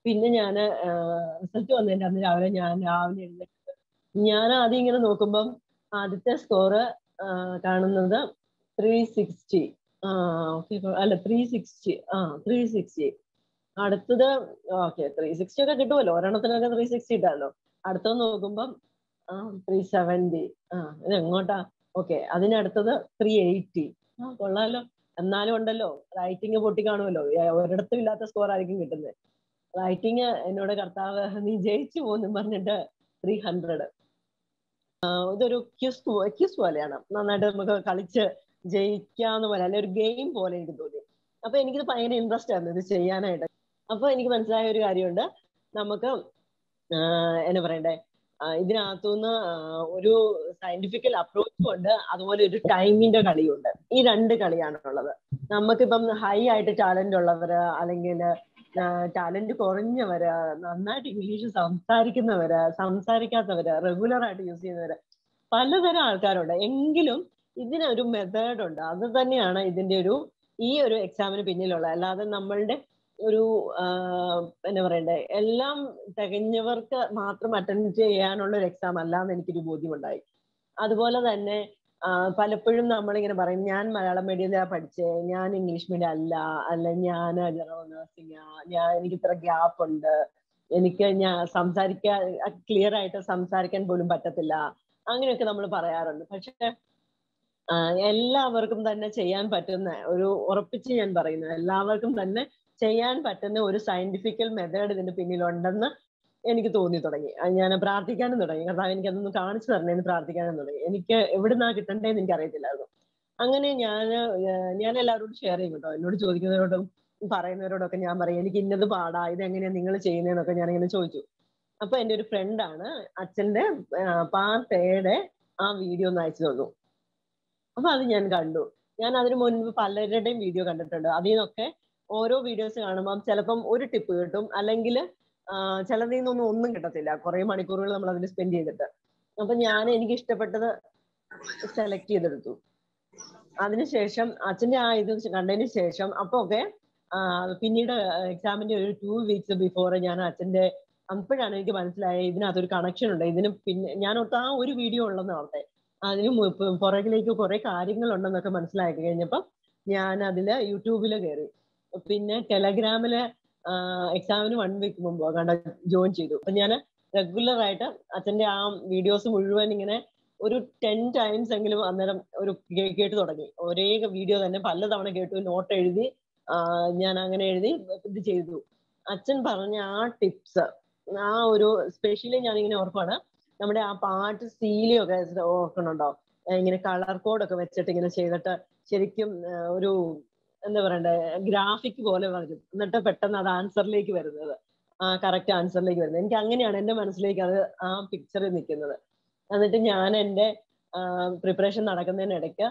പിന്നെ ഞാൻ റിസൾട്ട് വന്നതിൻ്റെ അന്ന് രാവിലെ എഴുന്നേറ്റ് ഞാൻ ആദ്യം ഇങ്ങനെ നോക്കുമ്പം ആദ്യത്തെ സ്കോറ് കാണുന്നത് 360. ഓക്കെ, അല്ല 360. 360. അടുത്തത് ഓക്കെ 360 ഒക്കെ കിട്ടുമല്ലോ, ഒരെണ്ണത്തിനൊക്കെ 360 ഇട്ടാലോ. അടുത്തത് നോക്കുമ്പം 370. ഇത് എങ്ങോട്ടാ? ഓക്കെ, അതിനടുത്തത് 380. കൊള്ളാലോ. എന്നാലും ഉണ്ടല്ലോ, റൈറ്റിംഗ് പൊട്ടി കാണുമല്ലോ, ഒരിടത്തും ഇല്ലാത്ത സ്കോർ ആയിരിക്കും കിട്ടുന്നത്. റൈറ്റിംഗ് എന്നോട് കർത്താവ് നീ ജയിച്ചു പോകുന്നു പറഞ്ഞിട്ട് 300. ഇതൊരു ക്യൂസ് പോലെയാണ്, നന്നായിട്ട് നമുക്ക് കളിച്ച് ജയിക്കാവുന്ന പോലെ, അല്ലെ ഒരു ഗെയിം പോലെ എനിക്ക് തോന്നി. അപ്പൊ എനിക്കിത് ഭയങ്കര ഇൻട്രസ്റ്റ് ആയിരുന്നു ഇത് ചെയ്യാനായിട്ട്. അപ്പൊ എനിക്ക് മനസ്സിലായ ഒരു കാര്യമുണ്ട്, നമുക്ക് എന്നാ പറയണ്ടേ, ഇതിനകത്തുനിന്ന് ഒരു സയന്റിഫിക്കൽ അപ്രോച്ചും ഉണ്ട്, അതുപോലെ ഒരു ടൈമിന്റെ കളിയുണ്ട്. ഈ 2 കളിയാണുള്ളത്. നമുക്കിപ്പം ഹൈ ആയിട്ട് ടാലന്റ് ഉള്ളവര്, അല്ലെങ്കിൽ ടാലന്റ് കുറഞ്ഞവര്, നന്നായിട്ട് ഇംഗ്ലീഷ് സംസാരിക്കുന്നവര്, സംസാരിക്കാത്തവര്, റെഗുലർ ആയിട്ട് യൂസ് ചെയ്യുന്നവര്, പലതരം ആൾക്കാരുണ്ട്. എങ്കിലും ഇതിനൊരു മെത്തേഡ് ഉണ്ട്. അത് തന്നെയാണ് ഇതിന്റെ ഈ ഒരു എക്സാമിന് പിന്നിലുള്ള. അല്ലാതെ നമ്മളുടെ ഒരു എന്നാ പറയണ്ടേ, എല്ലാം തികഞ്ഞവർക്ക് മാത്രം അറ്റൻഡ് ചെയ്യാനുള്ള ഒരു എക്സാം അല്ല എന്ന് എനിക്കൊരു ബോധ്യമുണ്ടായി. അതുപോലെ തന്നെ പലപ്പോഴും നമ്മളിങ്ങനെ പറയും, ഞാൻ മലയാളം മീഡിയത്തിലാണ് പഠിച്ചേ, ഞാൻ ഇംഗ്ലീഷ് മീഡിയം അല്ല ഞാൻ ജനറൽ നഴ്സിംഗ്, എനിക്ക് ഇത്ര ഗ്യാപ്പ് ഉണ്ട്, എനിക്ക് സംസാരിക്കാൻ ക്ലിയർ ആയിട്ട് സംസാരിക്കാൻ പോലും പറ്റത്തില്ല, അങ്ങനെയൊക്കെ നമ്മൾ പറയാറുണ്ട്. പക്ഷെ എല്ലാവർക്കും തന്നെ ചെയ്യാൻ പറ്റുന്ന ഉറപ്പിച്ച് ഞാൻ പറയുന്നു, എല്ലാവർക്കും തന്നെ ചെയ്യാൻ പറ്റുന്ന ഒരു സയന്റിഫിക്കൽ മെത്തേഡ് ഇതിന്റെ പിന്നിലുണ്ടെന്ന് എനിക്ക് തോന്നി തുടങ്ങി. ഞാൻ പ്രാർത്ഥിക്കാനും തുടങ്ങി, കാരണം എനിക്കതൊന്ന് കാണിച്ചു തരണേന്ന് പ്രാർത്ഥിക്കാനും തുടങ്ങി. എനിക്ക് എവിടുന്നാ കിട്ടണ്ടേന്ന് എനിക്ക് അറിയത്തില്ലായിരുന്നു. അങ്ങനെ ഞാൻ എല്ലാവരോടും ഷെയർ ചെയ്യും കേട്ടോ. എന്നോട് ചോദിക്കുന്നവരോടും പറയുന്നവരോടൊക്കെ ഞാൻ പറയും, എനിക്ക് ഇന്നത് പാടാ, ഇതെങ്ങനെയാ നിങ്ങൾ ചെയ്യുന്നതെന്നൊക്കെ ഞാനിങ്ങനെ ചോദിച്ചു. അപ്പൊ എൻ്റെ ഒരു ഫ്രണ്ടാണ് അച്ഛന്റെ പാർട്ട് എയുടെ ആ വീഡിയോ ഒന്ന് അയച്ചു തന്നു. അപ്പൊ അത് ഞാൻ കണ്ടു. ഞാൻ അതിനു മുൻപ് പലരുടെയും വീഡിയോ കണ്ടിട്ടുണ്ട്. അതിൽ നിന്നൊക്കെ ഓരോ വീഡിയോസ് കാണുമ്പോൾ ചിലപ്പം ഒരു ടിപ്പ് കിട്ടും, അല്ലെങ്കിൽ ചിലതിൽ നിന്നൊന്നും ഒന്നും കിട്ടത്തില്ല. കുറെ മണിക്കൂറുകൾ നമ്മൾ അതിൽ സ്പെൻഡ് ചെയ്തിട്ട്. അപ്പൊ എനിക്ക് ഇഷ്ടപ്പെട്ടത് സെലക്ട് ചെയ്തെടുത്തു. അതിനുശേഷം അച്ഛന്റെ ആ ഇത് കണ്ടതിന് ശേഷം അപ്പൊക്കെ പിന്നീട് എക്സാമിന്റെ ഒരു 2 വീക്സ് ബിഫോർ ഞാൻ അപ്പോഴാണ് എനിക്ക് മനസ്സിലായത് ഇതിനകത്തൊരു കണക്ഷൻ ഉണ്ട്. ഇതിന് പിന്നെ ഞാൻ ആ ഒരു വീഡിയോ ഉള്ളെന്ന് ഓർത്തെ, അതിന് പുറകിലേക്ക് കുറെ കാര്യങ്ങളുണ്ടെന്നൊക്കെ മനസ്സിലാക്കി കഴിഞ്ഞപ്പം ഞാൻ അതില് യൂട്യൂബില് കയറി. പിന്നെ ടെലഗ്രാമില് എക്സാമിന് 1 വീക്ക് മുമ്പ് ജോയിൻ ചെയ്തു. അപ്പൊ ഞാൻ റെഗുലർ ആയിട്ട് അച്ഛന്റെ ആ വീഡിയോസ് മുഴുവൻ ഇങ്ങനെ ഒരു 10 ടൈംസ് എങ്കിലും അന്നേരം കേട്ടു തുടങ്ങി. ഒരേ വീഡിയോ തന്നെ പലതവണ കേട്ടു, നോട്ട് എഴുതി, ഞാൻ അങ്ങനെ എഴുതി ഇത് ചെയ്തു. അച്ഛൻ പറഞ്ഞ ആ ടിപ്സ്, ആ സ്പെഷ്യലി ഞാനിങ്ങനെ ഓർക്കുവാണ്, നമ്മുടെ ആ പാട്ട് സീലിയൊക്കെ ഓർക്കണുണ്ടോ, ഇങ്ങനെ കളർ കോഡൊക്കെ വെച്ചിട്ട് ഇങ്ങനെ ചെയ്തിട്ട് ശരിക്കും എന്താ പറയണ്ടേ, ഗ്രാഫിക് പോലെ വരും, എന്നിട്ട് പെട്ടെന്ന് അത് ആൻസറിലേക്ക് വരുന്നത്, കറക്റ്റ് ആൻസറിലേക്ക് വരുന്നത്. എനിക്ക് അങ്ങനെയാണ് എൻ്റെ മനസ്സിലേക്ക് അത് ആ പിക്ചറിൽ നിൽക്കുന്നത്. എന്നിട്ട് ഞാൻ എൻ്റെ പ്രിപ്പറേഷൻ നടക്കുന്നതിനിടയ്ക്ക്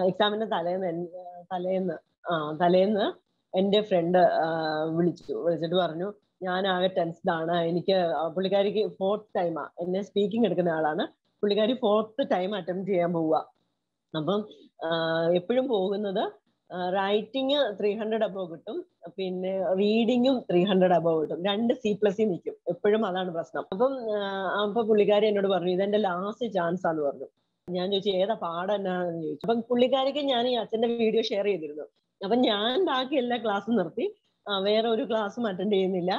എക്സാമിന്റെ തലേന്ന് എൻ്റെ ഫ്രണ്ട് വിളിച്ചിട്ട് പറഞ്ഞു, ഞാൻ ആകെ ടെൻസ്ഡ് ആണ്, എനിക്ക് പുള്ളിക്കാരിക്ക് 4th ടൈമാ എന്നെ സ്പീക്കിംഗ് എടുക്കുന്ന ആളാണ്, പുള്ളിക്കാരി 4th ടൈം അറ്റംപ്റ്റ് ചെയ്യാൻ പോവുക. അപ്പം എപ്പോഴും പോകുന്നത് റൈറ്റിംഗ് 300 അബവ് കിട്ടും, പിന്നെ റീഡിങ്ങും 300 അബവ് കിട്ടും, 2 C+ നിൽക്കും എപ്പോഴും. അതാണ് പ്രശ്നം. അപ്പൊ പുള്ളിക്കാരി എന്നോട് പറഞ്ഞു, ഇതെന്റെ ലാസ്റ്റ് ചാൻസ് ആന്ന് പറഞ്ഞു. ഞാൻ ചോദിച്ചു ഏതാ പാടെന്നാന്ന് ചോദിച്ചു. അപ്പം പുള്ളിക്കാരിക്ക് ഞാൻ ഈ അച്ഛന്റെ വീഡിയോ ഷെയർ ചെയ്തിരുന്നു. അപ്പൊ ഞാൻ ബാക്കി എല്ലാ ക്ലാസ്സും നിർത്തി, വേറെ ഒരു ക്ലാസ്സും അറ്റൻഡ് ചെയ്യുന്നില്ല,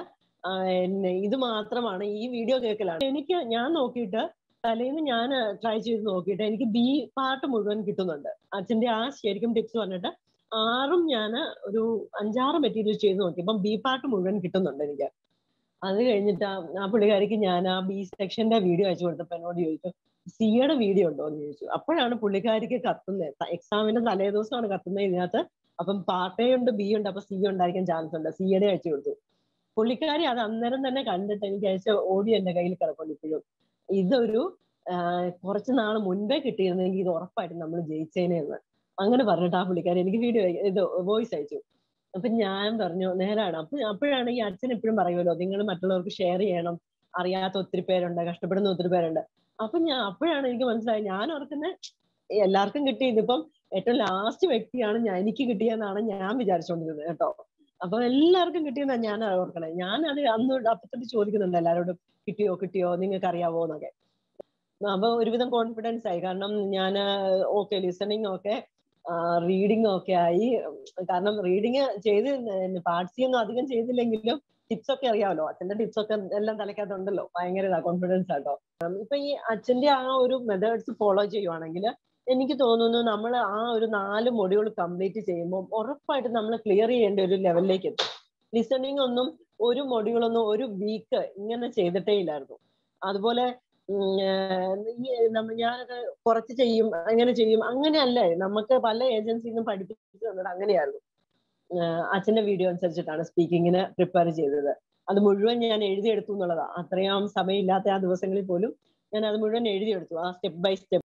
ഇത് മാത്രമാണ്, ഈ വീഡിയോ കേൾക്കലാണ്. ഞാൻ നോക്കിയിട്ട് തലേന്ന് ഞാൻ ട്രൈ ചെയ്ത് നോക്കിയിട്ട് എനിക്ക് ബി പാർട്ട് മുഴുവൻ കിട്ടുന്നുണ്ട്. അച്ഛന്റെ ആ ശരിക്കും ടിപ്സ് പറഞ്ഞിട്ട് 6ഉം ഞാൻ ഒരു 5-6 മെറ്റീരിയൽ ചെയ്ത് നോക്കിയപ്പം ബി പാർട്ട് മുഴുവൻ കിട്ടുന്നുണ്ട് എനിക്ക്. അത് കഴിഞ്ഞിട്ട് ആ പുള്ളിക്കാരിക്ക് ഞാൻ ആ ബി സെക്ഷന്റെ വീഡിയോ അയച്ചു കൊടുത്തപ്പോൾ എന്നോട് ചോദിച്ചു, സിയുടെ വീഡിയോ ഉണ്ടോ എന്ന് ചോദിച്ചു. അപ്പോഴാണ് പുള്ളിക്കാരിക്ക് കത്തുന്നത്, എക്സാമിന്റെ തലേ ദിവസമാണ് കത്തുന്നത് ഇതിനകത്ത്. അപ്പം പാർട്ട് എ ഉണ്ട്, ബി ഉണ്ട്, അപ്പൊ സി ഉണ്ടായിരിക്കാൻ ചാൻസ് ഉണ്ട്. സിയുടെ അയച്ചു കൊടുത്തു. പുള്ളിക്കാരി അത് അന്നേരം തന്നെ കണ്ടിട്ട് എനിക്ക് അയച്ച ഓഡിയോ എന്റെ കയ്യിൽ കിടക്കുന്നു ഇപ്പോഴും. ഇതൊരു കുറച്ച് നാൾ മുൻപേ കിട്ടിയിരുന്നെങ്കിൽ ഇത് ഉറപ്പായിട്ടും നമ്മൾ ജയിച്ചേനെ എന്ന് അങ്ങനെ പറഞ്ഞിട്ട് ആ പുള്ളിക്കാരി എനിക്ക് വോയിസ് അയച്ചു. അപ്പൊ ഞാൻ പറഞ്ഞു നേരാണ്. അപ്പോഴാണ് ഈ അച്ഛൻ എപ്പോഴും പറയുമല്ലോ, നിങ്ങൾ മറ്റുള്ളവർക്ക് ഷെയർ ചെയ്യണം, അറിയാത്ത ഒത്തിരി പേരുണ്ട്, കഷ്ടപ്പെടുന്ന ഒത്തിരി പേരുണ്ട്. അപ്പൊ അപ്പോഴാണ് എനിക്ക് മനസ്സിലായത്, ഞാൻ ഓർക്കുന്നത് എല്ലാവർക്കും കിട്ടി, ഇതിപ്പം ഏറ്റവും ലാസ്റ്റ് വ്യക്തിയാണ് എനിക്ക് കിട്ടിയെന്നാണ് ഞാൻ വിചാരിച്ചുകൊണ്ടിരുന്നത് കേട്ടോ. അപ്പൊ എല്ലാവർക്കും കിട്ടിയെന്നാ ഞാൻ ഓർക്കണേ. ഞാൻ അത് അന്ന് അപ്പത്തോട്ട് ചോദിക്കുന്നുണ്ട് എല്ലാവരോടും, കിട്ടിയോ നിങ്ങൾക്ക് അറിയാവോ എന്നൊക്കെ. അപ്പൊ ഒരുവിധം കോൺഫിഡൻസ് ആയി. കാരണം ഞാൻ ഓക്കെ ലിസണിങ് ഒക്കെ റീഡിങ് ഒക്കെ ആയി. കാരണം റീഡിങ് ചെയ്ത് പാർട്സി ഒന്നും അധികം ചെയ്തില്ലെങ്കിലും ടിപ്സ് ഒക്കെ അറിയാമല്ലോ. അച്ഛന്റെ ടിപ്സ് ഒക്കെ എല്ലാം തലയ്ക്കകത്തുണ്ടല്ലോ. ഭയങ്കര കോൺഫിഡൻസ് ആട്ടോ. ഇപ്പൊ ഈ അച്ഛന്റെ ആ ഒരു മെത്തേഡ്സ് ഫോളോ ചെയ്യുവാണെങ്കിൽ എനിക്ക് തോന്നുന്നു നമ്മൾ ആ ഒരു 4 മൊഡ്യൂൾ കംപ്ലീറ്റ് ചെയ്യുമ്പോൾ ഉറപ്പായിട്ടും നമ്മൾ ക്ലിയർ ചെയ്യേണ്ട ഒരു ലെവലിലേക്ക് എത്തും. ലിസണിങ് ഒന്നും ഒരു മൊഡ്യൂളൊന്നും ഒരു വീക്ക് ഇങ്ങനെ ചെയ്തിട്ടേ ഇല്ലായിരുന്നു. അതുപോലെ ഞാനൊക്കെ കുറച്ച് ചെയ്യും, അങ്ങനെ ചെയ്യും, അങ്ങനെയല്ലേ. നമുക്ക് പല ഏജൻസിന്നും പഠിപ്പിച്ചു തന്നത് അങ്ങനെയായിരുന്നു. അച്ഛന്റെ വീഡിയോ അനുസരിച്ചിട്ടാണ് സ്പീക്കിങ്ങിന് പ്രിപ്പയർ ചെയ്തത്. അത് മുഴുവൻ ഞാൻ എഴുതിയെടുത്തു എന്നുള്ളതാ. അത്രയും സമയമില്ലാത്ത ആ ദിവസങ്ങളിൽ പോലും ഞാൻ അത് മുഴുവൻ എഴുതിയെടുത്തു, ആ step by step.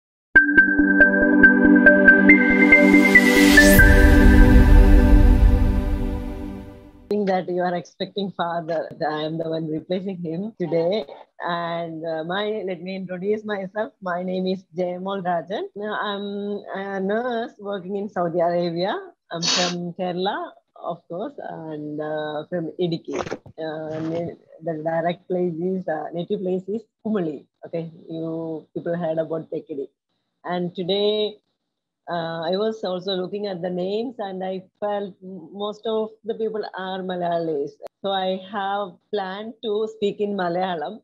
That you are expecting father. I am the one replacing him today. And let me introduce myself. My name is Jayamol. I'm a nurse working in Saudi Arabia. I'm from Kerala, of course, and from Idiki. The direct place is, native place is Kumali. Okay, you people heard about Tekidi. And today, I was also looking at the names and I felt most of the people are Malayalis. So I have planned to speak in Malayalam.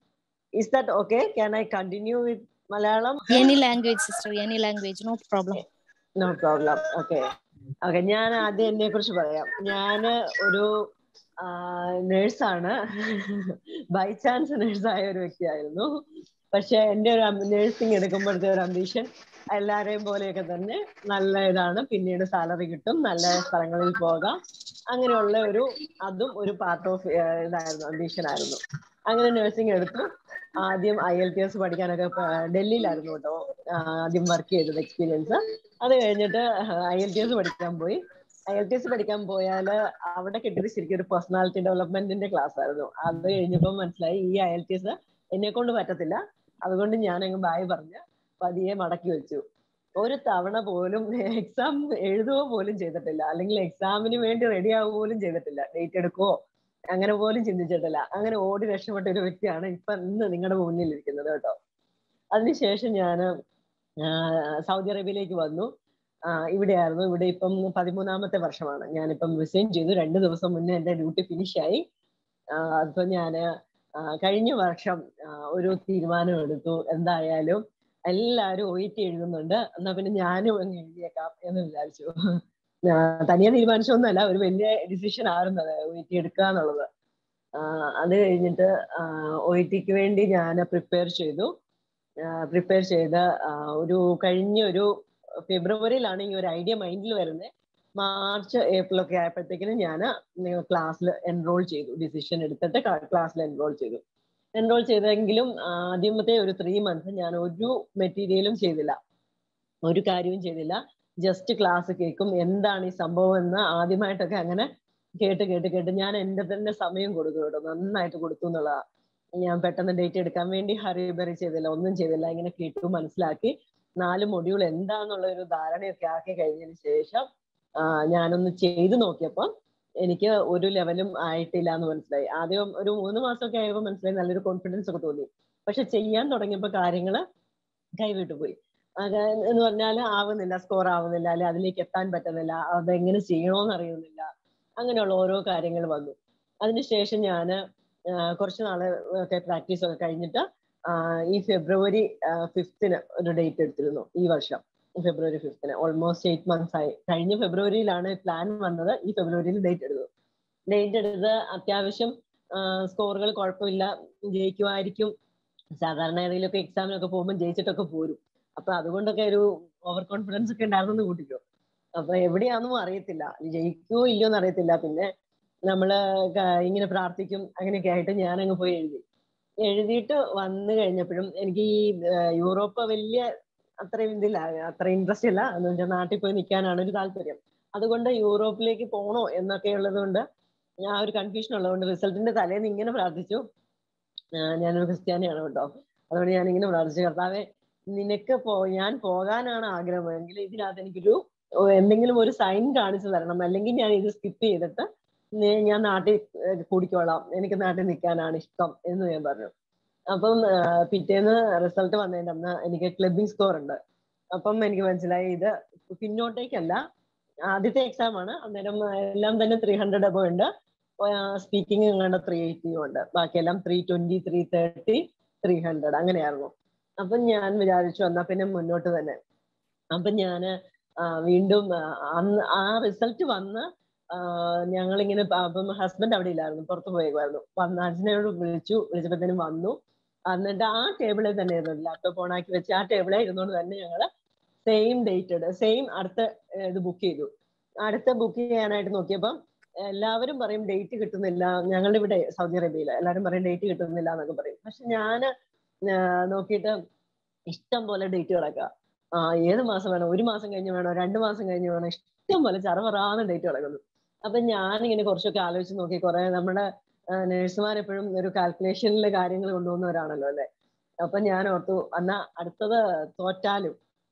Is that okay? Can I continue with Malayalam? Any language, sister, any language, no problem. No problem. Okay. Okay. ഞാൻ ആദ്യം എന്നെ കുറിച്ച് പറയാം. ഞാൻ ഒരു നേഴ്സാണ്. By chance നേഴ്സായ ഒരു വ്യക്തിയായിരുന്നു. പക്ഷെ എൻ്റെ ഒരു നേഴ്സിംഗ് എടുക്കുമ്പോഴത്തെ ഒരു അംബീഷൻ എല്ലാരെയും പോലെയൊക്കെ തന്നെ നല്ല ഇതാണ്, പിന്നീട് സാലറി കിട്ടും, നല്ല സ്ഥലങ്ങളിൽ പോകാം, അങ്ങനെയുള്ള അതും ഒരു പാർട്ട് ഓഫ് ഇതായിരുന്നു, അംബീഷൻ ആയിരുന്നു. അങ്ങനെ നഴ്സിംഗ് എടുത്തു. ആദ്യം IELTS പഠിക്കാനൊക്കെ ഡൽഹിയിലായിരുന്നു കേട്ടോ ആദ്യം വർക്ക് ചെയ്തത് എക്സ്പീരിയൻസ്. അത് കഴിഞ്ഞിട്ട് IELTS പഠിക്കാൻ പോയി. IELTS പഠിക്കാൻ പോയാൽ അവിടെ കിട്ടിയത് ശരിക്കും ഒരു പേഴ്സണാലിറ്റി ഡെവലപ്മെന്റിന്റെ ക്ലാസ് ആയിരുന്നു. അത് കഴിഞ്ഞപ്പോൾ മനസ്സിലായി ഈ IELTS എന്നെ കൊണ്ട് പറ്റത്തില്ല. അതുകൊണ്ട് ഞാൻ അങ്ങ് ബായ് പറഞ്ഞ് പതിയെ മടക്കി വെച്ചു. ഒരു തവണ പോലും എക്സാം എഴുതുകയോ പോലും ചെയ്തിട്ടില്ല, അല്ലെങ്കിൽ എക്സാമിന് വേണ്ടി റെഡി ആവുക പോലും ചെയ്തിട്ടില്ല. ഡേറ്റ് എടുക്കുവോ അങ്ങനെ പോലും ചിന്തിച്ചിട്ടില്ല. അങ്ങനെ ഓടി രക്ഷപ്പെട്ട ഒരു വ്യക്തിയാണ് ഇന്ന് നിങ്ങളുടെ മുന്നിൽ ഇരിക്കുന്നത് കേട്ടോ. അതിനുശേഷം ഞാൻ സൗദി അറേബ്യയിലേക്ക് വന്നു. ഇവിടെയായിരുന്നു. ഇവിടെ ഇപ്പം 13ാമത്തെ വർഷമാണ്. ഞാനിപ്പം റിസൈൻ ചെയ്തു. 2 ദിവസം മുന്നേ എൻ്റെ ഡ്യൂട്ടി ഫിനിഷായി. അതിപ്പോ ഞാൻ കഴിഞ്ഞ വർഷം ഒരു തീരുമാനം എടുത്തു, എന്തായാലും എല്ലാവരും OET എഴുതുന്നുണ്ട്, എന്നാ പിന്നെ ഞാനും അങ്ങ് എഴുതിയേക്കാം എന്ന് വിചാരിച്ചു. തനിയെ തീരുമാനിച്ചൊന്നുമല്ല, ഒരു വലിയ ഡിസിഷൻ ആയിരുന്നത് OET എടുക്കുക എന്നുള്ളത്. അത് കഴിഞ്ഞിട്ട് OETക്ക് വേണ്ടി ഞാൻ പ്രിപ്പയർ ചെയ്ത് കഴിഞ്ഞ ഒരു ഫെബ്രുവരിയിലാണ് ഈ ഒരു ഐഡിയ മൈൻഡിൽ വരുന്നത്. മാർച്ച് ഏപ്രിൽ ഒക്കെ ആയപ്പോഴത്തേക്കിനും ഞാൻ ക്ലാസ്സിൽ എൻറോൾ ചെയ്തു. ഡിസിഷൻ എടുത്തിട്ട് ക്ലാസ്സിൽ എൻറോൾ ചെയ്തെങ്കിലും ആദ്യമത്തെ ഒരു 3 months ഞാൻ ഒരു മെറ്റീരിയലും ചെയ്തില്ല, ഒരു കാര്യവും ചെയ്തില്ല. ജസ്റ്റ് ക്ലാസ് കേൾക്കും, എന്താണ് ഈ സംഭവം എന്ന് ആദ്യമായിട്ടൊക്കെ അങ്ങനെ കേട്ട് ഞാൻ എൻ്റെ തന്നെ സമയം കൊടുത്തു കേട്ടോ, നന്നായിട്ട് കൊടുത്തു എന്നുള്ളതാണ്. ഞാൻ പെട്ടെന്ന് ഡേറ്റ് എടുക്കാൻ വേണ്ടി ഹറിബറി ചെയ്തില്ല, ഒന്നും ചെയ്തില്ല. ഇങ്ങനെ കേട്ടു, മനസ്സിലാക്കി 4 മൊഡ്യൂൾ എന്താന്നുള്ള ഒരു ധാരണയൊക്കെ ആക്കി കഴിഞ്ഞതിന് ശേഷം ഞാനൊന്ന് ചെയ്തു നോക്കിയപ്പോൾ എനിക്ക് ഒരു ലെവലും ആയിട്ടില്ല എന്ന് മനസ്സിലായി. ആദ്യം ഒരു 3 മാസമൊക്കെ ആയപ്പോൾ മനസ്സിലായി, നല്ലൊരു കോൺഫിഡൻസ് ഒക്കെ തോന്നി. പക്ഷെ ചെയ്യാൻ തുടങ്ങിയപ്പോൾ കാര്യങ്ങൾ കൈവിട്ടു പോയി. എന്ന് പറഞ്ഞാൽ ആവുന്നില്ല, സ്കോർ ആവുന്നില്ല, അല്ലെ അതിലേക്ക് എത്താൻ പറ്റുന്നില്ല, അതെങ്ങനെ ചെയ്യണോന്ന് അറിയുന്നില്ല, അങ്ങനെയുള്ള ഓരോ കാര്യങ്ങൾ വന്നു. അതിനുശേഷം ഞാൻ കുറച്ച് നാള് ഒക്കെ പ്രാക്ടീസ് ഒക്കെ കഴിഞ്ഞിട്ട് ഈ ഫെബ്രുവരി 5th ഒരു ഡേറ്റ് എടുത്തിരുന്നു. ഈ വർഷം ഫെബ്രുവരി 5th, ഓൾമോസ്റ്റ് 8 months ആയി. കഴിഞ്ഞ ഫെബ്രുവരിയിലാണ് പ്ലാൻ വന്നത്, ഈ ഫെബ്രുവരിയിൽ ഡേറ്റ് എടുത്ത് അത്യാവശ്യം സ്കോറുകൾ കുഴപ്പമില്ല, ജയിക്കുമായിരിക്കും. സാധാരണ ഏതെങ്കിലുമൊക്കെ എക്സാമിനൊക്കെ പോകുമ്പോൾ ജയിച്ചിട്ടൊക്കെ പോരും. അപ്പൊ അതുകൊണ്ടൊക്കെ ഒരു ഓവർ കോൺഫിഡൻസ് ഒക്കെ ഉണ്ടായിരുന്നു കൂട്ടിക്കോ. അപ്പൊ എവിടെയാണെന്നും അറിയത്തില്ല, ജയിക്കുമോ ഇല്ലയോ എന്ന് അറിയത്തില്ല. പിന്നെ നമ്മള് ഇങ്ങനെ പ്രാർത്ഥിക്കും, അങ്ങനെയൊക്കെ ആയിട്ട് ഞാനങ്ങ് പോയി എഴുതിയിട്ട് വന്നു കഴിഞ്ഞപ്പോഴും എനിക്ക് ഈ യൂറോപ്പ് വലിയ അത്ര ഇൻട്രസ്റ്റ് ഇല്ല. എന്ന് വെച്ചാൽ നാട്ടിൽ പോയി നിൽക്കാനാണ് ഒരു താല്പര്യം. അതുകൊണ്ട് യൂറോപ്പിലേക്ക് പോകണോ എന്നൊക്കെ ഉള്ളത് കൊണ്ട് ആ ഒരു കൺഫ്യൂഷൻ ഉള്ളതുകൊണ്ട് റിസൾട്ടിന്റെ തലേന്ന് ഇങ്ങനെ പ്രാർത്ഥിച്ചു. ഞാനൊരു ക്രിസ്ത്യാനിയാണ് കേട്ടോ, അതുകൊണ്ട് ഞാനിങ്ങനെ പ്രാർത്ഥിച്ചു, കർത്താവേ നിനക്ക് ഞാൻ പോകാനാണ് ആഗ്രഹമെങ്കിൽ ഇതിനകത്ത് എനിക്കൊരു എന്തെങ്കിലും ഒരു സൈൻ കാണിച്ചു തരണം, അല്ലെങ്കിൽ ഞാൻ ഇത് സ്കിപ്പ് ചെയ്തിട്ട് ഞാൻ നാട്ടിൽ കൂടിക്കോളാം, എനിക്ക് നാട്ടിൽ നിൽക്കാനാണ് ഇഷ്ടം എന്ന് ഞാൻ പറഞ്ഞു. അപ്പം പിറ്റേന്ന് റിസൾട്ട് വന്നതിന്റെ അന്ന് എനിക്ക് ക്ലബിംഗ് സ്കോർ ഉണ്ട്. അപ്പം എനിക്ക് മനസ്സിലായി ഇത് പിന്നോട്ടേക്കല്ല, ആദ്യത്തെ എക്സാം ആണ്. അന്നേരം എല്ലാം തന്നെ 300 അബോ ഉണ്ട്. സ്പീക്കിംഗ് കണ്ട 380 ഉണ്ട്. ബാക്കിയെല്ലാം 320, 330, 300 അങ്ങനെയായിരുന്നു. അപ്പം ഞാൻ വിചാരിച്ചു എന്നാ പിന്നെ മുന്നോട്ട് തന്നെ. അപ്പൊ ഞാന് വീണ്ടും അന്ന് ആ റിസൾട്ട് വന്ന് ഞങ്ങളിങ്ങനെ, അപ്പം ഹസ്ബൻഡ് അവിടെ ഇല്ലായിരുന്നു, പുറത്ത് പോയേക്കുമായിരുന്നു. അച്ഛനോട് വിളിച്ചപ്പോഴത്തേനും വന്നു. എന്നിട്ട് ആ ടേബിളിൽ തന്നെ ഇരുന്നു, ലാപ്ടോപ്പ് ഓൺ ആക്കി വെച്ച് ആ ടേബിളിൽ ഇരുന്നുകൊണ്ട് തന്നെ ഞങ്ങള് സെയിം ഡേറ്റഡ് സെയിം അടുത്ത ഇത് ബുക്ക് ചെയ്തു. അടുത്ത ബുക്ക് ചെയ്യാനായിട്ട് നോക്കിയപ്പം എല്ലാവരും പറയും ഡേറ്റ് കിട്ടുന്നില്ല. ഞങ്ങളുടെ ഇവിടെ സൗദി അറേബ്യയില് എല്ലാവരും പറയും ഡേറ്റ് കിട്ടുന്നില്ല എന്നൊക്കെ പറയും. പക്ഷെ ഞാന് നോക്കിയിട്ട് ഇഷ്ടം പോലെ ഡേറ്റ് കിടക്കുക. ഏത് മാസം വേണം, 1 മാസം കഴിഞ്ഞ് വേണോ, 2 മാസം കഴിഞ്ഞ് വേണോ, ഇഷ്ടം പോലെ ചറപറാന്ന് ഡേറ്റ് കിടക്കുന്നു. അപ്പൊ ഞാനിങ്ങനെ കുറച്ചൊക്കെ ആലോചിച്ച് നോക്കി. കുറെ നമ്മുടെ നേഴ്സുമാരെപ്പോഴും ഒരു കാൽക്കുലേഷനിലെ കാര്യങ്ങൾ കൊണ്ടുപോകുന്നവരാണല്ലോ അല്ലെ. അപ്പൊ ഞാൻ ഓർത്തു എന്നാ അടുത്തത് തോറ്റാലും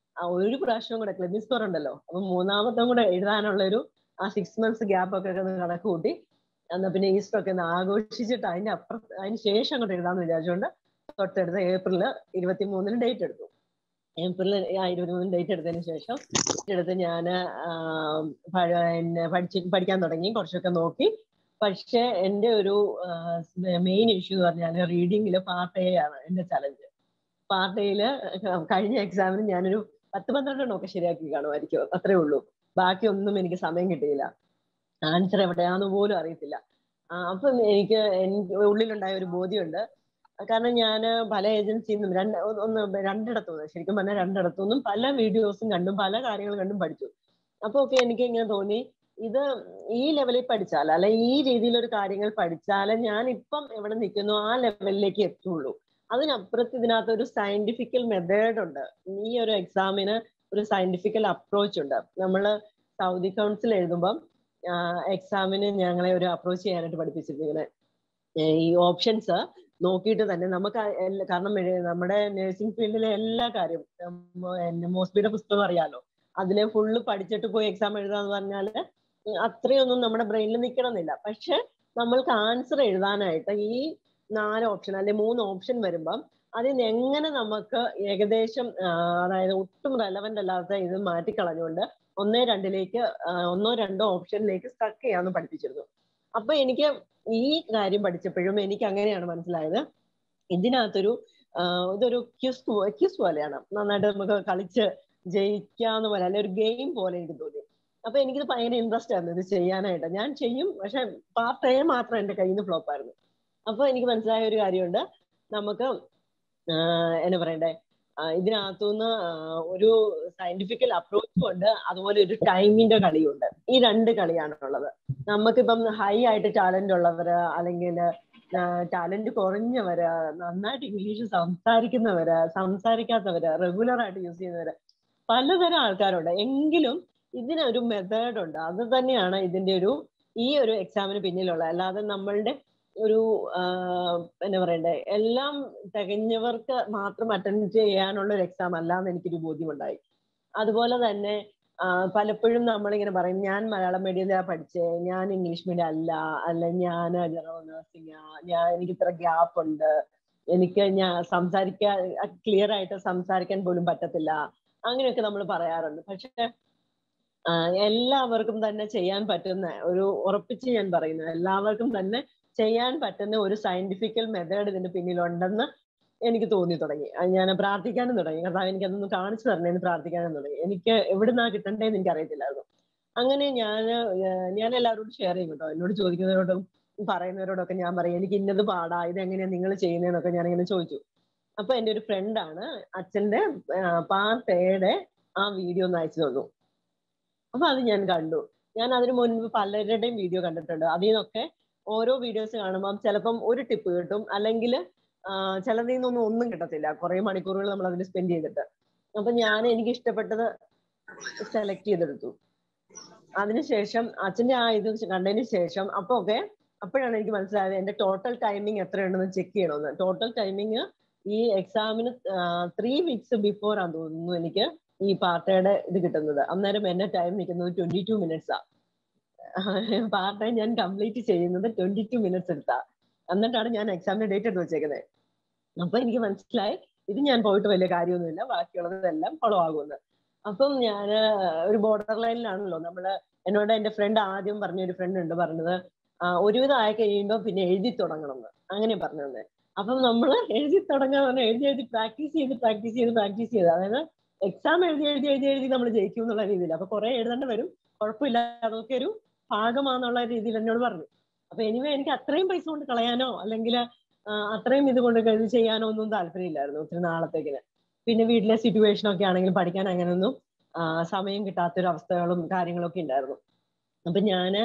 ഒരു പ്രാവശ്യം കൂടെ ക്ലബിംഗ് സ്കോർ ഉണ്ടല്ലോ, അപ്പൊ 3ാമത്തും കൂടെ എഴുതാനുള്ള ഒരു 6 months ഗ്യാപ്പ് ഒക്കെ കണക്ക് കൂട്ടി എന്നാ പിന്നെ ഈസ്റ്റർ ഒക്കെ ഒന്ന് ആഘോഷിച്ചിട്ട് അതിന് ശേഷം അങ്ങോട്ട് എഴുതാന്ന് വിചാരിച്ചുകൊണ്ട് തൊട്ടടുത്ത ഏപ്രിൽ 23 ഡേറ്റ് എടുത്തു. ഏപ്രിൽ 23 ഡേറ്റ് എടുത്തതിന് ശേഷം ഞാൻ പഠിക്കാൻ തുടങ്ങി, കുറച്ചൊക്കെ നോക്കി. പക്ഷെ എൻ്റെ ഒരു മെയിൻ ഇഷ്യൂ എന്ന് പറഞ്ഞാൽ റീഡിങ്ങിൽ പാർട്ട് എ ആണ് എൻ്റെ ചലഞ്ച്. പാർട്ട് എയില് കഴിഞ്ഞ എക്സാമിന് ഞാനൊരു 10-12 ഒക്കെ ശരിയാക്കി കാണുമായിരിക്കും, അത്രേ ഉള്ളൂ. ബാക്കി ഒന്നും എനിക്ക് സമയം കിട്ടിയില്ല, ആൻസർ എവിടെയാന്ന് പോലും അറിയത്തില്ല. അപ്പം എനിക്ക് ഉള്ളിലുണ്ടായ ഒരു ബോധ്യമുണ്ട്. കാരണം ഞാൻ പല ഏജൻസിയിൽ നിന്നും രണ്ടിടത്തുനിന്ന്, ശരിക്കും പറഞ്ഞാൽ രണ്ടിടത്തുനിന്നും പല വീഡിയോസും കണ്ടും പല കാര്യങ്ങൾ കണ്ടും പഠിച്ചു. അപ്പൊ ഒക്കെ എനിക്ക് ഇങ്ങനെ തോന്നി, ഇത് ഈ ലെവലിൽ പഠിച്ചാൽ അല്ലെ ഈ രീതിയിലൊരു കാര്യങ്ങൾ പഠിച്ചാൽ ഞാൻ ഇപ്പം എവിടെ നിൽക്കുന്നു ആ ലെവലിലേക്ക് എത്തുള്ളൂ. അതിനപ്പുറത്ത് ഇതിനകത്ത് ഒരു സയന്റിഫിക്കൽ മെത്തേഡ് ഉണ്ട്. ഈ ഒരു എക്സാമിന് ഒരു സയന്റിഫിക്കൽ അപ്രോച്ച് ഉണ്ട്. നമ്മൾ സൗദി കൗൺസിൽ എഴുതുമ്പം എക്സാമിന് ഞങ്ങളെ ഒരു അപ്രോച്ച് ചെയ്യാനായിട്ട് പഠിപ്പിച്ചിരിക്കുന്നത് ഈ ഓപ്ഷൻസ് നോക്കിയിട്ട് തന്നെ നമുക്ക്, കാരണം നമ്മുടെ നഴ്സിംഗ് ഫീൽഡിലെ എല്ലാ കാര്യം മോസ്ബിയുടെ പുസ്തകം അറിയാലോ, അതിലെ ഫുള്ള് പഠിച്ചിട്ട് പോയി എക്സാം എഴുതാന്ന് പറഞ്ഞാല് അത്രയൊന്നും നമ്മുടെ ബ്രെയിനിൽ നിൽക്കണമെന്നില്ല. പക്ഷെ നമ്മൾക്ക് ആൻസർ എഴുതാനായിട്ട് ഈ 4 ഓപ്ഷൻ അല്ലെ 3 ഓപ്ഷൻ വരുമ്പം അതിന് എങ്ങനെ നമുക്ക് ഏകദേശം അതായത് ഒട്ടും റെലവെന്റ് അല്ലാത്ത ഇത് മാറ്റിക്കളഞ്ഞുകൊണ്ട് 1-2 ഓപ്ഷനിലേക്ക് സ്റ്റക്ക് ചെയ്യാമെന്ന് പഠിപ്പിച്ചിരുന്നു. അപ്പൊ എനിക്ക് ഈ കാര്യം പഠിച്ചപ്പോഴും എനിക്ക് അങ്ങനെയാണ് മനസ്സിലായത്, ഇതൊരു ക്യൂസ് പോലെയാണ്, നന്നായിട്ട് നമുക്ക് കളിച്ച് ജയിക്കാവുന്ന പോലെ, അല്ലെ ഒരു ഗെയിം പോലെ എനിക്ക് തോന്നി. അപ്പൊ എനിക്കിത് ഭയങ്കര ഇൻട്രസ്റ്റ് ആയിരുന്നു ഇത് ചെയ്യാനായിട്ട്. ഞാൻ ചെയ്യും, പക്ഷെ പാർട്ട് എ മാത്രം എന്റെ കയ്യിൽ നിന്ന് ഫ്ലോപ്പ് ആയിരുന്നു. അപ്പൊ എനിക്ക് മനസ്സിലായ ഒരു കാര്യമുണ്ട്, നമുക്ക് എന്നാ പറയണ്ടേ, ഇതിനകത്തുനിന്ന് ഒരു സയന്റിഫിക്കൽ അപ്രോച്ചും ഉണ്ട്, അതുപോലെ ഒരു ടൈമിന്റെ കളിയുണ്ട്. ഈ 2 കളിയാണ് ഉള്ളത്. നമുക്കിപ്പം ഹൈ ആയിട്ട് ടാലന്റ് ഉള്ളവര്, അല്ലെങ്കിൽ ടാലന്റ് കുറഞ്ഞവര്, നന്നായിട്ട് ഇംഗ്ലീഷ് സംസാരിക്കുന്നവര്, സംസാരിക്കാത്തവര്, റെഗുലർ ആയിട്ട് യൂസ് ചെയ്യുന്നവര്, പലതരം ആൾക്കാരുണ്ട്. എങ്കിലും ഇതിനൊരു മെത്തേഡ് ഉണ്ട്. അത് തന്നെയാണ് ഇതിന്റെ ഈ ഒരു എക്സാമിന് പിന്നിലുള്ള. അല്ലാതെ നമ്മളുടെ ഒരു എന്നാ പറയണ്ടേ, എല്ലാം തികഞ്ഞവർക്ക് മാത്രം അറ്റൻഡ് ചെയ്യാനുള്ള ഒരു എക്സാം അല്ല എന്ന് എനിക്കൊരു ബോധ്യമുണ്ടായി. അതുപോലെ തന്നെ പലപ്പോഴും നമ്മളിങ്ങനെ പറയും, ഞാൻ മലയാളം മീഡിയത്തിലാണ് പഠിച്ചേ, ഞാൻ ഇംഗ്ലീഷ് മീഡിയം അല്ല ഞാൻ ജനറൽ നഴ്സിംഗ്, എനിക്ക് ഇത്ര ഗ്യാപ്പ് ഉണ്ട്, എനിക്ക് ഞാൻ ക്ലിയർ ആയിട്ട് സംസാരിക്കാൻ പോലും പറ്റത്തില്ല, അങ്ങനെയൊക്കെ നമ്മൾ പറയാറുണ്ട്. പക്ഷെ എല്ലാവർക്കും തന്നെ ചെയ്യാൻ പറ്റുന്ന ഉറപ്പിച്ച് ഞാൻ പറയുന്നു, എല്ലാവർക്കും തന്നെ ചെയ്യാൻ പറ്റുന്ന ഒരു സയന്റിഫിക്കൽ മെത്തേഡ് ഇതിന്റെ പിന്നിലുണ്ടെന്ന് എനിക്ക് തോന്നി തുടങ്ങി. ഞാൻ പ്രാർത്ഥിക്കാനും തുടങ്ങി, കാരണം എനിക്കതൊന്ന് കാണിച്ചു തരണേന്ന് പ്രാർത്ഥിക്കാനും തുടങ്ങി. എനിക്ക് എവിടുന്നാ കിട്ടണ്ടേന്ന് എനിക്ക് അറിയത്തില്ലായിരുന്നു. അങ്ങനെ ഞാൻ എല്ലാവരോടും ഷെയർ ചെയ്യും കേട്ടോ. എന്നോട് ചോദിക്കുന്നവരോടും പറയുന്നവരോടൊക്കെ ഞാൻ പറയും, എനിക്ക് ഇന്നത് പാടാ, ഇതെങ്ങനെയാ നിങ്ങൾ ചെയ്യുന്നതെന്നൊക്കെ ഞാനിങ്ങനെ ചോദിച്ചു. അപ്പൊ എൻ്റെ ഒരു ഫ്രണ്ടാണ് അച്ഛന്റെ പാർട്ട് എയുടെ ആ വീഡിയോ ഒന്ന് അയച്ചു തന്നു. അപ്പൊ അത് ഞാൻ കണ്ടു. ഞാൻ അതിനു മുൻപ് പലരുടെയും വീഡിയോ കണ്ടിട്ടുണ്ട്. അതിൽ നിന്നൊക്കെ ഓരോ വീഡിയോസ് കാണുമ്പോൾ ചിലപ്പം ഒരു ടിപ്പ് കിട്ടും, അല്ലെങ്കിൽ ചിലതിൽ നിന്നൊന്നും ഒന്നും കിട്ടത്തില്ല. കുറെ മണിക്കൂറുകൾ നമ്മൾ അതിൽ സ്പെൻഡ് ചെയ്തിട്ട്. അപ്പൊ എനിക്ക് ഇഷ്ടപ്പെട്ടത് സെലക്ട് ചെയ്തെടുത്തു. അതിനുശേഷം അച്ഛന്റെ ആ ഇത് കണ്ടതിന് ശേഷം അപ്പോഴാണ് എനിക്ക് മനസ്സിലായത് എന്റെ ടോട്ടൽ ടൈമിങ് എത്രയുണ്ടെന്ന് ചെക്ക് ചെയ്യണമെന്ന്. ടോട്ടൽ ടൈമിങ് ഈ എക്സാമിന് 3 weeks ബിഫോർ ആണെന്ന് തോന്നുന്നു എനിക്ക് ഈ പാർട്ടയുടെ ഇത് കിട്ടുന്നത്. അന്നേരം എന്റെ ടൈം നിൽക്കുന്നത് 22 minutes പാർട്ട് ടൈം ഞാൻ കംപ്ലീറ്റ് ചെയ്യുന്നത് 22 മിനിറ്റ്സ് എടുത്താ. എന്നിട്ടാണ് ഞാൻ എക്സാമിന്റെ ഡേറ്റ് എടുത്ത് വെച്ചേക്കുന്നത്. അപ്പൊ എനിക്ക് മനസ്സിലായി ഇത് ഞാൻ പോയിട്ട് വലിയ കാര്യമൊന്നുമില്ല, ബാക്കിയുള്ളതെല്ലാം ഫോളോ ആകുമെന്ന്. അപ്പം ഞാൻ ഒരു ബോർഡർ ലൈനിലാണല്ലോ നമ്മള്. എന്നോട് എന്റെ ഫ്രണ്ട് ആദ്യം ഒരു ഫ്രണ്ട് ഉണ്ട് പറഞ്ഞത്, ഒരുവിധം ആയി കഴിയുമ്പോൾ പിന്നെ എഴുതി തുടങ്ങണം എന്ന്, അങ്ങനെ പറഞ്ഞു തന്നെ. അപ്പം നമ്മള് എഴുതി തുടങ്ങാൻ പറഞ്ഞാൽ എഴുതി പ്രാക്ടീസ് ചെയ്ത് അതായത് എക്സാം എഴുതി നമ്മൾ ജയിക്കും എന്നുള്ള രീതിയിൽ. അപ്പൊ കുറെ എഴുതേണ്ടി വരും, കുഴപ്പമില്ല, അതൊക്കെ ഒരു ഭാഗമാണെന്നുള്ള രീതിയിൽ എന്നോട് പറഞ്ഞു. അപ്പൊ എനിവേ എനിക്ക് അത്രയും പൈസ കൊണ്ട് കളയാനോ അല്ലെങ്കിൽ അത്രയും ഇത് കൊണ്ട് ഇത് ചെയ്യാനോ ഒന്നും താല്പര്യമില്ലായിരുന്നു ഒത്തിരി നാളത്തേക്കിന്. പിന്നെ വീട്ടിലെ സിറ്റുവേഷൻ ഒക്കെ ആണെങ്കിലും പഠിക്കാൻ അങ്ങനെയൊന്നും സമയം കിട്ടാത്തൊരു അവസ്ഥകളും കാര്യങ്ങളൊക്കെ ഉണ്ടായിരുന്നു. അപ്പൊ ഞാന്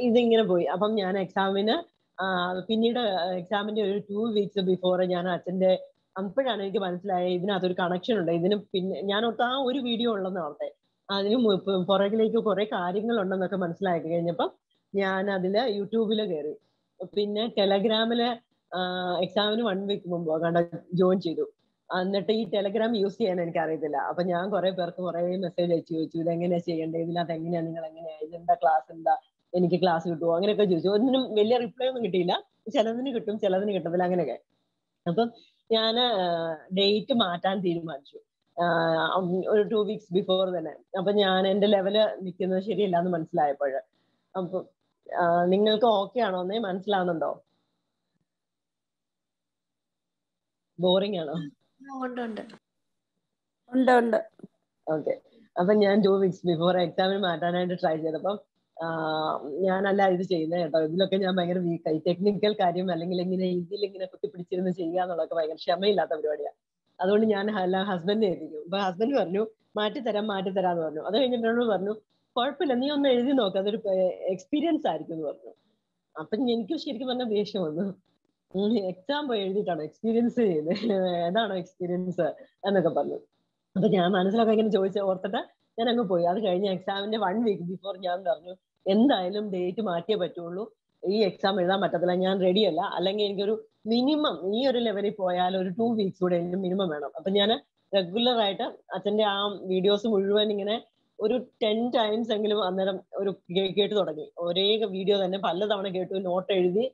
ഇതിങ്ങനെ പോയി. അപ്പം ഞാൻ എക്സാമിന് പിന്നീട് എക്സാമിന്റെ ഒരു 2 വീക്സ് ബിഫോർ ഞാൻ അച്ഛന്റെ, അപ്പോഴാണ് എനിക്ക് മനസ്സിലായത് ഇതിനകത്തൊരു കണക്ഷൻ ഉണ്ട്. ഇതിന് പിന്നെ ഞാൻ ഓർത്ത് ആ ഒരു വീഡിയോ ഉള്ളെന്ന് ഓർത്തെ, അതിന് പുറകിലേക്ക് കുറെ കാര്യങ്ങളുണ്ടെന്നൊക്കെ മനസ്സിലാക്കി കഴിഞ്ഞപ്പം ഞാൻ അതില് യൂട്യൂബില് കയറി. പിന്നെ ടെലഗ്രാമില് എക്സാമിന് 1 വീക്ക് മുമ്പ് കണ്ട ജോയിൻ ചെയ്തു. എന്നിട്ട് ഈ ടെലഗ്രാം യൂസ് ചെയ്യാൻ എനിക്ക് അറിയത്തില്ല. അപ്പൊ ഞാൻ കുറെ പേർക്ക് കുറെ മെസ്സേജ് അയച്ചു ചോദിച്ചു, ഇതെങ്ങനെയാ ചെയ്യേണ്ടത്, ഇതിനകത്ത് എങ്ങനെയാ, നിങ്ങൾ എങ്ങനെയാ, ഇതെന്താ ക്ലാസ്, എന്താ, എനിക്ക് ക്ലാസ് കിട്ടുമോ, അങ്ങനെയൊക്കെ ചോദിച്ചു. ഒന്നിനും വലിയ റിപ്ലൈ ഒന്നും കിട്ടിയില്ല. ചിലതിന് കിട്ടും, ചിലതിന് കിട്ടത്തില്ല, അങ്ങനെയൊക്കെ. അപ്പം ഞാൻ ഡേറ്റ് മാറ്റാൻ തീരുമാനിച്ചു ഒരു 2 വീക്സ് ബിഫോർ തന്നെ. അപ്പൊ ഞാൻ എന്റെ ലെവല് നിൽക്കുന്നത് ശരിയല്ല എന്ന് മനസ്സിലായപ്പോൾ. അപ്പൊ നിങ്ങൾക്ക് ഓക്കെ ആണോ, എന്നേ മനസ്സിലാവുന്നുണ്ടോ? ബോറിംഗ് ആണോ? ഉണ്ട്. ഓക്കെ. അപ്പൊ ഞാൻ 2 വീക്സ് ബിഫോർ എക്സാമിന് മാറ്റാനായിട്ട് ട്രൈ ചെയ്തപ്പം ഞാനല്ല ഇത് ചെയ്യുന്നത് കേട്ടോ. ഇതിലൊക്കെ ഞാൻ ഭയങ്കര വീക്കായി. ടെക്നിക്കൽ കാര്യം അല്ലെങ്കിൽ ഇങ്ങനെ ഇതിലിങ്ങനെ കുത്തിപ്പിടിച്ചിരുന്ന് ചെയ്യുക എന്നുള്ളതൊക്കെ ഭയങ്കര ക്ഷമയില്ലാത്ത പരിപാടിയാണ്. അതുകൊണ്ട് ഞാൻ ഹസ്ബൻഡിനെ ഏൽപ്പിക്കും. അപ്പൊ ഹസ്ബൻഡ് പറഞ്ഞു മാറ്റിത്തരാന്ന് പറഞ്ഞു. അത് കഴിഞ്ഞിട്ട് എന്നോട് പറഞ്ഞു, കുഴപ്പമില്ല, നീ ഒന്ന് എഴുതി നോക്ക്, അതൊരു എക്സ്പീരിയൻസ് ആയിരിക്കും എന്ന് പറഞ്ഞു. അപ്പൊ എനിക്ക് ശരിക്കും പറഞ്ഞ ദേഷ്യം വന്നു. എക്സാം പോയി എഴുതിയിട്ടാണോ എക്സ്പീരിയൻസ് ചെയ്യുന്നത്, ഏതാണോ എക്സ്പീരിയൻസ് എന്നൊക്കെ പറഞ്ഞു. അപ്പൊ ഞാൻ മനസ്സിലൊക്കെ ഇങ്ങനെ ഓർത്തിട്ട് ഞാൻ അങ്ങ് പോയി. അത് കഴിഞ്ഞ എക്സാമിന്റെ 1 വീക്ക് ബിഫോർ ഞാൻ പറഞ്ഞു, എന്തായാലും ഡേറ്റ് മാറ്റിയേ പറ്റുള്ളൂ, ഈ എക്സാം എഴുതാൻ പറ്റത്തില്ല, ഞാൻ റെഡിയല്ല, അല്ലെങ്കിൽ എനിക്കൊരു മിനിമം ഈ ഒരു ലെവലിൽ പോയാൽ ഒരു 2 വീക്സ് കൂടെ എനിക്ക് മിനിമം വേണം. അപ്പൊ ഞാൻ റെഗുലർ ആയിട്ട് അച്ഛന്റെ ആ വീഡിയോസ് മുഴുവൻ ഇങ്ങനെ ഒരു 10 ടൈംസ് എങ്കിലും അന്നേരം ഒരു കേട്ടു തുടങ്ങി. ഒരേ വീഡിയോ തന്നെ പലതവണ കേട്ടു, നോട്ട് എഴുതി,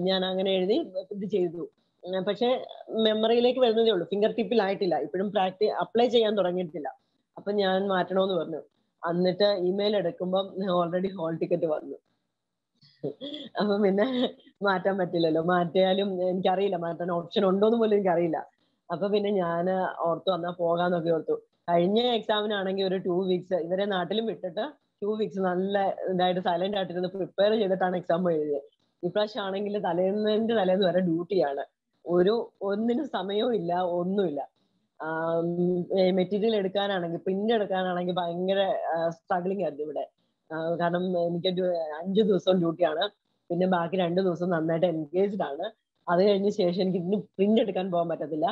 ഞാൻ അങ്ങനെ എഴുതി ഇത് ചെയ്തു. പക്ഷെ മെമ്മറിയിലേക്ക് വരുന്നതേ ഉള്ളൂ, ഫിംഗർ ടിപ്പിലായിട്ടില്ല, ഇപ്പോഴും അപ്ലൈ ചെയ്യാൻ തുടങ്ങിയിട്ടില്ല. അപ്പൊ ഞാൻ മാറ്റണമെന്ന് പറഞ്ഞു. എന്നിട്ട് ഇമെയിൽ എടുക്കുമ്പം ഓൾറെഡി ഹോൾ ടിക്കറ്റ് വന്നു. അപ്പൊ പിന്നെ മാറ്റാൻ പറ്റില്ലല്ലോ, മാറ്റിയാലും എനിക്കറിയില്ല മാറ്റാൻ ഓപ്ഷൻ ഉണ്ടോന്ന് പോലും എനിക്കറിയില്ല. അപ്പൊ പിന്നെ ഞാൻ ഓർത്തു എന്നാ പോകാന്നൊക്കെ ഓർത്തു. കഴിഞ്ഞ എക്സാമിനാണെങ്കിൽ ഒരു 2 വീക്സ് ഇവരെ നാട്ടിലും വിട്ടിട്ട് 2 വീക്സ് നല്ല ഇതായിട്ട് സൈലന്റ് ആയിട്ടിരുന്ന് പ്രിപ്പയർ ചെയ്തിട്ടാണ് എക്സാം എഴുതിയത്. ഇപ്രാവശ്യം ആണെങ്കിൽ തലേന്ന് വരെ ഡ്യൂട്ടിയാണ്. ഒന്നിനും സമയവും ഇല്ല, ഒന്നുമില്ല. മെറ്റീരിയൽ എടുക്കാനാണെങ്കിൽ, പ്രിന്റ് എടുക്കാനാണെങ്കിൽ ഭയങ്കര സ്ട്രഗ്ലിംഗ് ആയിരുന്നു ഇവിടെ. കാരണം എനിക്ക് 5 ദിവസം ഡ്യൂട്ടിയാണ്, പിന്നെ ബാക്കി 2 ദിവസം നന്നായിട്ട് എൻഗേജ്ഡ് ആണ്. അത് കഴിഞ്ഞ ശേഷം എനിക്ക് ഇതിന് പ്രിന്റ് എടുക്കാൻ പോകാൻ പറ്റത്തില്ല.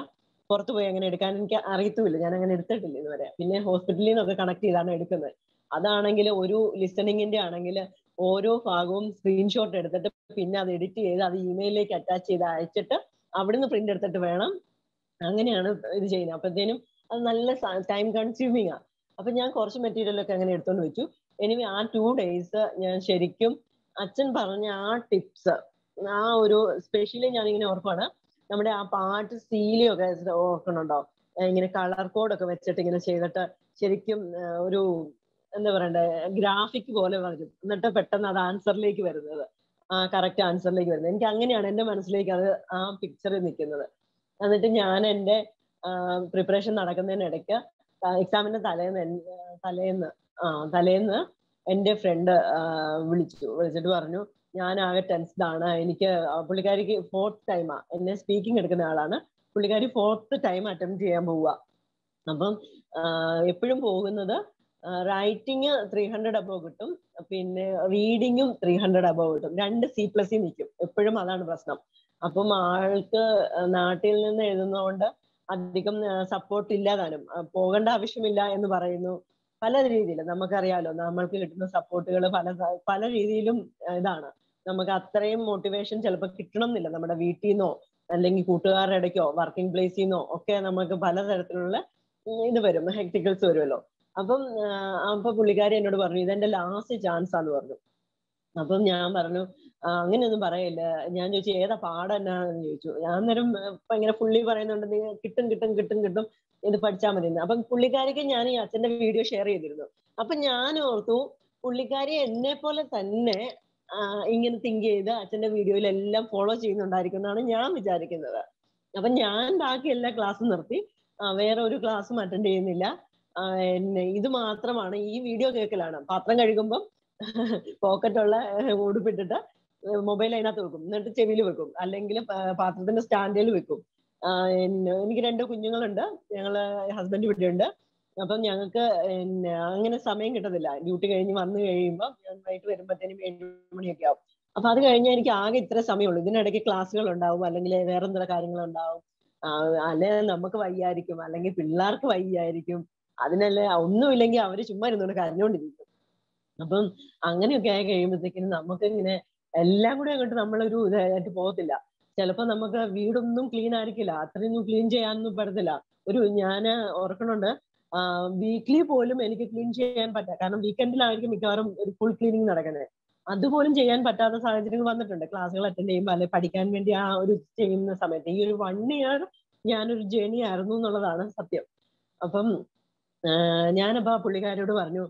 പുറത്ത് പോയി അങ്ങനെ എടുക്കാൻ എനിക്ക് അറിയത്തുമില്ല, ഞാൻ അങ്ങനെ എടുത്തിട്ടില്ല ഇതുവരെ. പിന്നെ ഹോസ്പിറ്റലിൽ നിന്നൊക്കെ കണക്ട് ചെയ്താണ് എടുക്കുന്നത്. അതാണെങ്കിൽ ഒരു ലിസണിങ്ങിന്റെ ആണെങ്കിൽ ഓരോ ഭാഗവും സ്ക്രീൻഷോട്ട് എടുത്തിട്ട് പിന്നെ അത് എഡിറ്റ് ചെയ്ത് അത് ഇമെയിലിലേക്ക് അറ്റാച്ച് ചെയ്ത് അയച്ചിട്ട് അവിടുന്ന് പ്രിന്റ് എടുത്തിട്ട് വേണം, അങ്ങനെയാണ് ഇത് ചെയ്യുന്നത്. അപ്പോഴത്തേനും അത് നല്ല ടൈം കൺസ്യൂമിങ് ആണ്. അപ്പൊ ഞാൻ കുറച്ച് മെറ്റീരിയൽ ഒക്കെ അങ്ങനെ എടുത്തോണ്ട് വെച്ചു. എനിവേ ആ 2 ഡേയ്സ് ഞാൻ ശരിക്കും അച്ഛൻ പറഞ്ഞ ആ ടിപ്സ്, ആ ഒരു സ്പെഷ്യലി ഞാനിങ്ങനെ ഓർക്കുവാണ്, നമ്മുടെ ആ പാട്ട് സീലിയൊക്കെ ഓർക്കണുണ്ടോ, ഇങ്ങനെ കളർ കോഡൊക്കെ വെച്ചിട്ട് ഇങ്ങനെ ചെയ്തിട്ട് ശരിക്കും ഒരു എന്താ പറയണ്ടേ, ഗ്രാഫിക് പോലെ വരും, എന്നിട്ട് പെട്ടെന്ന് അത് ആൻസറിലേക്ക് വരുന്നത്, കറക്റ്റ് ആൻസറിലേക്ക് വരുന്നത്. എനിക്ക് അങ്ങനെയാണ് എന്റെ മനസ്സിലേക്ക് അത് ആ പിക്ചറിൽ നിൽക്കുന്നത്. എന്നിട്ട് ഞാൻ എൻ്റെ പ്രിപ്പറേഷൻ നടക്കുന്നതിനിടയ്ക്ക് എക്സാമിന്റെ തലേന്ന് എൻ്റെ ഫ്രണ്ട് വിളിച്ചിട്ട് പറഞ്ഞു, ഞാൻ ആകെ ടെൻസ്ഡ് ആണ്, എനിക്ക് പുള്ളിക്കാരിക്ക് 4th ടൈമാ എന്നെ സ്പീക്കിംഗ് എടുക്കുന്ന ആളാണ്, പുള്ളിക്കാരി 4th ടൈം അറ്റംപ്റ്റ് ചെയ്യാൻ പോവുക. അപ്പം എപ്പോഴും പോകുന്നത് റൈറ്റിംഗ് 300 അബവ് കിട്ടും, പിന്നെ റീഡിങ്ങും 300 അബവ് കിട്ടും, 2 C+ നിൽക്കും എപ്പോഴും, അതാണ് പ്രശ്നം. അപ്പം ആൾക്ക് നാട്ടിൽ നിന്ന് എഴുതുന്നതുകൊണ്ട് അധികം സപ്പോർട്ട് ഇല്ലാതാനും പോകേണ്ട ആവശ്യമില്ല എന്ന് പറയുന്നു. പല രീതിയിൽ നമുക്കറിയാലോ, നമ്മൾക്ക് കിട്ടുന്ന സപ്പോർട്ടുകൾ പല രീതിയിലും ഇതാണ്. നമുക്ക് അത്രയും മോട്ടിവേഷൻ ചിലപ്പോൾ കിട്ടണം എന്നില്ല, നമ്മുടെ വീട്ടിൽ നിന്നോ അല്ലെങ്കിൽ കൂട്ടുകാരുടെ ഇടയ്ക്കോ വർക്കിംഗ് പ്ലേസിൽ നിന്നോ ഒക്കെ നമുക്ക് പലതരത്തിലുള്ള ഇത് വരും, ഹെക്ടിക്കൽസ് വരുമല്ലോ. അപ്പൊ പുള്ളിക്കാരി എന്നോട് പറഞ്ഞു ഇതെന്റെ ലാസ്റ്റ് ചാൻസ് ആന്ന് പറഞ്ഞു. അപ്പം ഞാൻ പറഞ്ഞു അങ്ങനെയൊന്നും പറയില്ല. ഞാൻ ചോദിച്ചു ഏതാ പാടെന്നാന്ന് ചോദിച്ചു. ഞാൻ അന്നേരം ഭയങ്കര പുള്ളി പറയുന്നുണ്ട് നീ കിട്ടും ഇത് പഠിച്ചാൽ മതി. അപ്പം പുള്ളിക്കാരിക്ക് ഞാൻ ഈ അച്ഛന്റെ വീഡിയോ ഷെയർ ചെയ്തിരുന്നു. അപ്പൊ ഞാൻ ഓർത്തു പുള്ളിക്കാരി എന്നെ പോലെ തന്നെ ഇങ്ങനെ തിങ്ക് ചെയ്ത് അച്ഛന്റെ വീഡിയോയിലെല്ലാം ഫോളോ ചെയ്യുന്നുണ്ടായിരിക്കും എന്നാണ് ഞാൻ വിചാരിക്കുന്നത്. അപ്പൊ ഞാൻ ബാക്കി എല്ലാ ക്ലാസ്സും നിർത്തി, വേറെ ഒരു ക്ലാസ്സും അറ്റൻഡ് ചെയ്യുന്നില്ല. ഇത് മാത്രമാണ്, ഈ വീഡിയോ കേൾക്കലാണ്. പാത്രം കഴുകുമ്പം പോക്കറ്റുള്ള ഉടുപ്പിട്ടിട്ട് മൊബൈൽ അതിനകത്ത് വെക്കും, എന്നിട്ട് ചെവിയിൽ വെക്കും, അല്ലെങ്കിൽ പാത്രത്തിന്റെ സ്റ്റാൻഡിൽ വെക്കും. എനിക്ക് 2 കുഞ്ഞുങ്ങളുണ്ട്, ഞങ്ങള് ഹസ്ബൻഡ് ഇവിടെ ഉണ്ട്. അപ്പം ഞങ്ങൾക്ക് അങ്ങനെ സമയം കിട്ടത്തില്ല. ഡ്യൂട്ടി കഴിഞ്ഞ് വന്നു കഴിയുമ്പോൾ ഞാൻ വൈകിട്ട് വരുമ്പോഴത്തേനും 7 മണിയൊക്കെ ആവും. അപ്പൊ അത് കഴിഞ്ഞാൽ എനിക്ക് ആകെ ഇത്ര സമയമുള്ളൂ. ഇതിനിടയ്ക്ക് ക്ലാസ്സുകൾ ഉണ്ടാവും, അല്ലെങ്കിൽ വേറെ എന്തെങ്കിലും കാര്യങ്ങളുണ്ടാവും, അല്ലെ നമുക്ക് വയ്യായിരിക്കും, അല്ലെങ്കിൽ പിള്ളേർക്ക് വയ്യായിരിക്കും. അതിനല്ലേ ഒന്നുമില്ലെങ്കിൽ അവര് ചുമ്മാ ഇരുന്നോണ്ട് കരഞ്ഞോണ്ടിരിക്കും. അപ്പം അങ്ങനെയൊക്കെ ആയി കഴിയുമ്പോഴത്തേക്കിനും നമുക്ക് ഇങ്ങനെ എല്ലാം കൂടെ അങ്ങോട്ട് നമ്മളൊരു ഇതായിട്ട് പോകത്തില്ല. ചിലപ്പോ നമുക്ക് വീടൊന്നും ക്ലീൻ ആയിരിക്കില്ല, അത്രയൊന്നും ക്ലീൻ ചെയ്യാനൊന്നും പറ്റത്തില്ല. ഞാൻ ഓർക്കണുണ്ട്, വീക്ക്ലി പോലും എനിക്ക് ക്ലീൻ ചെയ്യാൻ പറ്റാ, കാരണം വീക്കെൻഡിലായിരിക്കും മിക്കവാറും ഒരു ഫുൾ ക്ലീനിങ് നടക്കുന്നത്. അതുപോലും ചെയ്യാൻ പറ്റാത്ത സാഹചര്യങ്ങൾ വന്നിട്ടുണ്ട് ക്ലാസ്സുകൾ അറ്റൻഡ് ചെയ്യുമ്പോൾ, അല്ലെ പഠിക്കാൻ വേണ്ടി ആ ഒരു ചെയ്യുന്ന സമയത്ത്. ഈ ഒരു 1 ഇയർ ഞാനൊരു ജേണി ആയിരുന്നു എന്നുള്ളതാണ് സത്യം. അപ്പം ഞാനപ്പോ ആ പുള്ളിക്കാരോട് പറഞ്ഞു,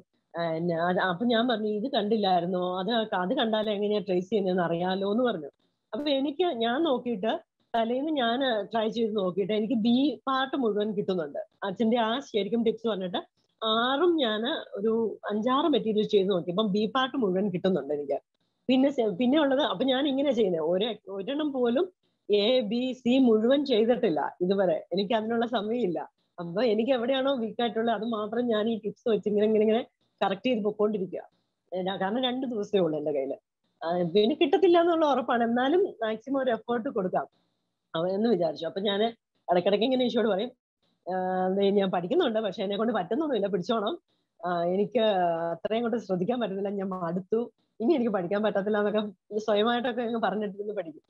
അപ്പൊ ഞാൻ പറഞ്ഞു ഇത് കണ്ടില്ലായിരുന്നോ, അത് കണ്ടാലും എങ്ങനെയാ ട്രേസ് ചെയ്യുന്നതെന്ന് അറിയാലോ എന്ന് പറഞ്ഞു. അപ്പൊ ഞാൻ നോക്കിയിട്ട് തലേന്ന് ഞാൻ ട്രൈ ചെയ്ത് നോക്കിയിട്ട് എനിക്ക് ബി പാർട്ട് മുഴുവൻ കിട്ടുന്നുണ്ട്. അച്ഛന്റെ ശരിക്കും ടിപ്സ് പറഞ്ഞിട്ട് 6 ഞാൻ ഒരു 5-6 മെറ്റീരിയൽ ചെയ്ത് നോക്കി, ഇപ്പം ബി പാർട്ട് മുഴുവൻ കിട്ടുന്നുണ്ട് എനിക്ക്. പിന്നെ ഉള്ളത്, അപ്പൊ ഞാൻ ഇങ്ങനെ ചെയ്യുന്നത്, ഒരെണ്ണം പോലും ABC മുഴുവൻ ചെയ്തിട്ടില്ല ഇതുവരെ. എനിക്ക് അതിനുള്ള സമയമില്ല. അപ്പൊ എനിക്ക് എവിടെയാണോ വീക്കായിട്ടുള്ളത് അത് മാത്രം ഞാൻ ഈ ടിപ്സ് വെച്ച് ഇങ്ങനെ കറക്റ്റ് ചെയ്ത് പൊക്കോണ്ടിരിക്കുക. കാരണം 2 ദിവസമേ ഉള്ളൂ എന്റെ കയ്യില്. പിന്നെ കിട്ടത്തില്ല എന്നുള്ള ഉറപ്പാണ്, എന്നാലും മാക്സിമം ഒരു എഫേർട്ട് കൊടുക്കാം എന്ന് വിചാരിച്ചു. അപ്പൊ ഞാൻ ഇടയ്ക്കിടയ്ക്ക് ഇങ്ങനെ ഈശോട് പറയും, ഞാൻ പഠിക്കുന്നുണ്ട്, പക്ഷെ എന്നെ കൊണ്ട് പറ്റുന്നൊന്നുമില്ല, പിടിച്ചോണം, എനിക്ക് അത്രയും കൊണ്ട് ശ്രദ്ധിക്കാൻ പറ്റുന്നില്ല, ഞാൻ മടുത്തു, ഇനി എനിക്ക് പഠിക്കാൻ പറ്റത്തില്ല എന്നൊക്കെ സ്വയമായിട്ടൊക്കെ പറഞ്ഞിട്ടിരുന്ന് പഠിക്കും.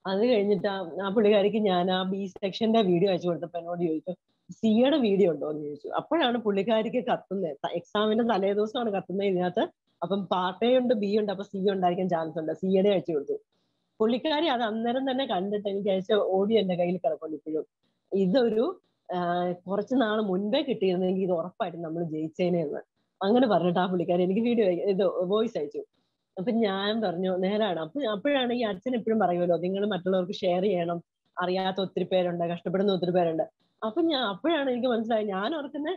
അത് കഴിഞ്ഞിട്ട് ആ പുള്ളിക്കാരിക്ക് ഞാൻ ആ ബി സെക്ഷന്റെ വീഡിയോ അയച്ചു കൊടുത്തപ്പോ എന്നോട് ചോദിച്ചു സിയുടെ വീഡിയോ ഉണ്ടോ എന്ന് ചോദിച്ചു. അപ്പോഴാണ് പുള്ളിക്കാരിക്ക് കത്തുന്നത്, എക്സാമിന്റെ തലേ ദിവസമാണ് കത്തുന്നത് ഇതിനകത്ത്. അപ്പം പാർട്ട് എ ഉണ്ട്, ബി ഉണ്ട്, അപ്പൊ സി ഉണ്ടായിരിക്കാൻ ചാൻസ് ഉണ്ട്. സിയുടെ അയച്ചു കൊടുത്തു. പുള്ളിക്കാരി അത് അന്നേരം തന്നെ കണ്ടിട്ട് എനിക്ക് അയച്ച ഓഡിയോ എന്റെ കയ്യിൽ കിടപ്പുണ്ട് ഇപ്പോഴും. ഇതൊരു കുറച്ച് നാൾ മുൻപേ കിട്ടിയിരുന്നെങ്കിൽ ഇത് ഉറപ്പായിട്ടും നമ്മൾ ജയിച്ചേനെ എന്ന് അങ്ങനെ പറഞ്ഞിട്ട് ആ പുള്ളിക്കാരി എനിക്ക് വോയിസ് അയച്ചു. അപ്പൊ ഞാൻ പറഞ്ഞു നേരാണ്. അപ്പോഴാണ് ഈ അച്ഛൻ എപ്പോഴും പറയുമല്ലോ നിങ്ങൾ മറ്റുള്ളവർക്ക് ഷെയർ ചെയ്യണം, അറിയാത്ത ഒത്തിരി പേരുണ്ട്, കഷ്ടപ്പെടുന്ന ഒത്തിരി പേരുണ്ട്. അപ്പോഴാണ് എനിക്ക് മനസ്സിലായത്, ഞാൻ ഓർക്കുന്ന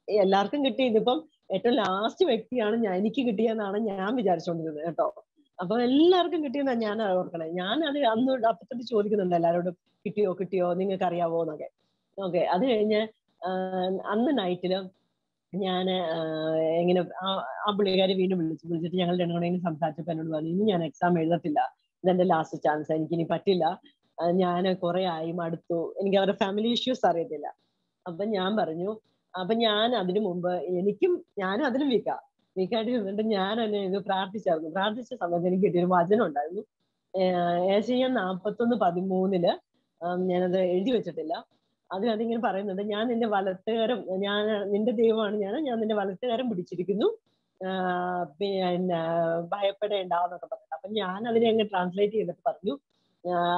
എല്ലാവർക്കും കിട്ടി, ഇതിപ്പം ഏറ്റവും ലാസ്റ്റ് വ്യക്തിയാണ് എനിക്ക് കിട്ടിയെന്നാണ് ഞാൻ വിചാരിച്ചുകൊണ്ടിരുന്നത് കേട്ടോ. അപ്പൊ എല്ലാവർക്കും കിട്ടിയെന്നാ ഞാൻ ഓർക്കണേ. ഞാൻ അത് അപ്പത്തോട്ട് ചോദിക്കുന്നുണ്ട് എല്ലാവരോടും, കിട്ടിയോ നിങ്ങൾക്ക് അറിയാവോ എന്നൊക്കെ. ഓക്കെ. അത് കഴിഞ്ഞ് അന്ന് നൈറ്റില് ഞാൻ ഇങ്ങനെ ആ പുള്ളിക്കാരി വീണ്ടും വിളിച്ചിട്ട് ഞങ്ങൾ 2 കൂടെ സംസാരിച്ചപ്പോൾ എന്നോട് പറഞ്ഞു ഇനി ഞാൻ എക്സാം എഴുതത്തില്ല, ഇതെന്റെ ലാസ്റ്റ് ചാൻസ്, എനിക്കിനി പറ്റില്ല, ഞാൻ കുറെ ആയി മടുത്തു, എനിക്ക് അവരുടെ ഫാമിലി ഇഷ്യൂസ് അറിയത്തില്ല. അപ്പൊ ഞാൻ പറഞ്ഞു, അപ്പൊ ഞാൻ അതിനു മുമ്പ് ഞാനും അതിലും വീക്കായിട്ട് ഇരുന്നിട്ട് ഞാൻ തന്നെ ഇത് പ്രാർത്ഥിച്ച സമയത്ത് എനിക്ക് കിട്ടിയൊരു വചനം ഉണ്ടായിരുന്നു. ഏശയ്യ 41:13 ഞാനത് എഴുതി വെച്ചിട്ടില്ല. അതിങ്ങനെ പറയുന്നുണ്ട്, ഞാൻ നിന്റെ വലത്തുകരം, നിന്റെ ദൈവമാണ് ഞാൻ നിന്റെ വലത്തുകരം പിടിച്ചിരിക്കുന്നു, പിന്നെ ഭയപ്പെടേണ്ടെന്നൊക്കെ പറഞ്ഞു. അപ്പൊ ഞാൻ അതിനെ അങ്ങ് ട്രാൻസ്ലേറ്റ് ചെയ്തിട്ട് പറഞ്ഞു,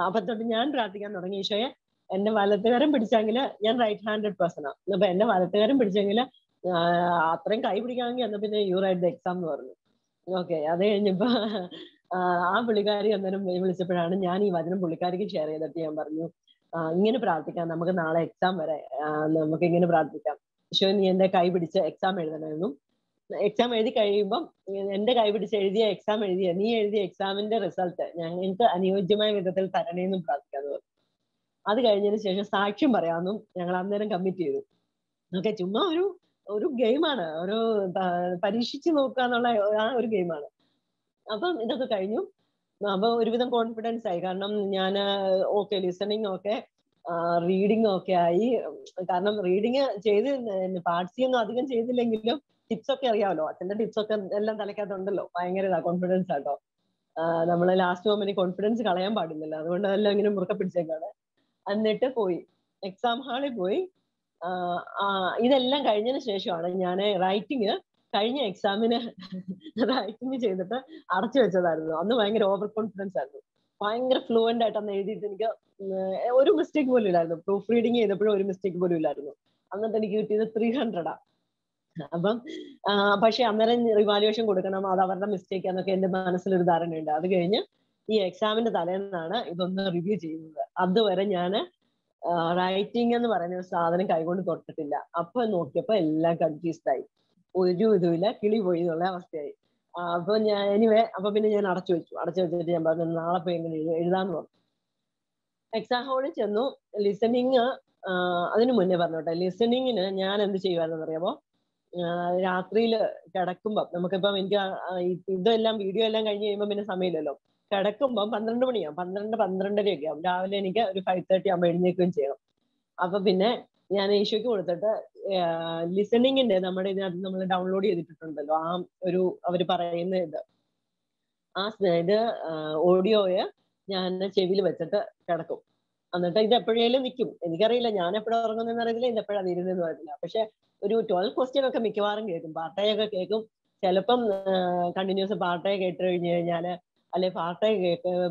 അപ്പൊ തൊട്ട് ഞാൻ പ്രാർത്ഥിക്കാൻ തുടങ്ങി, ഈശോയെ എന്റെ വലത്തുകരം പിടിച്ചെങ്കിൽ, ഞാൻ റൈറ്റ് ഹാൻഡഡ് പേഴ്സൺ ആണ്, അപ്പൊ എന്റെ വലത്തുകരം പിടിച്ചെങ്കിൽ അത്രയും കൈ പിടിക്കാമെങ്കിൽ എന്നാ പിന്നെ യു റൈറ്റ് ദ എക്സാം എന്ന് പറഞ്ഞു. ഓക്കെ. അത് കഴിഞ്ഞപ്പോ ആ പുള്ളിക്കാരി അന്നേരം വിളിച്ചപ്പോഴാണ് ഞാൻ ഈ വചനം പുള്ളിക്കാരിക്ക് ഷെയർ ചെയ്തിട്ട് ഞാൻ പറഞ്ഞു, ഇങ്ങനെ പ്രാർത്ഥിക്കാം, നമുക്ക് നാളെ എക്സാം വരെ നമുക്ക് ഇങ്ങനെ പ്രാർത്ഥിക്കാം, ഈശോ നീ എന്റെ കൈ പിടിച്ച് എക്സാം എഴുതണമെന്നും, എക്സാം എഴുതി കഴിയുമ്പം എന്റെ കൈ പിടിച്ച് നീ എഴുതിയ എക്സാമിന്റെ റിസൾട്ട് ഞങ്ങൾക്ക് അനുയോജ്യമായ വിധത്തിൽ തരണേന്നും പ്രാർത്ഥിക്കാന്ന് പറഞ്ഞു. അത് കഴിഞ്ഞതിന് ശേഷം സാക്ഷ്യം പറയാമെന്നും ഞങ്ങൾ അന്നേരം കമ്മിറ്റ് ചെയ്തു. ഓക്കെ. ചുമ്മാ ഒരു ഗെയിമാണ്, ഒരു പരീക്ഷിച്ച് നോക്കുക എന്നുള്ള ആ ഒരു ഗെയിമാണ്. അപ്പം ഇതൊക്കെ കഴിഞ്ഞു. അപ്പൊ ഒരുവിധം കോൺഫിഡൻസ് ആയി, കാരണം ഞാൻ ഓക്കെ ലിസണിങ് ഒക്കെ റീഡിങ് ഒക്കെ ആയി. കാരണം റീഡിങ് ചെയ്ത് പാർട്സിയൊന്നും അധികം ചെയ്തില്ലെങ്കിലും ടിപ്സ് ഒക്കെ അറിയാമല്ലോ, അച്ഛന്റെ ടിപ്സ് ഒക്കെ എല്ലാം തലയ്ക്കകത്തുണ്ടല്ലോ. ഭയങ്കര കോൺഫിഡൻസ് ആട്ടോ. നമ്മള് ലാസ്റ്റ് മൊമെന്റ് കോൺഫിഡൻസ് കളയാൻ പാടില്ലല്ലോ, അതുകൊണ്ട് അതെല്ലാം ഇങ്ങനെ മുറുക്കെ പിടിച്ചേക്കാണ്. എന്നിട്ട് പോയി എക്സാം ഹാളിൽ പോയി. ഇതെല്ലാം കഴിഞ്ഞതിന് ശേഷമാണ് ഞാൻ റൈറ്റിംഗ് കഴിഞ്ഞ എക്സാമിന് റൈറ്റിംഗ് ചെയ്തിട്ട് അടച്ചു വെച്ചതായിരുന്നു. അന്ന് ഭയങ്കര ഓവർ കോൺഫിഡൻസ് ആയിരുന്നു. ഭയങ്കര ഫ്ലുവന്റ് ആയിട്ട് അന്ന് എഴുതിയിട്ട് എനിക്ക് ഒരു മിസ്റ്റേക്ക് പോലും ഇല്ലായിരുന്നു. പ്രൂഫ് റീഡിങ് ചെയ്തപ്പോഴും ഒരു മിസ്റ്റേക്ക് പോലും ഇല്ലായിരുന്നു. എന്നിട്ട് എനിക്ക് കിട്ടിയത് 300. അപ്പം പക്ഷെ അന്നേരം റിവാലുവേഷൻ കൊടുക്കണം, അത് അവരുടെ മിസ്റ്റേക്ക് എന്നൊക്കെ എന്റെ മനസ്സിലൊരു ധാരണയുണ്ട്. അത് കഴിഞ്ഞ് ഈ എക്സാമിന്റെ തലേന്നാണ് ഇതൊന്ന് റിവ്യൂ ചെയ്യുന്നത്. അതുവരെ ഞാൻ റൈറ്റിംഗ് എന്ന് പറയുന്ന ഒരു സാധനം കൈകൊണ്ട് തൊട്ടിട്ടില്ല. അപ്പൊ നോക്കിയപ്പോ എല്ലാം കൺഫ്യൂസ്ഡ് ആയി, ഒരു ഇതുമില്ല, കിളി പോയി എന്നുള്ള അവസ്ഥയായി. അപ്പൊ ഞാൻ അപ്പൊ പിന്നെ ഞാൻ അടച്ചു വെച്ചിട്ട് ഞാൻ പറഞ്ഞു നാളെ പോയി എങ്ങനെ എഴുതാന്ന് പറഞ്ഞു. എക്സാം ഹോളിൽ ചെന്നു. ലിസണിങ് അതിന് മുന്നേ പറഞ്ഞോട്ടെ, ലിസണിങ്ങിന് ഞാൻ എന്ത് ചെയ്യുമായിരുന്നു അറിയാമോ? രാത്രിയിൽ കിടക്കുമ്പം നമുക്കിപ്പം എനിക്ക് ഇതെല്ലാം വീഡിയോ എല്ലാം കഴിഞ്ഞ് കഴിയുമ്പോൾ പിന്നെ സമയമില്ലല്ലോ. കിടക്കുമ്പം 12 മണിയാവും, 12-12:30 ആവും. രാവിലെ എനിക്ക് ഒരു 5:30 ആകുമ്പോൾ എഴുന്നേൽക്കുകയും ചെയ്യണം. അപ്പൊ പിന്നെ ഞാൻ ഈശോയ്ക്ക് കൊടുത്തിട്ട് ലിസണിങ്ങിന്റെ നമ്മുടെ ഇതിനകത്ത് നമ്മൾ ഡൗൺലോഡ് ചെയ്തിട്ടുണ്ടല്ലോ, ആ ഒരു അവര് പറയുന്ന ഇത് ഓഡിയോയെ ഞാൻ ചെവിയിൽ വെച്ചിട്ട് കിടക്കും. എന്നിട്ട് ഇത് എപ്പോഴേലും നിൽക്കും. എനിക്കറിയില്ല ഞാൻ എപ്പോഴും ഉറങ്ങുന്നതെന്ന് അറിയത്തില്ല, ഇത് എപ്പോഴാണ് ഇരുന്നെന്ന് അറിയത്തില്ല. പക്ഷെ ഒരു 12 ക്വസ്റ്റ്യൻ ഒക്കെ മിക്കവാറും കേൾക്കും, പാർട്ടായൊക്കെ കേൾക്കും. ചിലപ്പം കണ്ടിന്യൂസ് പാർട്ടായി കേട്ട് കഴിഞ്ഞു കഴിഞ്ഞാല്, അല്ലെ പാർട്ടായി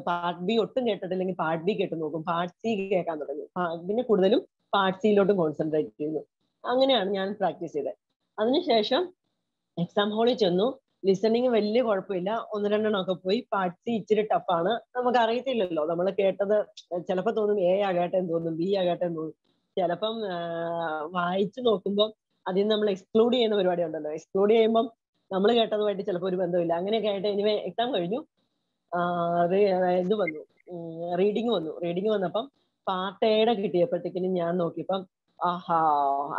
പാർട്ട് ബി ഒട്ടും കേട്ടിട്ടില്ലെങ്കിൽ പാർട്ട് ബി കേട്ട് നോക്കും, പാർട്ട് സി കേൾക്കാൻ തുടങ്ങി. പിന്നെ കൂടുതലും പാർട്ട് സിയിലോട്ടും കോൺസെൻട്രേറ്റ് ചെയ്യുന്നു. അങ്ങനെയാണ് ഞാൻ പ്രാക്ടീസ് ചെയ്തത്. അതിനുശേഷം എക്സാം ഹാളിൽ ചെന്നു. ലിസണിങ് വലിയ കുഴപ്പമില്ല, 1-2 ഒക്കെ പോയി. പാർട്ട് സി ഇച്ചിരി ടഫാണ്, നമുക്ക് അറിയത്തില്ലല്ലോ. നമ്മൾ കേട്ടത് ചിലപ്പോൾ തോന്നും എ ആകട്ടെന്ന് തോന്നും, ബി ആകട്ടെന്ന് തോന്നും. ചിലപ്പം വായിച്ചു നോക്കുമ്പോൾ അതിൽ നമ്മൾ എക്സ്ക്ലൂഡ് ചെയ്യുന്ന പരിപാടി ഉണ്ടല്ലോ. എക്സ്ക്ലൂഡ് ചെയ്യുമ്പം നമ്മൾ കേട്ടതുമായിട്ട് ചിലപ്പോൾ ഒരു ബന്ധമില്ല. അങ്ങനെയൊക്കെ ആയിട്ട് എനിവേ എക്സാം കഴിഞ്ഞു. ഇത് വന്നു, റീഡിങ് വന്നപ്പം പാർട്ട് എയുടെ കിട്ടിയപ്പോഴത്തേക്കിനും ഞാൻ നോക്കിയപ്പം ആഹാ,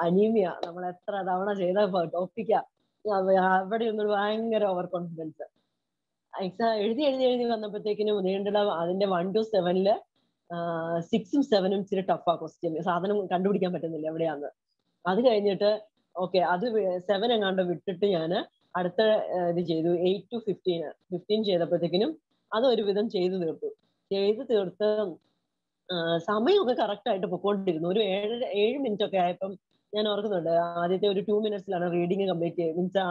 അനീമിയ, നമ്മൾ എത്ര തവണ ചെയ്ത ടോപ്പിക്കാ. അവിടെ ഒന്നും ഭയങ്കര ഓവർ കോൺഫിഡൻസ്. എക്സാം എഴുതി വന്നപ്പോഴത്തേക്കിനും നീണ്ടട അതിന്റെ 1 to 7 6ഉം 7ഉം ഇച്ചിരി ടഫാ ക്വസ്റ്റ്യൻ, സാധനം കണ്ടുപിടിക്കാൻ പറ്റുന്നില്ല എവിടെയാന്ന്. അത് കഴിഞ്ഞിട്ട് ഓക്കെ, അത് 7 എങ്ങാണ്ട് വിട്ടിട്ട് ഞാൻ അടുത്ത ഇത് ചെയ്തു. 8 to 15 ചെയ്തപ്പോഴത്തേക്കിനും അത് ഒരുവിധം ചെയ്തു തീർത്ത് സമയമൊക്കെ കറക്റ്റ് ആയിട്ട് പൊക്കോണ്ടിരുന്നു. ഒരു 7 മിനിറ്റ് ഒക്കെ ആയപ്പം ഞാൻ ഓർക്കുന്നുണ്ട്, ആദ്യത്തെ ഒരു 2 മിനിറ്റ്സിലാണ് റീഡിങ് കംപ്ലീറ്റ് ചെയ്തത്. മീൻസ്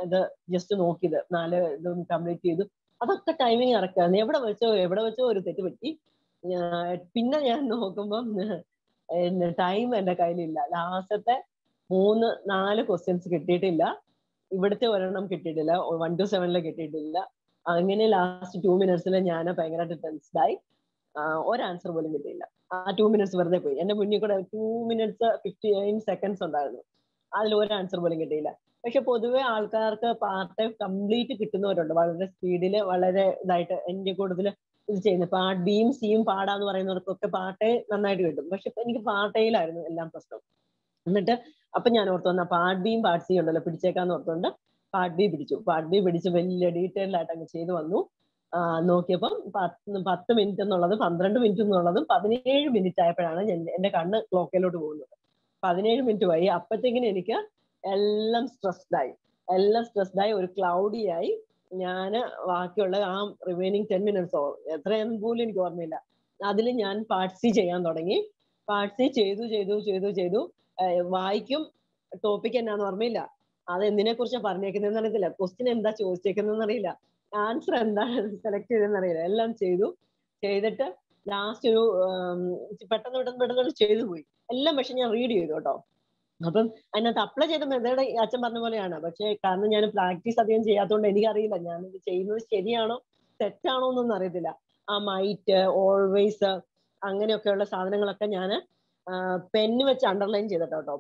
ഇത് ജസ്റ്റ് നോക്കിയത് 4 ഇതും കംപ്ലീറ്റ് ചെയ്തു. അതൊക്കെ ടൈമിങ് കറക്റ്റ് ആണ്. എവിടെ വെച്ചോ ഒരു തെറ്റ് പറ്റി. പിന്നെ ഞാൻ നോക്കുമ്പം ടൈം എന്റെ കയ്യിലില്ല. ലാസ്റ്റത്തെ 3-4 ക്വസ്റ്റ്യൻസ് കിട്ടിയിട്ടില്ല. ഇവിടുത്തെ ഒരെണ്ണം കിട്ടിയിട്ടില്ല, 1 to 7 കിട്ടിയിട്ടില്ല. അങ്ങനെ ലാസ്റ്റ് 2 മിനിറ്റ്സിൽ ഞാൻ ഭയങ്കരമായിട്ട് ടെൻസ്ഡായി. ഒരു ആൻസർ പോലും കിട്ടിയില്ല. ആ 2 മിനിറ്റ്സ് വെറുതെ പോയി. എന്റെ മുന്നിൽ കൂടെ 2 minutes 59 seconds ഉണ്ടായിരുന്നു, അതിൽ ഒരു ആൻസർ പോലും കിട്ടിയില്ല. പക്ഷെ പൊതുവെ ആൾക്കാർക്ക് പാർട്ട് ടൈം കംപ്ലീറ്റ് കിട്ടുന്നവരുണ്ട്, വളരെ സ്പീഡില്, വളരെ ഇതായിട്ട്. എന്റെ കൂടുതൽ ഇത് ചെയ്യുന്നത് പാർട്ട് ബിയും സിയും പാടാന്ന് പറയുന്നവർക്കൊക്കെ പാർട്ടേ നന്നായിട്ട് കിട്ടും. പക്ഷെ എനിക്ക് പാർട്ടയിലായിരുന്നു എല്ലാം പ്രശ്നം. എന്നിട്ട് അപ്പൊ ഞാൻ ഓർത്തു വന്ന പാർട്ട് ബിയും പാർട്ട് സിയും ഉണ്ടല്ലോ, പിടിച്ചേക്കാന്ന് ഓർത്തുകൊണ്ട് പാർട്ട് ബി പിടിച്ചു. വലിയ ഡീറ്റെയിൽഡ് ആയിട്ട് അങ്ങ് ചെയ്തു വന്നു. നോക്കിയപ്പം 10 മിനിറ്റ് എന്നുള്ളത് 12 മിനിറ്റ് എന്നുള്ളതും 17 മിനിറ്റ് ആയപ്പോഴാണ് എന്റെ കണ്ണ് ക്ലോക്കിലോട്ട് പോകുന്നത്. 17 മിനിറ്റ് ആയി. അപ്പത്തേക്കിനും എനിക്ക് എല്ലാം സ്ട്രെസ്ഡ് ആയി, ഒരു ക്ലൗഡി ആയി. ഞാൻ ബാക്കിയുള്ള ആ റിമൈനിങ് 10 മിനിറ്റ്സോ എത്രയെന്ന് പോലും എനിക്ക് ഓർമ്മയില്ല, അതിൽ ഞാൻ പാർട്ട് സി ചെയ്യാൻ തുടങ്ങി. പാർട്ട് സി ചെയ്തു. വായിക്കും, ടോപ്പിക് എന്നാന്ന് ഓർമ്മയില്ല, അത് എന്തിനെ കുറിച്ചാണ് പറഞ്ഞേക്കുന്നതെന്ന് അറിയത്തില്ല, ക്വസ്റ്റ്യൻ എന്താ ചോദിച്ചേക്കുന്നതെന്ന് അറിയില്ല, ആൻസർ എന്താ സെലക്ട് ചെയ്തെന്ന് അറിയില്ല. എല്ലാം ചെയ്തിട്ട് ലാസ്റ്റ് ഒരു പെട്ടെന്ന് ചെയ്തു പോയി എല്ലാം. പക്ഷെ ഞാൻ റീഡ് ചെയ്തു കേട്ടോ. അപ്പം അതിനകത്ത് അപ്ലൈ ചെയ്ത മെത്തേഡ് അച്ഛൻ പറഞ്ഞ പോലെയാണ്. പക്ഷെ കാരണം ഞാൻ പ്രാക്ടീസ് അധികം ചെയ്യാത്തതുകൊണ്ട് എനിക്കറിയില്ല ഞാനിത് ചെയ്യുന്നത് ശരിയാണോ തെറ്റാണോ എന്നൊന്നും അറിയത്തില്ല. ആ മൈറ്റ്, ഓൾവേസ്, അങ്ങനെയൊക്കെയുള്ള സാധനങ്ങളൊക്കെ ഞാൻ പെന്ന് വെച്ച് അണ്ടർലൈൻ ചെയ്തിട്ടോ കേട്ടോ.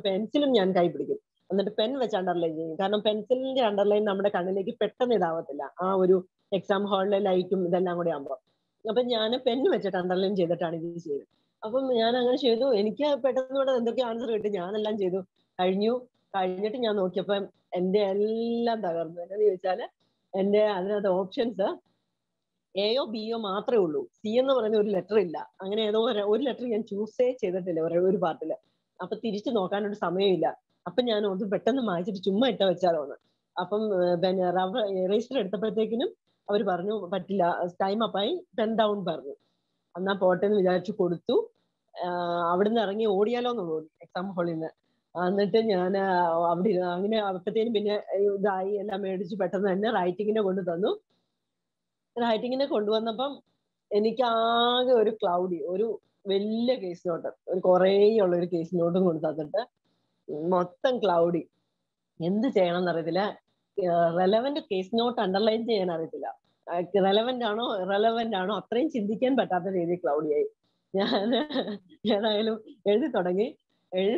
പെൻസിലും ഞാൻ കൈ പിടിക്കും, എന്നിട്ട് പെൻ വെച്ച് അണ്ടർലൈൻ ചെയ്യും. കാരണം പെൻസിലിന്റെ അണ്ടർലൈൻ നമ്മുടെ കണ്ണിലേക്ക് പെട്ടെന്ന് ഇതാവത്തില്ല, ആ ഒരു എക്സാം ഹാളിലെ ലൈറ്റും ഇതെല്ലാം കൂടെ ആകുമ്പോൾ. അപ്പൊ ഞാൻ പെന്ന് വെച്ചിട്ട് അണ്ടർലൈൻ ചെയ്തിട്ടാണ് ഇത് ചെയ്തത്. അപ്പം ഞാൻ അങ്ങനെ ചെയ്തു. എനിക്ക് പെട്ടെന്ന് ഇവിടെ എന്തൊക്കെ ആൻസർ കിട്ടി, ഞാനെല്ലാം ചെയ്തു. കഴിഞ്ഞിട്ട് ഞാൻ നോക്കിയപ്പോൾ എന്റെ എല്ലാം തകർന്നു. എന്താന്ന് ചോദിച്ചാല് എന്റെ അതിനകത്ത് ഓപ്ഷൻസ് എയോ ബിയോ മാത്രമേ ഉള്ളൂ, സി എന്ന് പറയുന്ന ഒരു ലെറ്റർ ഇല്ല. അങ്ങനെ ഏതോ ഒരു ലെറ്റർ ഞാൻ ചൂസേ ചെയ്തിട്ടില്ല ഒരു പാർട്ടില്. അപ്പൊ തിരിച്ചു നോക്കാനൊരു സമയമില്ല. അപ്പൊ ഞാൻ ഒന്ന് പെട്ടെന്ന് മായ്ച്ചിട്ട് ചുമ്മാ ഇട്ട വെച്ചാലോന്ന്. അപ്പം രജിസ്റ്റർ എടുത്തപ്പോഴത്തേക്കിനും അവർ പറഞ്ഞു പറ്റില്ല, ടൈം അപ്പായി, പെൻ ഡൗൺ പറഞ്ഞു. എന്നാ പോട്ടെ എന്ന് വിചാരിച്ചു കൊടുത്തു. അവിടുന്ന് ഇറങ്ങി ഓടിയാലോ എന്ന് തോന്നി എക്സാം ഹാളിൽ നിന്ന്. എന്നിട്ട് ഞാൻ അവിടെ അങ്ങനെ അപ്പോഴത്തേനും പിന്നെ ഇതായി എല്ലാം മേടിച്ച് പെട്ടെന്ന് തന്നെ റൈറ്റിങ്ങിനെ കൊണ്ട് തന്നു. റൈറ്റിങ്ങിനെ കൊണ്ടുവന്നപ്പം എനിക്ക് ആകെ ഒരു ക്ലൗഡി, ഒരു വലിയ കേസ് നോട്ട്, ഒരു കുറേ ഉള്ള ഒരു കേസ് നോട്ടും കൊണ്ട് തന്നിട്ട് മൊത്തം ക്ലൗഡി. എന്ത് ചെയ്യണം എന്നറിയത്തില്ല. റെലവന്റ് കേസ് നോട്ട് അണ്ടർലൈൻ ചെയ്യാൻ അറിയത്തില്ല. റെലവന്റ് ആണോ ഇറലവന്റ് ആണോ അത്രയും ചിന്തിക്കാൻ പറ്റാത്ത രീതിയിൽ ക്ലൗഡിയായി. ഞാൻ ഏതായാലും എഴുതി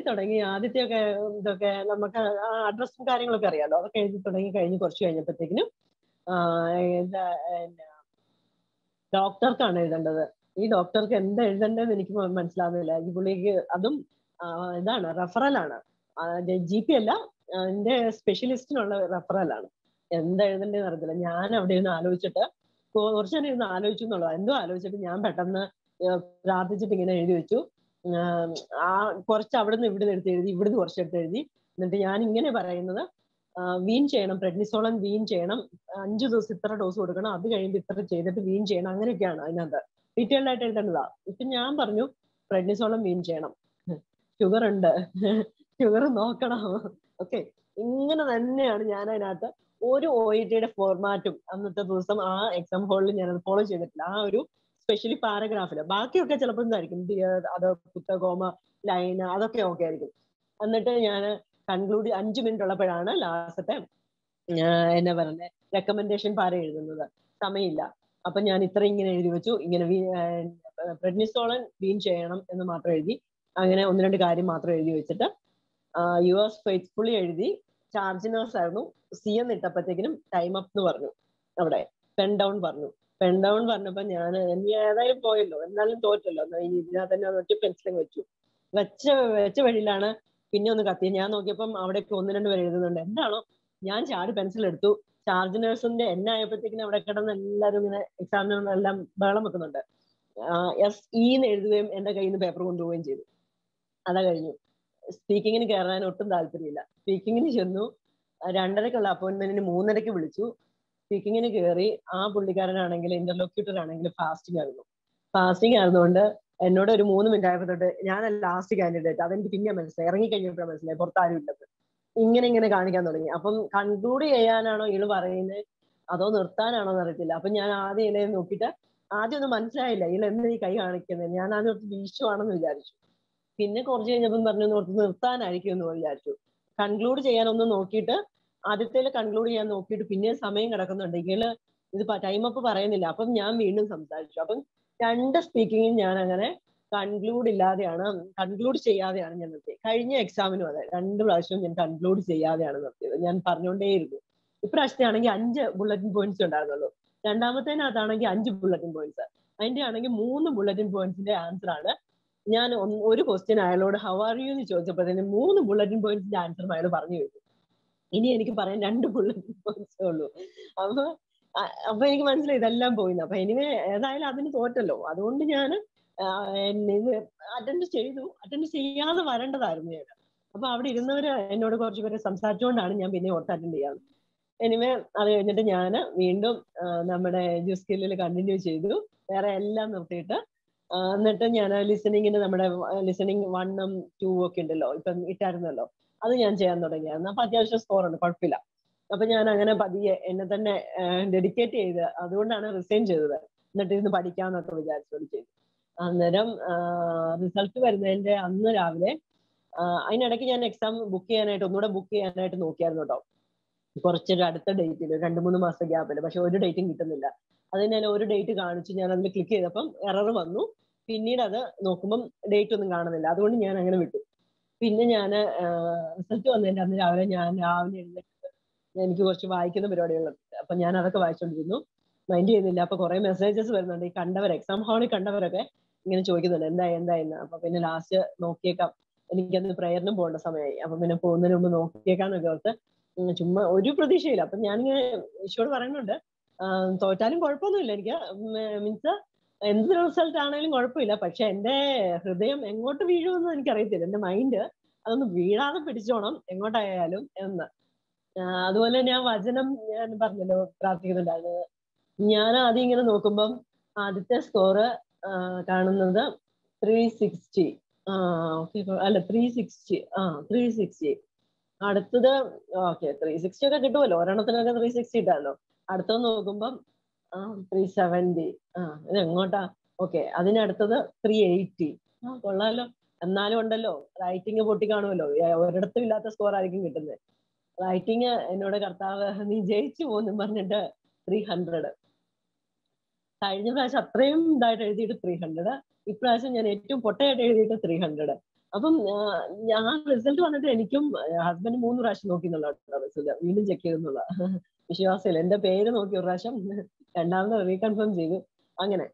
തുടങ്ങി ആദ്യത്തെയൊക്കെ ഇതൊക്കെ നമുക്ക് അഡ്രസ്സും കാര്യങ്ങളൊക്കെ അറിയാലോ, അതൊക്കെ എഴുതി തുടങ്ങി കഴിഞ്ഞ് കുറച്ച് കഴിഞ്ഞപ്പോഴത്തേക്കിനും ഡോക്ടർക്കാണ് എഴുതേണ്ടത്. ഈ ഡോക്ടർക്ക് എന്താ എഴുതേണ്ടതെന്ന് എനിക്ക് മനസ്സിലാവുന്നില്ല. ഈ പുള്ളിക്ക് അതും ഇതാണ് റെഫറലാണ്, GP അല്ല, എന്റെ സ്പെഷ്യലിസ്റ്റിനുള്ള റെഫറലാണ്. എന്താ എഴുതേണ്ടതെന്ന് അറിയത്തില്ല. ഞാൻ അവിടെ ഇരുന്ന് ആലോചിച്ചിട്ട് കുറച്ച് നേരം ഇരുന്ന് ആലോചിച്ചു എന്നുള്ളത്. എന്തോ ആലോചിച്ചിട്ട് ഞാൻ പെട്ടെന്ന് പ്രാർത്ഥിച്ചിട്ട് ഇങ്ങനെ എഴുതി വെച്ചു. കുറച്ച് അവിടുന്ന് ഇവിടുന്ന് എടുത്ത് എഴുതി, ഇവിടുന്ന് കുറച്ചെടുത്ത് എഴുതി. എന്നിട്ട് ഞാൻ ഇങ്ങനെ പറയുന്നത്, വീൻ ചെയ്യണം, പ്രെഡ്നിസോളൻ വീൻ ചെയ്യണം, 5 ദിവസം ഇത്ര ഡോസ് കൊടുക്കണം, അത് കഴിയുമ്പോൾ ഇത്ര ചെയ്തിട്ട് വീൻ ചെയ്യണം, അങ്ങനെയൊക്കെയാണ് അതിനകത്ത് ഡീറ്റെയിൽഡ് ആയിട്ട് എഴുതേണ്ടതാ. ഇപ്പൊ ഞാൻ പറഞ്ഞു പ്രെഡ്നിസോളൻ വീൻ ചെയ്യണം, ഷുഗർ ഉണ്ട്, ഷുഗർ നോക്കണം, ഓക്കെ. ഇങ്ങനെ തന്നെയാണ് ഞാൻ അതിനകത്ത് ഒരു OETയുടെ ഫോർമാറ്റും അന്നത്തെ ദിവസം ആ എക്സാം ഹാളിൽ ഞാൻ അത് ഫോളോ ചെയ്തിട്ടില്ല. ആ ഒരു സ്പെഷ്യലി പാരഗ്രാഫില് ബാക്കിയൊക്കെ ചിലപ്പോൾ എന്തായിരിക്കും, അത് പുസ്തകോമ ലൈന് അതൊക്കെ ഓക്കെ ആയിരിക്കും. എന്നിട്ട് ഞാൻ കൺക്ലൂഡ് 5 മിനിറ്റ് ഉള്ളപ്പോഴാണ് ലാസ്റ്റത്തെ എന്നാ പറയുന്നത് റെക്കമെൻഡേഷൻ പാര എഴുതുന്നത്. സമയമില്ല. അപ്പൊ ഞാൻ ഇത്ര ഇങ്ങനെ എഴുതി വെച്ചു, ഇങ്ങനെ പ്രെഡ്നിസോളൻ വീൻ ചെയ്യണം എന്ന് മാത്രം എഴുതി. അങ്ങനെ 1-2 കാര്യം മാത്രം എഴുതി വെച്ചിട്ട് യുവേഴ്സ് ഫെയ്ത്ത്ഫുള്ളി എഴുതി. ചാർജ് നേഴ്സ് ആയിരുന്നു. CN ഇട്ടപ്പോഴത്തേക്കിനും ടൈം അപ്പ് എന്ന് പറഞ്ഞു. അവിടെ പെൻ ഡൗൺ പറഞ്ഞു. പെൻ ഡൗൺ പറഞ്ഞപ്പോ ഞാൻ ഏതായാലും പോയല്ലോ, എന്നാലും തോറ്റല്ലോ, ഇതിനകത്ത് തന്നെ ഒറ്റ പെൻസിലിങ് വെച്ച വഴിയിലാണ് പിന്നെ ഒന്ന് കത്തി. ഞാൻ നോക്കിയപ്പം അവിടേക്ക് 1-2 പേര് എഴുതുന്നുണ്ട്. എന്താണോ ഞാൻ ചാടി പെൻസിൽ എടുത്തു. ചാർജ് നേഴ്സിന്റെ എന്നായപ്പോഴത്തേക്കിനും അവിടെ കിടന്ന് എല്ലാവരും ഇങ്ങനെ എക്സാമിനെല്ലാം ബഹളം വെക്കുന്നുണ്ട്. SE എന്ന് എഴുതുകയും എന്റെ കയ്യിൽ നിന്ന് പേപ്പർ കൊണ്ടുപോവുകയും ചെയ്തു. അതാ കഴിഞ്ഞു. സ്പീക്കിങ്ങിന് കയറാൻ ഒട്ടും താല്പര്യമില്ല. സ്പീക്കിങ്ങിന് ചെന്നു. 2:30ക്കുള്ള അപ്പോയിന്റ്മെന്റിന് 3:30ക്ക് വിളിച്ചു. സ്പീക്കിങ്ങിന് കയറി. ആ പുള്ളിക്കാരനാണെങ്കിൽ ഇന്റർലോക്യൂട്ടർ ആണെങ്കിൽ ഫാസ്റ്റിംഗ് ആയിരുന്നു. ഫാസ്റ്റിംഗ് ആയിരുന്നുകൊണ്ട് എന്നോട് ഒരു 3 മിനിറ്റ് ആയപ്പോൾ തൊട്ട് ഞാൻ ലാസ്റ്റ് കാൻഡിഡേറ്റ്, അതെനിക്ക് പിന്നെ മനസ്സിലായി, ഇറങ്ങി കഴിഞ്ഞപ്പോഴാണ് മനസ്സിലായി പുറത്താരും ഇല്ലത്. ഇങ്ങനെ കാണിക്കാൻ തുടങ്ങി. അപ്പം കൺക്ലൂഡ് ചെയ്യാനാണോ ഇയാള് പറയുന്നത് അതോ നിർത്താനാണോ എന്ന് അറിയത്തില്ല. അപ്പൊ ഞാൻ ആദ്യം ഇലയിൽ നോക്കിയിട്ട് ആദ്യം ഒന്നും മനസ്സിലായില്ല ഇയാൾ എന്ന് ഈ കൈ കാണിക്കുന്നത്. ഞാൻ ആദ്യം വീശുവാണെന്ന് വിചാരിച്ചു. പിന്നെ കുറച്ച് കഴിഞ്ഞപ്പം പറഞ്ഞു നിർത്താനായിരിക്കും എന്ന് വിചാരിച്ചു. കൺക്ലൂഡ് ചെയ്യാനൊന്നും നോക്കിയിട്ട് ആദ്യത്തേല് കൺക്ലൂഡ് ചെയ്യാൻ നോക്കിയിട്ട് പിന്നെ സമയം കിടക്കുന്നുണ്ട്. ഇയാള് ഇത് ടൈം അപ്പ് പറയുന്നില്ല. അപ്പം ഞാൻ വീണ്ടും സംസാരിച്ചു. അപ്പം 2 സ്പീക്കിങ്ങും ഞാൻ അങ്ങനെ കൺക്ലൂഡ് ചെയ്യാതെയാണ് ഞാൻ നിർത്തിയത്. കഴിഞ്ഞ എക്സാമിനും അതെ, 2 പ്രാവശ്യവും ഞാൻ കൺക്ലൂഡ് ചെയ്യാതെയാണ് നിർത്തിയത്. ഞാൻ പറഞ്ഞുകൊണ്ടേയിരുന്നു. ഇപ്രാവശ്യത്തെ ആണെങ്കിൽ 5 ബുള്ളറ്റിൻ പോയിന്റ്സ് ഉണ്ടായിരുന്നുള്ളൂ. രണ്ടാമത്തേനകത്താണെങ്കിൽ 5 ബുള്ളറ്റിൻ പോയിന്റ്സ്. അതിന്റെ ആണെങ്കിൽ 3 ബുള്ളറ്റിൻ പോയിന്റ്സിന്റെ ആൻസർ ആണ്. ഞാൻ ഒരു ക്വസ്റ്റ്യൻ അയാളോട് ഹൗ ആർ യു എന്ന് ചോദിച്ചപ്പോഴത്തേന് 3 ബുള്ളറ്റിൻ പോയിന്റ്സിന്റെ ആൻസർ അയാൾ പറഞ്ഞു വെച്ചു. ഇനി എനിക്ക് പറയാൻ 2 ബുള്ളറ്റിൻ പോയിന്റ്സേ ഉള്ളൂ. അപ്പൊ എനിക്ക് മനസ്സിലായി ഇതെല്ലാം പോയിന്ന്. അപ്പൊ എനിവേ ഏതായാലും അതിന് തോറ്റല്ലോ. അതുകൊണ്ട് ഞാൻ ഇത് അറ്റൻഡ് ചെയ്യാതെ വരേണ്ടതായിരുന്നു ഞാൻ. അപ്പൊ അവിടെ ഇരുന്നവര് എന്നോട് കുറച്ച് പേര് സംസാരിച്ചുകൊണ്ടാണ് ഞാൻ പിന്നെ ഓർത്ത് അറ്റൻഡ് ചെയ്യാറ്. എനിവേ അത് കഴിഞ്ഞിട്ട് ഞാൻ വീണ്ടും നമ്മുടെ EduSkills കണ്ടിന്യൂ ചെയ്തു. വേറെ എല്ലാം നിർത്തിയിട്ട് എന്നിട്ട് ഞാൻ ലിസണിങ്ങിന് നമ്മുടെ ലിസണിങ് 1ഉം 2ഉം ഒക്കെ ഉണ്ടല്ലോ, ഇപ്പം ഇട്ടായിരുന്നല്ലോ, അത് ഞാൻ ചെയ്യാൻ തുടങ്ങിയായിരുന്നു. അപ്പൊ അത്യാവശ്യം സ്കോറുണ്ട്, കുഴപ്പമില്ല. അപ്പൊ ഞാൻ അങ്ങനെ പതിയെ എന്നെ തന്നെ ഡെഡിക്കേറ്റ് ചെയ്ത്, അതുകൊണ്ടാണ് റിസൈൻ ചെയ്തത്. എന്നിട്ട് ഇരുന്ന് പഠിക്കാന്നൊക്കെ വിചാരിച്ചോട് ചെയ്തു. അന്നേരം റിസൾട്ട് വരുന്നതിന്റെ അന്ന് രാവിലെ അതിനിടയ്ക്ക് ഞാൻ എക്സാം ഒന്നുകൂടെ ബുക്ക് ചെയ്യാനായിട്ട് നോക്കിയായിരുന്നു കേട്ടോ. കുറച്ചൊരു അടുത്ത ഡേറ്റിൽ 2-3 മാസത്തെ ഗ്യാപ്പില്. പക്ഷെ ഒരു ഡേറ്റും കിട്ടുന്നില്ല. അതിന് ഞാൻ ഒരു ഡേറ്റ് കാണിച്ചു. ഞാൻ അതിൽ ക്ലിക്ക് ചെയ്തപ്പം എറർ വന്നു. പിന്നീട് അത് നോക്കുമ്പം ഡേറ്റ് ഒന്നും കാണുന്നില്ല. അതുകൊണ്ട് ഞാൻ അങ്ങനെ വിട്ടു. പിന്നെ ഞാൻ റിസൾട്ട് വന്നതിന്റെ അന്ന് രാവിലെ എഴുന്നേറ്റ് എനിക്ക് കുറച്ച് വായിക്കുന്ന പരിപാടികളുണ്ട്. അപ്പൊ ഞാൻ അതൊക്കെ വായിച്ചുകൊണ്ടിരുന്നു. മൈൻഡ് ചെയ്യുന്നില്ല. അപ്പൊ കുറെ മെസ്സേജസ് വരുന്നുണ്ട്. ഈ എക്സാം ഹാളിൽ കണ്ടവരൊക്കെ ഇങ്ങനെ ചോദിക്കുന്നുണ്ട് എന്തായെന്ന്. അപ്പൊ പിന്നെ ലാസ്റ്റ് നോക്കിയേക്കാം, എനിക്കന്ന് പ്രയറിനും പോകേണ്ട സമയമായി. അപ്പൊ പിന്നെ പോകുന്നതിന് മുമ്പ് നോക്കിയേക്കാന്നൊക്കെ ഓർത്ത് ചുമ്മാ ഒരു പ്രതീക്ഷയില്ല. അപ്പൊ ഞാനിങ്ങനെ ഈശോട് പറയുന്നുണ്ട് തോറ്റാലും കുഴപ്പമൊന്നുമില്ല, എനിക്ക് മീൻസ് എന്ത് റിസൾട്ട് ആണെങ്കിലും കുഴപ്പമില്ല. പക്ഷെ എന്റെ ഹൃദയം എങ്ങോട്ട് വീഴുമെന്ന് എനിക്കറിയത്തില്ല. എന്റെ മൈൻഡ് അതൊന്ന് വീഴാതെ പിടിച്ചോണം എങ്ങോട്ടായാലും എന്ന്. അതുപോലെ ഞാൻ വചനം ഞാൻ പറഞ്ഞല്ലോ പ്രാർത്ഥിക്കുന്നുണ്ടായിരുന്നത്. ഞാൻ ആദ്യം ഇങ്ങനെ നോക്കുമ്പം ആദ്യത്തെ സ്കോറ് കാണുന്നത് 360. ഓക്കെ, അല്ല 360. 360. അടുത്തത് ഓക്കെ 360 ഒക്കെ കിട്ടുമല്ലോ, ഒരെണ്ണത്തിനൊക്കെ 360 ഇട്ടാലോ. അടുത്തത് നോക്കുമ്പം 370. ഇത് എങ്ങോട്ടാ? ഓക്കെ, അതിനടുത്തത് 380. കൊള്ളാലോ. എന്നാലും ഉണ്ടല്ലോ, റൈറ്റിംഗ് പൊട്ടി കാണുമല്ലോ, ഒരിടത്തും ഇല്ലാത്ത സ്കോർ ആയിരിക്കും കിട്ടുന്നത്. റൈറ്റിംഗ് എന്നോട് കർത്താവ് നീ ജയിച്ചു പോകുന്നു പറഞ്ഞിട്ട് 300. കഴിഞ്ഞ പ്രാവശ്യം അത്രയും ഇതായിട്ട് എഴുതിയിട്ട് 300. ഇപ്രാവശ്യം ഞാൻ ഏറ്റവും പൊട്ടയായിട്ട് എഴുതിയിട്ട് 300. അപ്പം ഞാൻ റിസൾട്ട് വന്നിട്ട് എനിക്കും ഹസ്ബൻഡ് 3 പ്രാവശ്യം നോക്കി എന്നുള്ള റിസൾട്ട് വീണ്ടും ചെക്ക് ചെയ്തെന്നുള്ള വിശ്വാസമില്ല. എന്റെ പേര് നോക്കി ഒരു പ്രാവശ്യം, രണ്ടാമത് റീകൺഫേം ചെയ്തു, അങ്ങനെ.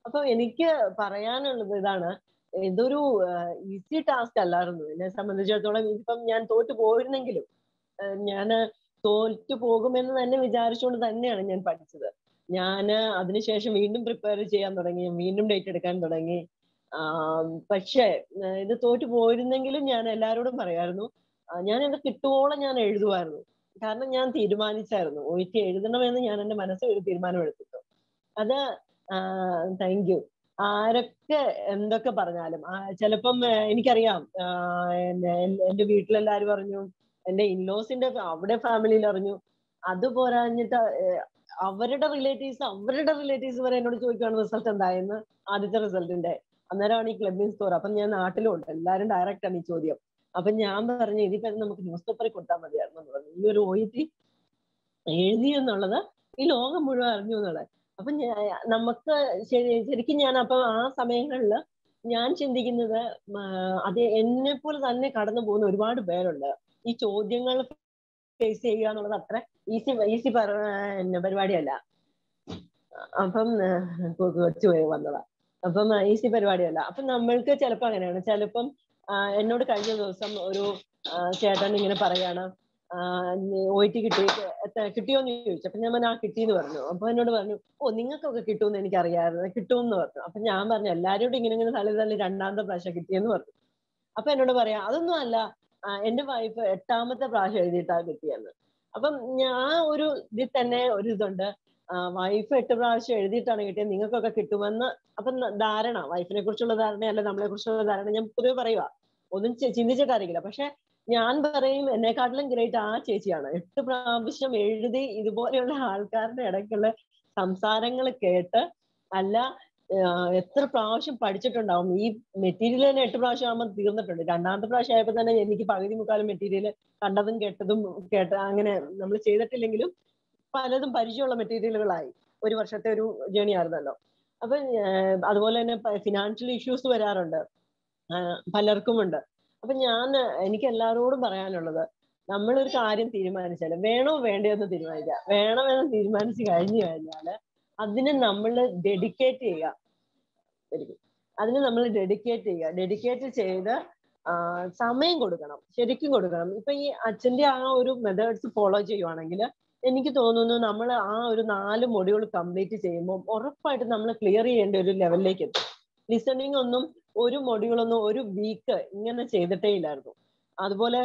അപ്പൊ എനിക്ക് പറയാനുള്ളത് ഇതാണ്, ഇതൊരു ഈസി ടാസ്ക് അല്ലായിരുന്നു എന്നെ സംബന്ധിച്ചിടത്തോളം. ഇപ്പം ഞാൻ തോറ്റു പോയിരുന്നെങ്കിലും ഞാൻ തോറ്റു പോകുമെന്ന് തന്നെ വിചാരിച്ചുകൊണ്ട് തന്നെയാണ് ഞാൻ പഠിച്ചത്. ഞാൻ അതിനുശേഷം വീണ്ടും പ്രിപ്പയർ ചെയ്യാൻ തുടങ്ങി, വീണ്ടും ഡേറ്റ് എടുക്കാൻ തുടങ്ങി. പക്ഷേ ഇത് തോറ്റു പോയിരുന്നെങ്കിലും ഞാൻ എല്ലാവരോടും പറയായിരുന്നു, ഞാൻ ഇത് കിട്ടുവോളം ഞാൻ എഴുതുമായിരുന്നു. കാരണം ഞാൻ തീരുമാനിച്ചായിരുന്നു OET എഴുതണമെന്ന് ഞാൻ എൻ്റെ മനസ്സിൽ ഒരു തീരുമാനം എടുത്തിട്ടു. അത് താങ്ക് യു. ആരൊക്കെ എന്തൊക്കെ പറഞ്ഞാലും ചിലപ്പം എനിക്കറിയാം, എൻ്റെ വീട്ടിലെല്ലാവരും അറിഞ്ഞു, എൻ്റെ ഇൻലോസിന്റെ അവിടെ ഫാമിലിയിൽ അറിഞ്ഞു. അത് പോരാഞ്ഞിട്ട് അവരുടെ റിലേറ്റീവ്സ് വരെ എന്നോട് ചോദിക്കുകയാണ് റിസൾട്ട് എന്തായെന്ന്, ആദ്യത്തെ റിസൾട്ടിന്റെ. അന്നേരമാണ് ഈ ക്ലബിംഗ് സ്കോർ. അപ്പം ഞാൻ നാട്ടിലുണ്ട്, എല്ലാവരും ഡയറക്റ്റ് ആണ് ഈ ചോദ്യം. അപ്പൊ ഞാൻ പറഞ്ഞു, ഇതിപ്പോ നമുക്ക് ന്യൂസ് പേപ്പറിൽ കൊടുത്താൽ മതിയായിരുന്നു എന്ന് പറഞ്ഞു. ഈ ഒരു OET എഴുതി എന്നുള്ളത് ഈ ലോകം മുഴുവൻ അറിഞ്ഞു എന്നുള്ളത്. അപ്പൊ നമുക്ക് ശരിക്കും ഞാൻ അപ്പൊ ആ സമയങ്ങളിൽ ഞാൻ ചിന്തിക്കുന്നത്, അത് എന്നെ പോലെ തന്നെ കടന്നു പോകുന്ന ഒരുപാട് പേരുണ്ട്. ഈ ചോദ്യങ്ങൾ ഫേസ് ചെയ്യുക എന്നുള്ളത് അത്ര ഈസി പരിപാടിയല്ല. അപ്പം കൊച്ചു വന്നതാ. അപ്പം ഈസി പരിപാടിയല്ല. അപ്പൊ നമ്മൾക്ക് ചിലപ്പോ അങ്ങനെയാണ്. ചിലപ്പം എന്നോട് കഴിഞ്ഞ ദിവസം ഒരു ചേട്ടൻ ഇങ്ങനെ പറയാണ്, OET കിട്ടിയോന്ന് ചോദിച്ചു. അപ്പൊ ഞാൻ പറഞ്ഞു കിട്ടിയെന്ന് പറഞ്ഞു. അപ്പൊ എന്നോട് പറഞ്ഞു, നിങ്ങൾക്കൊക്കെ കിട്ടുമെന്ന് എനിക്കറിയാമായിരുന്നു, കിട്ടുമെന്ന് പറഞ്ഞു. അപ്പൊ ഞാൻ പറഞ്ഞു, എല്ലാവരോടും ഇങ്ങനെ തള്ളി രണ്ടാമത്തെ പ്രാവശ്യം കിട്ടിയെന്ന് പറഞ്ഞു. അപ്പൊ എന്നോട് പറയാം, അതൊന്നും അല്ല, എന്റെ വൈഫ് 8ാമത്തെ പ്രാവശ്യം എഴുതിയിട്ടാ കിട്ടിയെന്ന്. അപ്പം ഞാൻ ഒരു ഇതിൽ തന്നെ ഒരു ഇതുണ്ട്, വൈഫ് 8 പ്രാവശ്യം എഴുതിയിട്ടാണ് കിട്ടിയത്, നിങ്ങൾക്കൊക്കെ കിട്ടുമെന്ന്. അപ്പം ധാരണ, വൈഫിനെ കുറിച്ചുള്ള ധാരണയല്ല നമ്മളെ കുറിച്ചുള്ള ധാരണ ഞാൻ പൊതുവെ പറയുക, ഒന്നും ചിന്തിച്ചിട്ടായിരിക്കില്ല. പക്ഷെ ഞാൻ പറയും, എന്നെക്കാട്ടിലും ഗ്രേറ്റ് ആ ചേച്ചിയാണ്. 8 പ്രാവശ്യം എഴുതി ഇതുപോലെയുള്ള ആൾക്കാരുടെ ഇടയ്ക്കുള്ള സംസാരങ്ങൾ കേട്ട്, അല്ല എത്ര പ്രാവശ്യം പഠിച്ചിട്ടുണ്ടാവും. ഈ മെറ്റീരിയൽ തന്നെ 8 പ്രാവശ്യം ആകുമ്പോൾ തീർന്നിട്ടുണ്ട്. 2ാമത്തെ പ്രാവശ്യം ആയപ്പോൾ തന്നെ എനിക്ക് പകുതി മുക്കാലും മെറ്റീരിയൽ കണ്ടതും കേട്ടതും അങ്ങനെ നമ്മൾ ചെയ്തിട്ടില്ലെങ്കിലും പലതും പരിചയമുള്ള മെറ്റീരിയലുകളായി. 1 വർഷത്തെ ഒരു ജേണി ആയിരുന്നല്ലോ. അപ്പൊ അതുപോലെ തന്നെ ഫിനാൻഷ്യൽ ഇഷ്യൂസ് വരാറുണ്ട്, പലർക്കും ഉണ്ട്. അപ്പൊ എനിക്ക് എല്ലാവരോടും പറയാനുള്ളത്, നമ്മളൊരു കാര്യം തീരുമാനിച്ചാൽ വേണോ വേണ്ടയോ തീരുമാനിക്കുക. വേണമെന്ന് തീരുമാനിച്ചു കഴിഞ്ഞാൽ അതിന് നമ്മൾ ഡെഡിക്കേറ്റ് ചെയ്യുക. ഡെഡിക്കേറ്റ് ചെയ്ത് സമയം കൊടുക്കണം, ശരിക്കും കൊടുക്കണം. ഇപ്പൊ ഈ അച്ഛന്റെ ആ ഒരു മെത്തേഡ്സ് ഫോളോ ചെയ്യുവാണെങ്കിൽ എനിക്ക് തോന്നുന്നു നമ്മൾ ആ ഒരു 4 മൊഡ്യൂൾ കംപ്ലീറ്റ് ചെയ്യുമ്പോൾ ഉറപ്പായിട്ടും നമ്മൾ ക്ലിയർ ചെയ്യേണ്ട ഒരു ലെവലിലേക്ക് എത്തും. ലിസണിങ് ഒന്നും ഒരു മൊഡ്യൂളൊന്നും ഒരു വീക്ക് ഇങ്ങനെ ചെയ്തിട്ടേ ഇല്ലായിരുന്നു. അതുപോലെ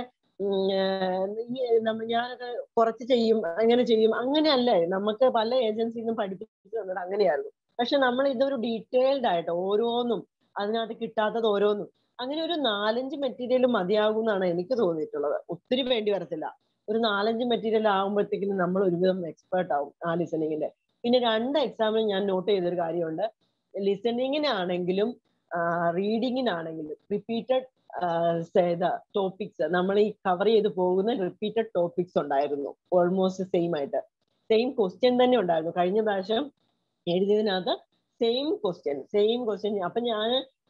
ഞാനൊക്കെ കുറച്ച് ചെയ്യും, അങ്ങനെ ചെയ്യും, അങ്ങനെയല്ലേ നമുക്ക് പല ഏജൻസിന്നും പഠിപ്പിച്ചു തന്നത്, അങ്ങനെയായിരുന്നു. പക്ഷെ നമ്മൾ ഇതൊരു ഡീറ്റെയിൽഡ് ആയിട്ട് ഓരോന്നും, അതിനകത്ത് കിട്ടാത്തത് ഓരോന്നും, അങ്ങനെ ഒരു 4-5 മെറ്റീരിയൽ മതിയാകും എന്നാണ് എനിക്ക് തോന്നിയിട്ടുള്ളത്. ഒത്തിരി വേണ്ടി വരത്തില്ല. ഒരു 4-5 മെറ്റീരിയൽ ആകുമ്പോഴത്തേക്കും നമ്മൾ ഒരുവിധം എക്സ്പേർട്ട് ആവും ആ ലിസണിങ്ങിന്റെ. പിന്നെ 2 എക്സാമിന് ഞാൻ നോട്ട് ചെയ്തൊരു കാര്യമുണ്ട്, ലിസണിങ്ങിനാണെങ്കിലും റീഡിങ്ങിനാണെങ്കിലും റിപ്പീറ്റഡ് ടോപ്പിക്സ്, നമ്മൾ ഈ കവർ ചെയ്ത് പോകുന്ന റിപ്പീറ്റഡ് ടോപ്പിക്സ് ഉണ്ടായിരുന്നു. ഓൾമോസ്റ്റ് സെയിം ക്വസ്റ്റ്യൻ തന്നെ ഉണ്ടായിരുന്നു. കഴിഞ്ഞ പ്രാവശ്യം എഴുതിയതിനകത്ത് സെയിം ക്വസ്റ്റ്യൻ. അപ്പൊ ഞാൻ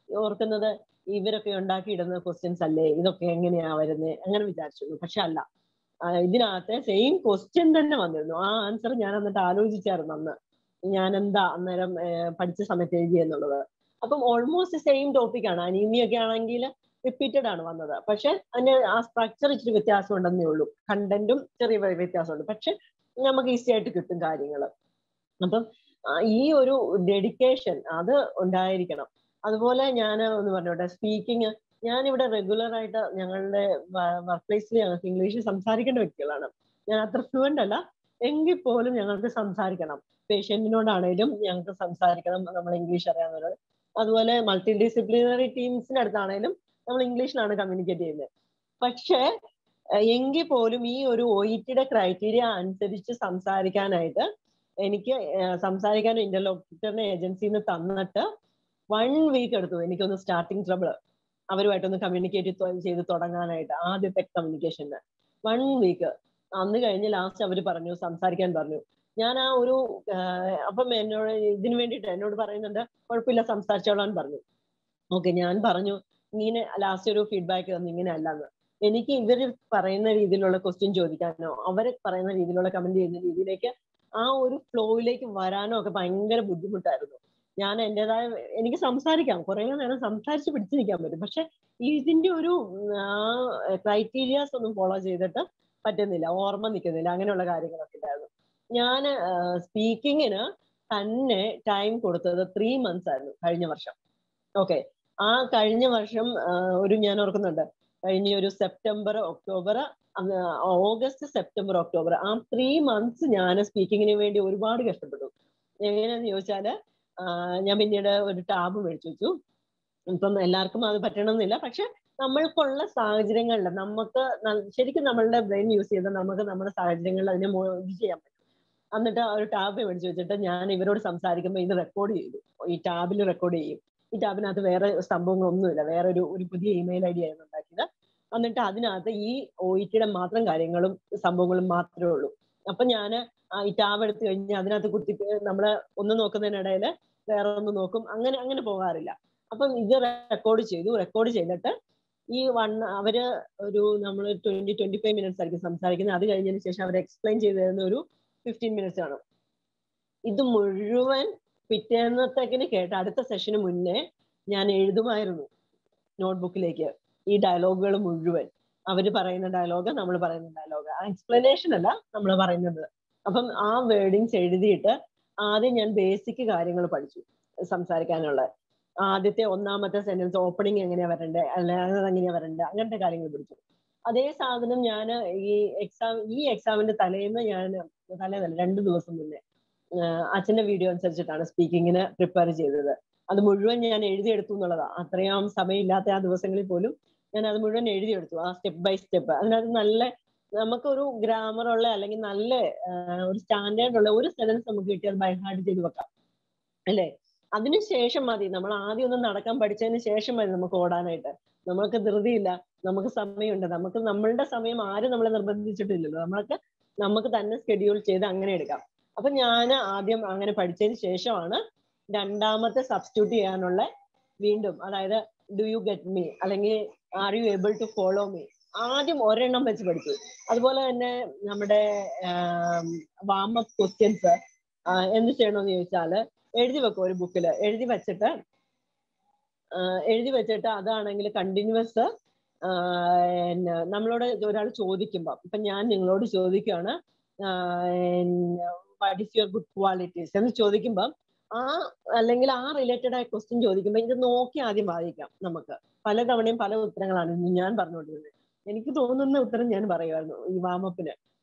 ഓർക്കുന്നത്, ഇവരൊക്കെ ഉണ്ടാക്കിയിടുന്ന ക്വസ്റ്റ്യൻസ് അല്ലേ, ഇതൊക്കെ എങ്ങനെയാ വരുന്നത്, അങ്ങനെ വിചാരിച്ചിരുന്നു. പക്ഷെ അല്ല, ഇതിനകത്ത് സെയിം ക്വസ്റ്റ്യൻ തന്നെ വന്നിരുന്നു. ആ ആൻസർ ഞാൻ എന്നിട്ട് ആലോചിച്ചായിരുന്നു അന്ന്, ഞാൻ എന്താ അന്നേരം പഠിച്ച സമയത്ത് എഴുതിയെന്നുള്ളത്. അപ്പം ഓൾമോസ്റ്റ് സെയിം ടോപ്പിക്കാണ്. അനീമിയൊക്കെ ആണെങ്കിൽ റിപ്പീറ്റഡ് ആണ് വന്നത്. പക്ഷെ അതിന് ആ സ്ട്രക്ചർ ഇച്ചിരി വ്യത്യാസം ഉണ്ടെന്നേ ഉള്ളൂ, കണ്ടന്റും ചെറിയ വ്യത്യാസമുണ്ട്. പക്ഷെ നമുക്ക് ഈസി ആയിട്ട് കിട്ടും കാര്യങ്ങൾ. അപ്പം ഈ ഒരു ഡെഡിക്കേഷൻ അത് ഉണ്ടായിരിക്കണം. അതുപോലെ ഞാൻ ഒന്ന് പറഞ്ഞോട്ടെ, സ്പീക്കിംഗ്, ഞാനിവിടെ റെഗുലർ ആയിട്ട് ഞങ്ങളുടെ വർക്ക് പ്ലേസിൽ ഞങ്ങൾക്ക് ഇംഗ്ലീഷ് സംസാരിക്കേണ്ട വ്യക്തികളാണ്. ഞാൻ അത്ര ഫ്ലുവൻ്റ് അല്ല, എങ്കിൽ പോലും ഞങ്ങൾക്ക് സംസാരിക്കണം. പേഷ്യന്റിനോടാണേലും ഞങ്ങൾക്ക് സംസാരിക്കണം, നമ്മൾ ഇംഗ്ലീഷ് അറിയാവുന്നവരോട്. അതുപോലെ മൾട്ടി ഡിസിപ്ലിനറി ടീംസിന്റെ അടുത്താണേലും നമ്മൾ ഇംഗ്ലീഷിലാണ് കമ്മ്യൂണിക്കേറ്റ് ചെയ്യുന്നത്. പക്ഷേ എങ്കിൽ പോലും ഈ ഒരു OETയുടെ ക്രൈറ്റീരിയ അനുസരിച്ച് സംസാരിക്കാനായിട്ട് എനിക്ക് സംസാരിക്കാൻ ഇന്റർലോക്യൂട്ടറിനെ ഏജൻസിയിൽ നിന്ന് തന്നിട്ട് 1 വീക്ക് എടുത്തു എനിക്കൊന്ന് സ്റ്റാർട്ടിങ് ട്രബിൾ അവരുമായിട്ടൊന്ന് കമ്മ്യൂണിക്കേറ്റ് ചെയ്ത് തുടങ്ങാനായിട്ട്. ആദ്യത്തെ കമ്മ്യൂണിക്കേഷന് 1 വീക്ക്. അന്ന് കഴിഞ്ഞ് ലാസ്റ്റ് അവർ പറഞ്ഞു, സംസാരിക്കാൻ പറഞ്ഞു. ഞാൻ ആ ഒരു അപ്പം എന്നോട് ഇതിനു വേണ്ടിയിട്ട് എന്നോട് പറയുന്നുണ്ട്, കുഴപ്പമില്ല സംസാരിച്ചോളാൻ പറഞ്ഞു. ഓക്കെ, ഞാൻ പറഞ്ഞു ഇങ്ങനെ ലാസ്റ്റ് ഒരു ഫീഡ്ബാക്ക് തന്നു, ഇങ്ങനെ അല്ലാന്ന്. എനിക്ക് ഇവര് പറയുന്ന രീതിയിലുള്ള ക്വസ്റ്റ്യൻ ചോദിക്കാനോ അവര് പറയുന്ന രീതിയിലുള്ള കമന്റ് ചെയ്യുന്ന രീതിയിലേക്ക് ആ ഒരു ഫ്ലോയിലേക്ക് വരാനോ ഒക്കെ ഭയങ്കര ബുദ്ധിമുട്ടായിരുന്നു. ഞാൻ എന്റേതായ എനിക്ക് സംസാരിക്കാം, കുറെ നേരം സംസാരിച്ച് പിടിച്ചു നിൽക്കാൻ പറ്റും. പക്ഷെ ഇതിന്റെ ഒരു ക്രൈറ്റീരിയാസ് ഒന്നും ഫോളോ ചെയ്തിട്ട് പറ്റുന്നില്ല, ഓർമ്മ നിൽക്കുന്നില്ല, അങ്ങനെയുള്ള കാര്യങ്ങളൊക്കെ ഉണ്ടായിരുന്നു. ഞാൻ സ്പീക്കിങ്ങിന് തന്നെ ടൈം കൊടുത്തത് 3 months ആയിരുന്നു കഴിഞ്ഞ വർഷം. ഓക്കെ, ആ കഴിഞ്ഞ വർഷം ഞാൻ ഓർക്കുന്നുണ്ട്, കഴിഞ്ഞ ഒരു September October August September October ആ 3 months ഞാൻ സ്പീക്കിങ്ങിന് വേണ്ടി ഒരുപാട് കഷ്ടപ്പെട്ടു. എങ്ങനെയാന്ന് ചോദിച്ചാല് ഞാൻ പിന്നീട് ഒരു ടാബ് മേടിച്ചു വെച്ചു. ഇപ്പം എല്ലാവർക്കും അത് പറ്റണമെന്നില്ല, പക്ഷെ നമ്മൾക്കുള്ള സാഹചര്യങ്ങളിൽ നമുക്ക് ശരിക്കും നമ്മളുടെ ബ്രെയിൻ യൂസ് ചെയ്ത് നമുക്ക് നമ്മുടെ സാഹചര്യങ്ങളിൽ അതിനെ ഇത് ചെയ്യാൻ പറ്റും. എന്നിട്ട് ഒരു ടാബ് മേടിച്ചു വെച്ചിട്ട് ഞാൻ ഇവരോട് സംസാരിക്കുമ്പോൾ ഇത് റെക്കോർഡ് ചെയ്തു. ഈ ടാബിൽ റെക്കോർഡ് ചെയ്യും. ഈ ടാബിനകത്ത് വേറെ സംഭവങ്ങളൊന്നുമില്ല, വേറെ ഒരു പുതിയ ഇമെയിൽ ID ആയിരുന്നു ഉണ്ടാക്കിയത്. എന്നിട്ട് അതിനകത്ത് ഈ OETയുടെ മാത്രം കാര്യങ്ങളും സംഭവങ്ങളും മാത്രമേ ഉള്ളൂ. അപ്പൊ ഞാൻ ഈ ടാബ് എടുത്തു കഴിഞ്ഞ് അതിനകത്ത് കുത്തി നമ്മള് ഒന്ന് നോക്കുന്നതിനിടയിൽ വേറെ ഒന്ന് നോക്കും, അങ്ങനെ പോകാറില്ല. അപ്പം ഇത് റെക്കോർഡ് ചെയ്തിട്ട് ഈ അവര് നമ്മൾ 20-25 minutes ആയിരിക്കും സംസാരിക്കുന്നത്. അത് കഴിഞ്ഞതിന് ശേഷം അവർ എക്സ്പ്ലെയിൻ ചെയ്ത് തരുന്ന ഒരു 15 minutes ആണ്. ഇത് മുഴുവൻ പിറ്റേന്നത്തേക്കിന് കേട്ട് അടുത്ത സെഷന് മുന്നേ ഞാൻ എഴുതുമായിരുന്നു നോട്ട്ബുക്കിലേക്ക് ഈ ഡയലോഗുകൾ മുഴുവൻ. അവര് പറയുന്ന ഡയലോഗ്, നമ്മൾ പറയുന്ന ഡയലോഗ്, ആ എക്സ്പ്ലനേഷൻ അല്ല നമ്മൾ പറയുന്നത്. അപ്പം ആ വേർഡിങ്സ് എഴുതിയിട്ട് ആദ്യം ഞാൻ ബേസിക് കാര്യങ്ങൾ പഠിച്ചു സംസാരിക്കാനുള്ള. ആദ്യത്തെ 1ാമത്തെ സെന്റൻസ് ഓപ്പണിംഗ് എങ്ങനെയാ വരണ്ടേ, അല്ലാതെ എങ്ങനെയാ വരണ്ടേ, അങ്ങനത്തെ കാര്യങ്ങൾ പഠിച്ചു. അതേ സാധനം ഞാൻ ഈ എക്സാമിന്റെ തലേന്ന് 2 ദിവസം മുന്നേ അച്ഛന്റെ വീഡിയോ അനുസരിച്ചിട്ടാണ് സ്പീക്കിങ്ങിന് പ്രിപ്പയർ ചെയ്തത്. അത് മുഴുവൻ ഞാൻ എഴുതിയെടുത്തു എന്നുള്ളതാ. അത്രയും സമയമില്ലാത്ത ആ ദിവസങ്ങളിൽ പോലും ഞാൻ അത് മുഴുവൻ എഴുതിയെടുത്തു, ആ സ്റ്റെപ്പ് ബൈ സ്റ്റെപ്പ്. അതിനകത്ത് നല്ല നമുക്കൊരു ഗ്രാമറുള്ള അല്ലെങ്കിൽ നല്ല ഒരു സ്റ്റാൻഡേർഡ് ഉള്ള ഒരു സെന്റൻസ് നമുക്ക് കിട്ടിയത് ബൈ ഹാർട്ട് ചെയ്ത് വെക്കാം, അല്ലേ? അതിനുശേഷം മതി, നമ്മൾ ആദ്യം ഒന്ന് നടക്കാൻ പഠിച്ചതിന് ശേഷം മതി നമുക്ക് ഓടാനായിട്ട്. നമുക്ക് ധൃതിയില്ല, നമുക്ക് സമയമുണ്ട്. നമുക്ക് നമ്മളുടെ സമയം ആരും നമ്മളെ നിർബന്ധിച്ചിട്ടില്ലല്ലോ, നമുക്ക് തന്നെ സ്കെഡ്യൂൾ ചെയ്ത് അങ്ങനെ എടുക്കാം. അപ്പൊ ഞാൻ ആദ്യം അങ്ങനെ പഠിച്ചതിന് ശേഷമാണ് 2ാമത്തെ സബ്സ്റ്റിറ്റ്യൂട്ട് ചെയ്യാനുള്ള വീണ്ടും, അതായത് ഡു യു ഗെറ്റ് മീ അല്ലെങ്കിൽ are you able to follow me, ആദ്യം ഒരെണ്ണം വെച്ച് പഠിച്ചു. അതുപോലെ തന്നെ നമ്മുടെ വാം അപ്പ് ക്വസ്റ്റ്യൻസ് എന്ത് ചെയ്യണമെന്ന് ചോദിച്ചാല് എഴുതി വെക്കും, ഒരു ബുക്കിൽ എഴുതി വെച്ചിട്ട് അതാണെങ്കിൽ കണ്ടിന്യൂസ് നമ്മളോട് ഒരാൾ ചോദിക്കുമ്പോൾ, ഇപ്പൊ ഞാൻ നിങ്ങളോട് ചോദിക്കുകയാണ് what is your good qualities എന്ന് ചോദിക്കുമ്പോൾ അല്ലെങ്കിൽ ആ റിലേറ്റഡ് ആയ ക്വസ്റ്റ്യൻ ചോദിക്കുമ്പോൾ ഇത് നോക്കി ആദ്യം വായിക്കാം. നമുക്ക് പലതവണയും പല ഉത്തരങ്ങളാണ് ഞാൻ പറഞ്ഞുകൊണ്ടിരുന്നത്. എനിക്ക് തോന്നുന്ന ഉത്തരം ഞാൻ പറയുമായിരുന്നു ഈ വാമപ്പിന്.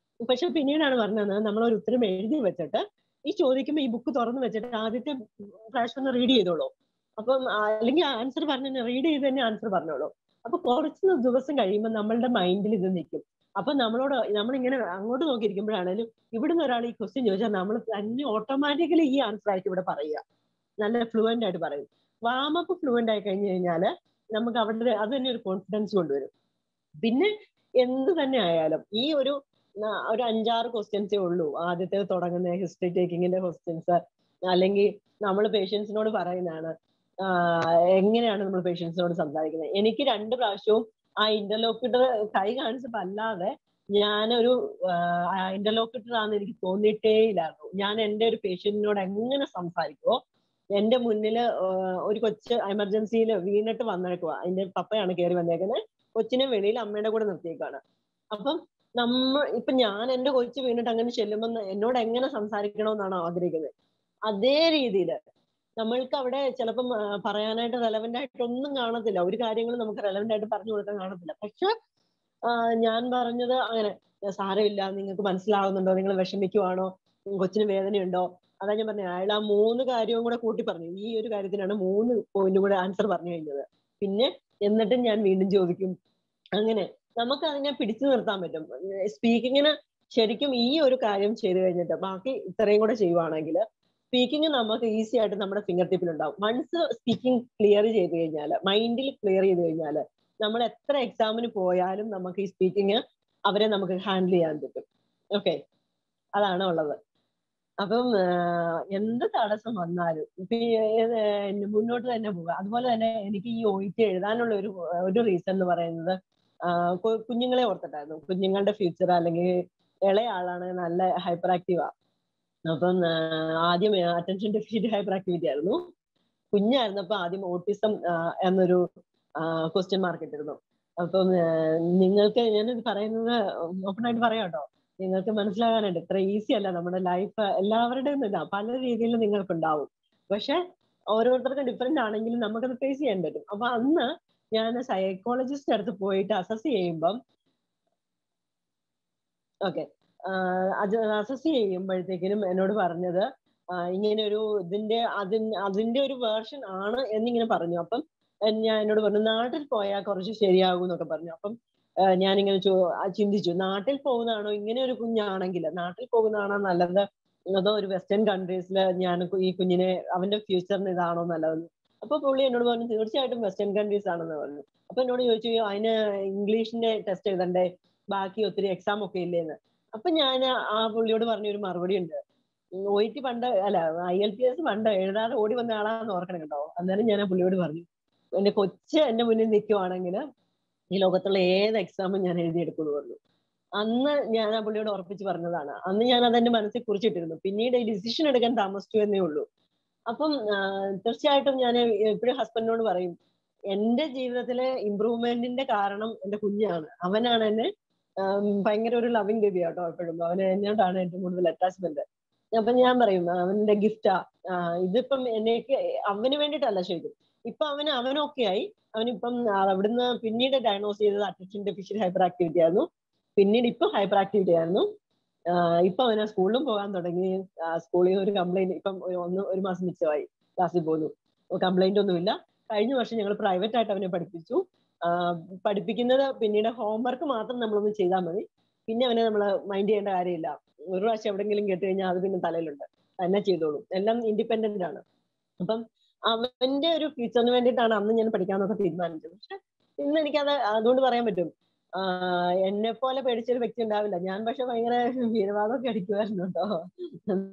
പക്ഷെ പിന്നീടാണ് പറഞ്ഞത് നമ്മളൊരു ഉത്തരം എഴുതി വെച്ചിട്ട് ഈ ചോദിക്കുമ്പോൾ ഈ ബുക്ക് തുറന്നു വെച്ചിട്ട് ആദ്യത്തെ പ്രാവശ്യം ഒന്ന് റീഡ് ചെയ്തോളൂ. അപ്പം അല്ലെങ്കിൽ ആൻസർ പറഞ്ഞു റീഡ് ചെയ്ത് തന്നെ ആൻസർ പറഞ്ഞോളൂ. അപ്പൊ കുറച്ച് ദിവസം കഴിയുമ്പോൾ നമ്മളുടെ മൈൻഡിൽ ഇത് നിൽക്കും. അപ്പൊ നമ്മളിങ്ങനെ അങ്ങോട്ട് നോക്കിയിരിക്കുമ്പോഴാണേലും ഇവിടുന്ന് ഒരാൾ ഈ ക്വസ്റ്റ്യൻ ചോദിച്ചാൽ നമ്മൾ തന്നെ ഓട്ടോമാറ്റിക്കലി ഈ ആൻസർ ആയിട്ട് ഇവിടെ പറയുക, നല്ല ഫ്ലുവന്റ് ആയിട്ട് പറയും. വാമപ്പ് ഫ്ലുവന്റ് ആയി കഴിഞ്ഞു കഴിഞ്ഞാൽ നമുക്ക് അവിടെ അത് തന്നെ ഒരു കോൺഫിഡൻസ് കൊണ്ടുവരും. പിന്നെ എന്ത് തന്നെ ആയാലും ഈ ഒരു 5-6 ക്വസ്റ്റ്യൻസേ ഉള്ളൂ ആദ്യത്തെ തുടങ്ങുന്ന ഹിസ്റ്ററി ടേക്കിങ്ങിന്റെ ക്വസ്റ്റ്യൻസ്. അല്ലെങ്കിൽ നമ്മൾ പേഷ്യൻസിനോട് പറയുന്നതാണ് എങ്ങനെയാണ് നമ്മൾ പേഷ്യൻസിനോട് സംസാരിക്കുന്നത്. എനിക്ക് 2 പ്രാവശ്യവും ആ ഇന്റർലോക്യൂട്ടർ കൈ കാണിച്ചപ്പോ അല്ലാതെ ഞാനൊരു ഇന്റർലോക്യൂട്ടർ ആണെന്ന് എനിക്ക് തോന്നിയിട്ടേ ഇല്ലായിരുന്നു. ഞാൻ എൻ്റെ ഒരു പേഷ്യന്റിനോട് എങ്ങനെ സംസാരിക്കുമോ, എന്റെ മുന്നില് ഒരു കൊച്ച് എമർജൻസിയിൽ വീണിട്ട് വന്നേക്കുക, അതിന്റെ പപ്പയാണ് കയറി വന്നേക്കുന്നത്, കൊച്ചിനെ വെളിയിൽ അമ്മയുടെ കൂടെ നിർത്തിയേക്കാണ്. അപ്പം ഇപ്പൊ ഞാൻ എന്റെ കൊച്ചു വീണിട്ട് അങ്ങനെ ചെല്ലുമ്പോൾ എന്നോട് എങ്ങനെ സംസാരിക്കണമെന്നാണ് ആഗ്രഹിക്കുന്നത്. അതേ രീതിയിൽ നമ്മൾക്ക് അവിടെ ചിലപ്പം പറയാനായിട്ട് റെലവെന്റ് ആയിട്ട് ഒന്നും കാണത്തില്ല, ഒരു കാര്യങ്ങളും നമുക്ക് റെലവെന്റ് ആയിട്ട് പറഞ്ഞു കൊടുക്കാൻ കാണത്തില്ല. പക്ഷെ ഞാൻ പറഞ്ഞത് അങ്ങനെ സാരമില്ല, നിങ്ങൾക്ക് മനസ്സിലാവുന്നുണ്ടോ, നിങ്ങൾ വിഷമിക്കുവാണോ, കൊച്ചിന് വേദനയുണ്ടോ, അതാ ഞാൻ പറഞ്ഞത്, അയാൾ ആ 3 കാര്യവും കൂടെ കൂട്ടി പറഞ്ഞു. ഈ ഒരു കാര്യത്തിനാണ് 3 പോയിന്റും കൂടെ ആൻസർ പറഞ്ഞു കഴിഞ്ഞത്. പിന്നെ എന്നിട്ടും ഞാൻ വീണ്ടും ചോദിക്കും. അങ്ങനെ നമുക്ക് അതിനെ പിടിച്ചു നിർത്താൻ പറ്റും. സ്പീക്കിങ്ങിന് ശരിക്കും ഈ ഒരു കാര്യം ചെയ്തു കഴിഞ്ഞിട്ട് ബാക്കി ഇത്രയും കൂടെ ചെയ്യുവാണെങ്കിൽ സ്പീക്കിംഗ് നമുക്ക് ഈസി ആയിട്ട് നമ്മുടെ ഫിംഗർ ടിപ്പിൽ ഉണ്ടാവും. വൺസ് സ്പീക്കിംഗ് ക്ലിയർ ചെയ്ത് കഴിഞ്ഞാൽ, മൈൻഡിൽ ക്ലിയർ ചെയ്ത് കഴിഞ്ഞാൽ, നമ്മൾ എത്ര എക്സാമിന് പോയാലും നമുക്ക് ഈ സ്പീക്കിംഗ് അവരെ നമുക്ക് ഹാൻഡിൽ ചെയ്യാൻ പറ്റും. ഓക്കെ, അതാണ് ഉള്ളത്. അപ്പം എന്ത് തടസ്സം വന്നാലും മുന്നോട്ട് തന്നെ പോവുക. അതുപോലെ തന്നെ എനിക്ക് ഈ OET എഴുതാനുള്ള ഒരു റീസൺ എന്ന് പറയുന്നത് കുഞ്ഞുങ്ങളെ ഓർത്തിട്ടായിരുന്നു. കുഞ്ഞുങ്ങളുടെ ഫ്യൂച്ചർ, അല്ലെങ്കിൽ ഇളയ ആളാണ് നല്ല ഹൈപ്പർ ആക്റ്റീവാ. അപ്പം ആദ്യം അറ്റൻഷൻ ഡെഫിസിറ്റ് ഹൈപ്പർ ആക്ടിവിറ്റി ആയിരുന്നു. കുഞ്ഞായിരുന്നപ്പോ ആദ്യം ഓട്ടിസം എന്നൊരു ക്വസ്റ്റ്യൻ മാർക്ക് ഇട്ടിരുന്നു. അപ്പം നിങ്ങൾക്ക് ഞാനിത് പറയുന്നത് ഓപ്പൺ ആയിട്ട് പറയാം കേട്ടോ, നിങ്ങൾക്ക് മനസ്സിലാകാനായിട്ട്. ഇത്ര ഈസി അല്ല നമ്മുടെ ലൈഫ്. എല്ലാവരുടെയും ഇല്ല, പല രീതിയിൽ നിങ്ങൾക്കുണ്ടാവും. പക്ഷെ ഓരോരുത്തർക്കും ഡിഫറെന്റ് ആണെങ്കിലും നമുക്കത് ഫേസ് ചെയ്യാൻ പറ്റും. അപ്പൊ അന്ന് ഞാൻ സൈക്കോളജിസ്റ്റ് അടുത്ത് പോയിട്ട് അസസ് ചെയ്യുമ്പം അസസ് ചെയ്യുമ്പോഴത്തേക്കിനും എന്നോട് പറഞ്ഞത് ഇങ്ങനെ ഒരു അതിന്റെ ഒരു വേർഷൻ ആണ് എന്നിങ്ങനെ പറഞ്ഞു. അപ്പം ഞാൻ എന്നോട് പറഞ്ഞു നാട്ടിൽ പോയാൽ കുറച്ച് ശരിയാകും എന്നൊക്കെ പറഞ്ഞു. അപ്പം ഞാനിങ്ങനെ ചിന്തിച്ചു, നാട്ടിൽ പോകുന്നതാണോ, ഇങ്ങനെ ഒരു കുഞ്ഞാണെങ്കിൽ നാട്ടിൽ പോകുന്നതാണോ നല്ലത്, അതോ ഒരു വെസ്റ്റേൺ കൺട്രീസിൽ ഞാൻ ഈ കുഞ്ഞിനെ അവന്റെ ഫ്യൂച്ചറിന് ഇതാണോ നല്ലതെന്ന്. അപ്പൊ പുള്ളി എന്നോട് പറഞ്ഞു തീർച്ചയായിട്ടും വെസ്റ്റേൺ കൺട്രീസ് ആണെന്ന് പറഞ്ഞു. അപ്പൊ എന്നോട് ചോദിച്ചു അതിന് ഇംഗ്ലീഷിന്റെ ടെസ്റ്റ് എഴുതണ്ടേ, ബാക്കി ഒത്തിരി എക്സാം ഒക്കെ ഇല്ലേന്ന്. അപ്പൊ ഞാൻ ആ പുള്ളിയോട് പറഞ്ഞൊരു മറുപടി ഉണ്ട്, OET പണ്ട് അല്ല IELTS പണ്ട് എഴുതാതെ ഓടി വന്ന ആളാന്ന് ഓർക്കണം കേട്ടോ. അന്നേരം ഞാൻ ആ പുള്ളിയോട് പറഞ്ഞു, എന്റെ കൊച്ച് എന്റെ മുന്നിൽ നിൽക്കുവാണെങ്കിൽ ഈ ലോകത്തുള്ള ഏത് എക്സാമും ഞാൻ എഴുതിയെടുക്കുമെന്ന് പറഞ്ഞു. അന്ന് ഞാൻ ആ പുള്ളിയോട് ഉറപ്പിച്ച് പറഞ്ഞതാണ്. അന്ന് ഞാൻ അതെന്റെ മനസ്സിൽ കുറിച്ചിട്ടിരുന്നു. പിന്നീട് ഈ ഡിസിഷൻ എടുക്കാൻ താമസിച്ചു എന്നേ ഉള്ളൂ. അപ്പം തീർച്ചയായിട്ടും ഞാൻ എപ്പോഴും ഹസ്ബൻഡിനോട് പറയും, എന്റെ ജീവിതത്തിലെ ഇമ്പ്രൂവ്മെന്റിന്റെ കാരണം എന്റെ കുഞ്ഞാണ്. അവനാണ് എന്നെ ഭയങ്കര ഒരു ലവിങ് ബേബി ആട്ടോ. എപ്പോഴും അവന് എന്നോടാണ് ഏറ്റവും കൂടുതൽ അറ്റാച്ച്മെന്റ്. അപ്പൊ ഞാൻ പറയും അവന്റെ ഗിഫ്റ്റാ ഇതിപ്പം എനിക്ക് അവന് വേണ്ടിയിട്ടല്ല ശരിക്കും. ഇപ്പൊ അവനൊക്കെ ആയി. അവനിപ്പം അവിടുന്ന് പിന്നീട് ഡയഗ്നോസ് ചെയ്തത് അറ്റൻഷൻ ഡെഫിഷ്യന്റ് ഹൈപ്പർ ആക്ടിവിറ്റി ആയിരുന്നു. പിന്നീട് ഇപ്പൊ ഹൈപ്പർ ആക്ടിവിറ്റി ആയിരുന്നു. ഇപ്പൊ അവന് സ്കൂളിലും പോകാൻ തുടങ്ങി. സ്കൂളിൽ ഒരു കംപ്ലൈന്റ് ഇപ്പം ഒരു മാസം മിച്ചമായി ക്ലാസ്സിൽ പോന്നു. കംപ്ലൈന്റ് ഒന്നുമില്ല. കഴിഞ്ഞ വർഷം ഞങ്ങൾ പ്രൈവറ്റ് ആയിട്ട് അവനെ പഠിപ്പിച്ചു. പഠിപ്പിക്കുന്നത് പിന്നീട് ഹോംവർക്ക് മാത്രം നമ്മളൊന്ന് ചെയ്താൽ മതി. പിന്നെ അവനെ നമ്മൾ മൈൻഡ് ചെയ്യേണ്ട കാര്യമില്ല. ഒരു പ്രാവശ്യം എവിടെയെങ്കിലും കേട്ട് കഴിഞ്ഞാൽ അത് പിന്നെ തലയിലുണ്ട്, തന്നെ ചെയ്തോളും. എല്ലാം ഇൻഡിപെൻഡന്റ് ആണ്. അപ്പം അവന്റെ ഒരു ഫ്യൂച്ചറിന് വേണ്ടിയിട്ടാണ് അന്ന് ഞാൻ പഠിക്കാന്നൊക്കെ തീരുമാനിച്ചത്. പക്ഷെ ഇന്ന് എനിക്കത് അതുകൊണ്ട് പറയാൻ പറ്റും, എന്നെ പോലെ പേടിച്ചൊരു വ്യക്തി ഉണ്ടാവില്ല. ഞാൻ പക്ഷെ ഭയങ്കര വീരവാദമൊക്കെ അടിക്കുമായിരുന്നു കേട്ടോ.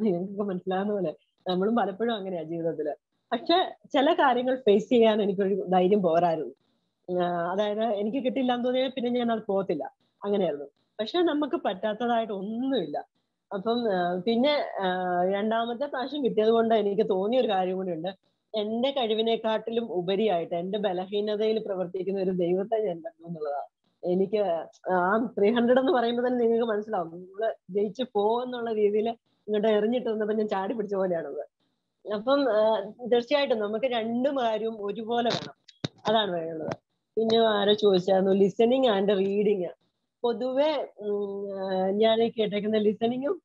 നിങ്ങൾക്കൊക്കെ മനസ്സിലാവുന്ന പോലെ നമ്മളും പലപ്പോഴും അങ്ങനെയാ ജീവിതത്തില്. പക്ഷെ ചില കാര്യങ്ങൾ ഫേസ് ചെയ്യാൻ എനിക്കൊരു ധൈര്യം പോരായിരുന്നു. അതായത് എനിക്ക് കിട്ടില്ല എന്ന് തോന്നിയാൽ പിന്നെ ഞാൻ അത് പോകത്തില്ല, അങ്ങനെയായിരുന്നു. പക്ഷെ നമുക്ക് പറ്റാത്തതായിട്ട് ഒന്നുമില്ല. അപ്പം പിന്നെ രണ്ടാമത്തെ പ്രാവശ്യം കിട്ടിയത് കൊണ്ട് എനിക്ക് തോന്നിയ ഒരു കാര്യം കൂടി ഉണ്ട്. എന്റെ കഴിവിനെക്കാട്ടിലും ഉപരിയായിട്ട് എന്റെ ബലഹീനതയിൽ പ്രവർത്തിക്കുന്ന ഒരു ദൈവത്തെ ഞാൻ കണ്ടു എന്നുള്ളതാണ്. എനിക്ക് ആ 300 എന്ന് പറയുമ്പോൾ തന്നെ നിങ്ങൾക്ക് മനസ്സിലാവും, നമ്മള് ജയിച്ചു പോകുന്നുള്ള രീതിയിൽ ഇങ്ങോട്ട് എറിഞ്ഞിട്ട് വന്നപ്പോ ഞാൻ ചാടി പിടിച്ച പോലെയാണത്. അപ്പം തീർച്ചയായിട്ടും നമുക്ക് രണ്ടും കാര്യവും ഒരുപോലെ വേണം, അതാണ് വേണ്ടത്. പിന്നെ ആരോ ചോദിച്ചായിരുന്നു ലിസണിങ് ആൻഡ് റീഡിങ്. പൊതുവെ ഞാൻ കേട്ടേക്കുന്ന ലിസണിങ്ങും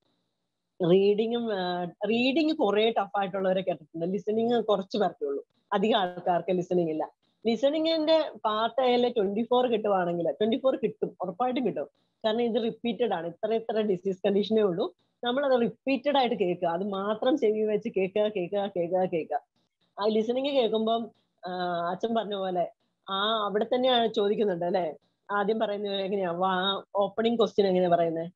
റീഡിങ് കുറെ ടഫായിട്ടുള്ളവരെ കേട്ടിട്ടുണ്ട്. ലിസണിങ് കുറച്ച് പേർക്കേ ഉള്ളൂ, അധികം ആൾക്കാർക്ക് ലിസണിങ് ഇല്ല. ലിസണിങ്ങിന്റെ പാർട്ട് ആയാലും 24 കിട്ടുവാണെങ്കിൽ 24 കിട്ടും, ഉറപ്പായിട്ടും കിട്ടും. കാരണം ഇത് റിപ്പീറ്റഡ് ആണ്. ഇത്ര ഡിസീസ് കണ്ടീഷനേ ഉള്ളൂ. നമ്മളത് റിപ്പീറ്റഡ് ആയിട്ട് കേൾക്കുക, അത് മാത്രം ചെവി വെച്ച് കേൾക്കുക. ആ ലിസണിങ് കേൾക്കുമ്പം അച്ഛൻ പറഞ്ഞ പോലെ അവിടെ തന്നെയാണ് ചോദിക്കുന്നുണ്ട് അല്ലെ. ആദ്യം പറയുന്നത് എങ്ങനെയാ, ഓപ്പണിംഗ് ക്വസ്റ്റ്യൻ എങ്ങനെയാ പറയുന്നത്?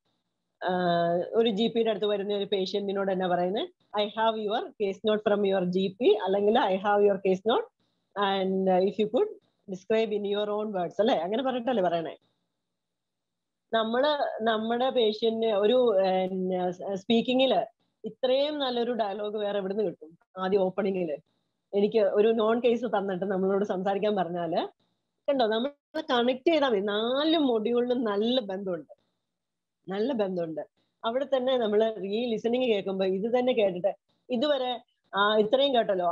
ഒരു GP അടുത്ത് വരുന്ന ഒരു പേഷ്യന്റിനോട് എന്നാ പറയുന്നത്? I have your case note from your GP, അല്ലെങ്കിൽ I have your case note and if you could describe in your own words, അല്ലെ? അങ്ങനെ പറഞ്ഞിട്ടല്ലേ പറയണേ. നമ്മുടെ പേഷ്യന്റിന് ഒരു സ്പീക്കിങ്ങില് ഇത്രയും നല്ലൊരു ഡയലോഗ് വേറെ എവിടുന്ന് കിട്ടും? ആദ്യം ഓപ്പണിങ്ങില് എനിക്ക് ഒരു നോൺ കേസ് തന്നിട്ട് നമ്മളോട് സംസാരിക്കാൻ പറഞ്ഞാല് കണ്ടോ, നമ്മൾ കണക്ട് ചെയ്താൽ മതി. 4 മൊഡ്യൂളിനും നല്ല ബന്ധമുണ്ട്. അവിടെ തന്നെ നമ്മൾ ഈ ലിസണിങ് കേൾക്കുമ്പോൾ ഇത് തന്നെ കേട്ടിട്ട് ഇതുവരെ ഇത്രയും കേട്ടല്ലോ,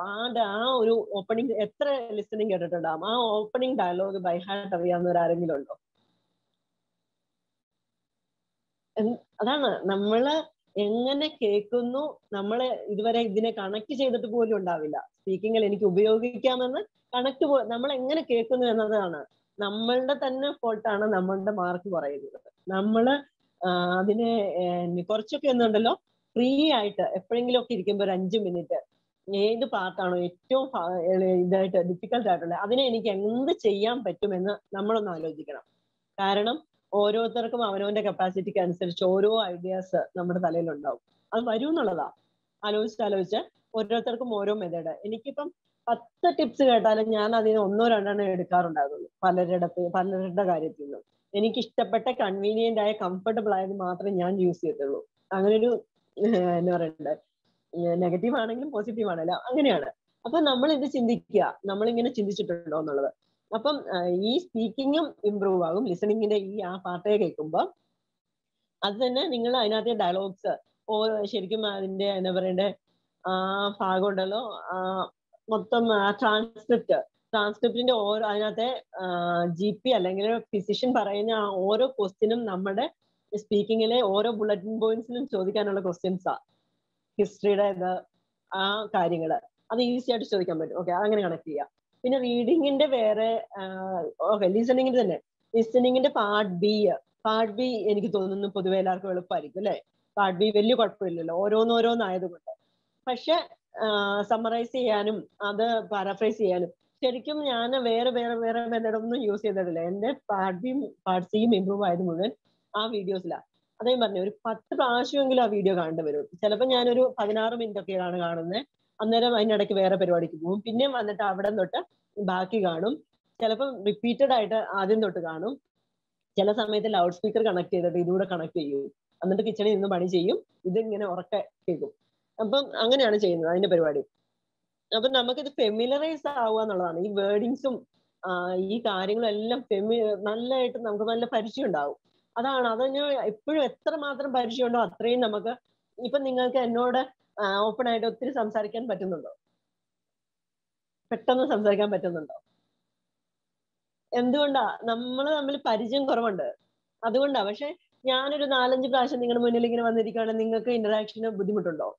ആ ഒരു ഓപ്പണിംഗ് എത്ര ലിസണിങ് കേട്ടിട്ടുണ്ടാവും? ആ ഓപ്പണിംഗ് ഡയലോഗ് ബൈ ഹാർട്ട് അറിയാവുന്നവരാരെങ്കിലും ഉണ്ടോ? അതാണ് നമ്മള് എങ്ങനെ കേൾക്കുന്നു, നമ്മളെ ഇതുവരെ ഇതിനെ കണക്ട് ചെയ്തിട്ട് പോലും ഉണ്ടാവില്ല. സ്പീക്കിങ്ങിൽ എനിക്ക് ഉപയോഗിക്കാമെന്ന് കണക്ട് നമ്മൾ എങ്ങനെ കേൾക്കുന്നു എന്നതാണ് നമ്മളുടെ തന്നെ ഫോൾട്ടാണ് നമ്മളുടെ മാർക്ക് കുറയുന്നത്. നമ്മള് അതിനെ കുറച്ചൊക്കെ എന്നുണ്ടല്ലോ ഫ്രീ ആയിട്ട് എപ്പോഴെങ്കിലും ഒക്കെ ഇരിക്കുമ്പോൾ ഒരു 5 മിനിറ്റ് ഏത് പാർട്ടാണോ ഏറ്റവും ഇതായിട്ട് ഡിഫിക്കൽട്ട് ആയിട്ടുള്ളത് അതിനെ എനിക്ക് എന്ത് ചെയ്യാൻ പറ്റുമെന്ന് നമ്മളൊന്ന് ആലോചിക്കണം. കാരണം ഓരോരുത്തർക്കും അവനവന്റെ കപ്പാസിറ്റിക്ക് അനുസരിച്ച് ഓരോ ഐഡിയാസ് നമ്മുടെ തലയിലുണ്ടാവും. അത് വരും എന്നുള്ളതാ. ആലോചിച്ച് ഓരോരുത്തർക്കും ഓരോ മെത്തേഡ്. എനിക്കിപ്പം 10 ടിപ്സ് കേട്ടാലും ഞാൻ അതിന് 1-2 എടുക്കാറുണ്ടാകുള്ളൂ പലരുടെ കാര്യത്തിൽ നിന്നും. എനിക്ക് ഇഷ്ടപ്പെട്ട കൺവീനിയന്റ് ആയ കംഫർട്ടബിൾ ആയത് മാത്രമേ ഞാൻ യൂസ് ചെയ്യത്തുള്ളൂ. അങ്ങനൊരു എന്താ പറയണ്ടേ, നെഗറ്റീവ് ആണെങ്കിലും പോസിറ്റീവ് ആണെങ്കിലും അങ്ങനെയാണ്. അപ്പൊ നമ്മൾ ഇത് ചിന്തിക്കുക, നമ്മളിങ്ങനെ ചിന്തിച്ചിട്ടുണ്ടോ എന്നുള്ളത്. അപ്പം ഈ സ്പീക്കിങ്ങും ഇമ്പ്രൂവ് ആകും. ലിസണിങ്ങിന്റെ ആ പാർട്ടേ കേൾക്കുമ്പോൾ അത് തന്നെ നിങ്ങൾ അതിനകത്തെ ഡയലോഗ്സ് ശരിക്കും അതിന്റെ എന്താ പറയണ്ടേ ഭാഗം ഉണ്ടല്ലോ, മൊത്തം ട്രാൻസ്ക്രിപ്റ്റിന്റെ അതിനകത്തെ GP അല്ലെങ്കിൽ ഫിസിഷ്യൻ പറയുന്ന ഓരോ ക്വസ്റ്റ്യനും നമ്മുടെ സ്പീക്കിങ്ങിലെ ഓരോ ബുള്ളറ്റിൻ പോയിന്റ്സിലും ചോദിക്കാനുള്ള ക്വസ്റ്റ്യൻസാ. ഹിസ്റ്ററിയുടെ ആ കാര്യങ്ങള് അത് ഈസി ആയിട്ട് ചോദിക്കാൻ പറ്റും. ഓക്കെ, അങ്ങനെ കണക്ട് ചെയ്യാം. പിന്നെ റീഡിങ്ങിന്റെ വേറെ ഓക്കെ, ലിസണിങ്ങിന്റെ തന്നെ ലിസണിങ്ങിന്റെ പാർട്ട് ബി എനിക്ക് തോന്നുന്നു പൊതുവെ എല്ലാവർക്കും എളുപ്പമായിരിക്കും അല്ലെ. പാർട്ട് ബി വലിയ കുഴപ്പമില്ലല്ലോ, ഓരോന്നായതുകൊണ്ട്. പക്ഷെ സമ്മറൈസ് ചെയ്യാനും അത് പാരാഫ്രൈസ് ചെയ്യാനും ശരിക്കും ഞാൻ വേറെ മെത്തേഡൊന്നും യൂസ് ചെയ്തിട്ടില്ല. എന്റെ പാർട്ട് സിയും ഇമ്പ്രൂവ് ആയത് മുഴുവൻ ആ വീഡിയോസിലാണ്. അതേം പറഞ്ഞു, ഒരു 10 പ്രാവശ്യമെങ്കിലും ആ വീഡിയോ കാണേണ്ടി വരും. ചിലപ്പോൾ ഞാനൊരു 16 മിനിറ്റ് ഒക്കെയാണ് കാണുന്നത്. അന്നേരം അതിനിടയ്ക്ക് വേറെ പരിപാടിക്ക് പോകും. പിന്നെയും വന്നിട്ട് അവിടെ തൊട്ട് ബാക്കി കാണും. ചിലപ്പോൾ റിപ്പീറ്റഡ് ആയിട്ട് ആദ്യം തൊട്ട് കാണും. ചില സമയത്ത് ലൗഡ് സ്പീക്കർ കണക്ട് ചെയ്തിട്ട് ഇതുകൂടെ കണക്ട് ചെയ്യും. എന്നിട്ട് കിച്ചണിൽ നിന്ന് പണി ചെയ്യും. ഇതിങ്ങനെ ഉറക്കെ കേൾക്കും. അപ്പം അങ്ങനെയാണ് ചെയ്യുന്നത് അതിന്റെ പരിപാടി. അപ്പൊ നമുക്കിത് ഫെമിലറൈസ് ആവുക എന്നുള്ളതാണ്. ഈ വേർഡിങ്സും ഈ കാര്യങ്ങളും എല്ലാം നല്ലതായിട്ട് നമുക്ക് നല്ല പരിചയം ഉണ്ടാവും. അതാണ് അതിന് എപ്പോഴും എത്രമാത്രം പരിചയമുണ്ടോ അത്രയും നമുക്ക്. ഇപ്പൊ നിങ്ങൾക്ക് എന്നോട് ഓപ്പൺ ആയിട്ട് ഒത്തിരി സംസാരിക്കാൻ പറ്റുന്നുണ്ടോ? പെട്ടെന്ന് സംസാരിക്കാൻ പറ്റുന്നുണ്ടോ? എന്തുകൊണ്ടാ? നമ്മൾ തമ്മിൽ പരിചയം കുറവുണ്ട്, അതുകൊണ്ടാ. പക്ഷെ ഞാനൊരു 4-5 പ്രാവശ്യം നിങ്ങളുടെ മുന്നിൽ ഇങ്ങനെ വന്നിരിക്കുകയാണെങ്കിൽ നിങ്ങൾക്ക് ഇന്ററാക്ഷന് ബുദ്ധിമുട്ടുണ്ടോ?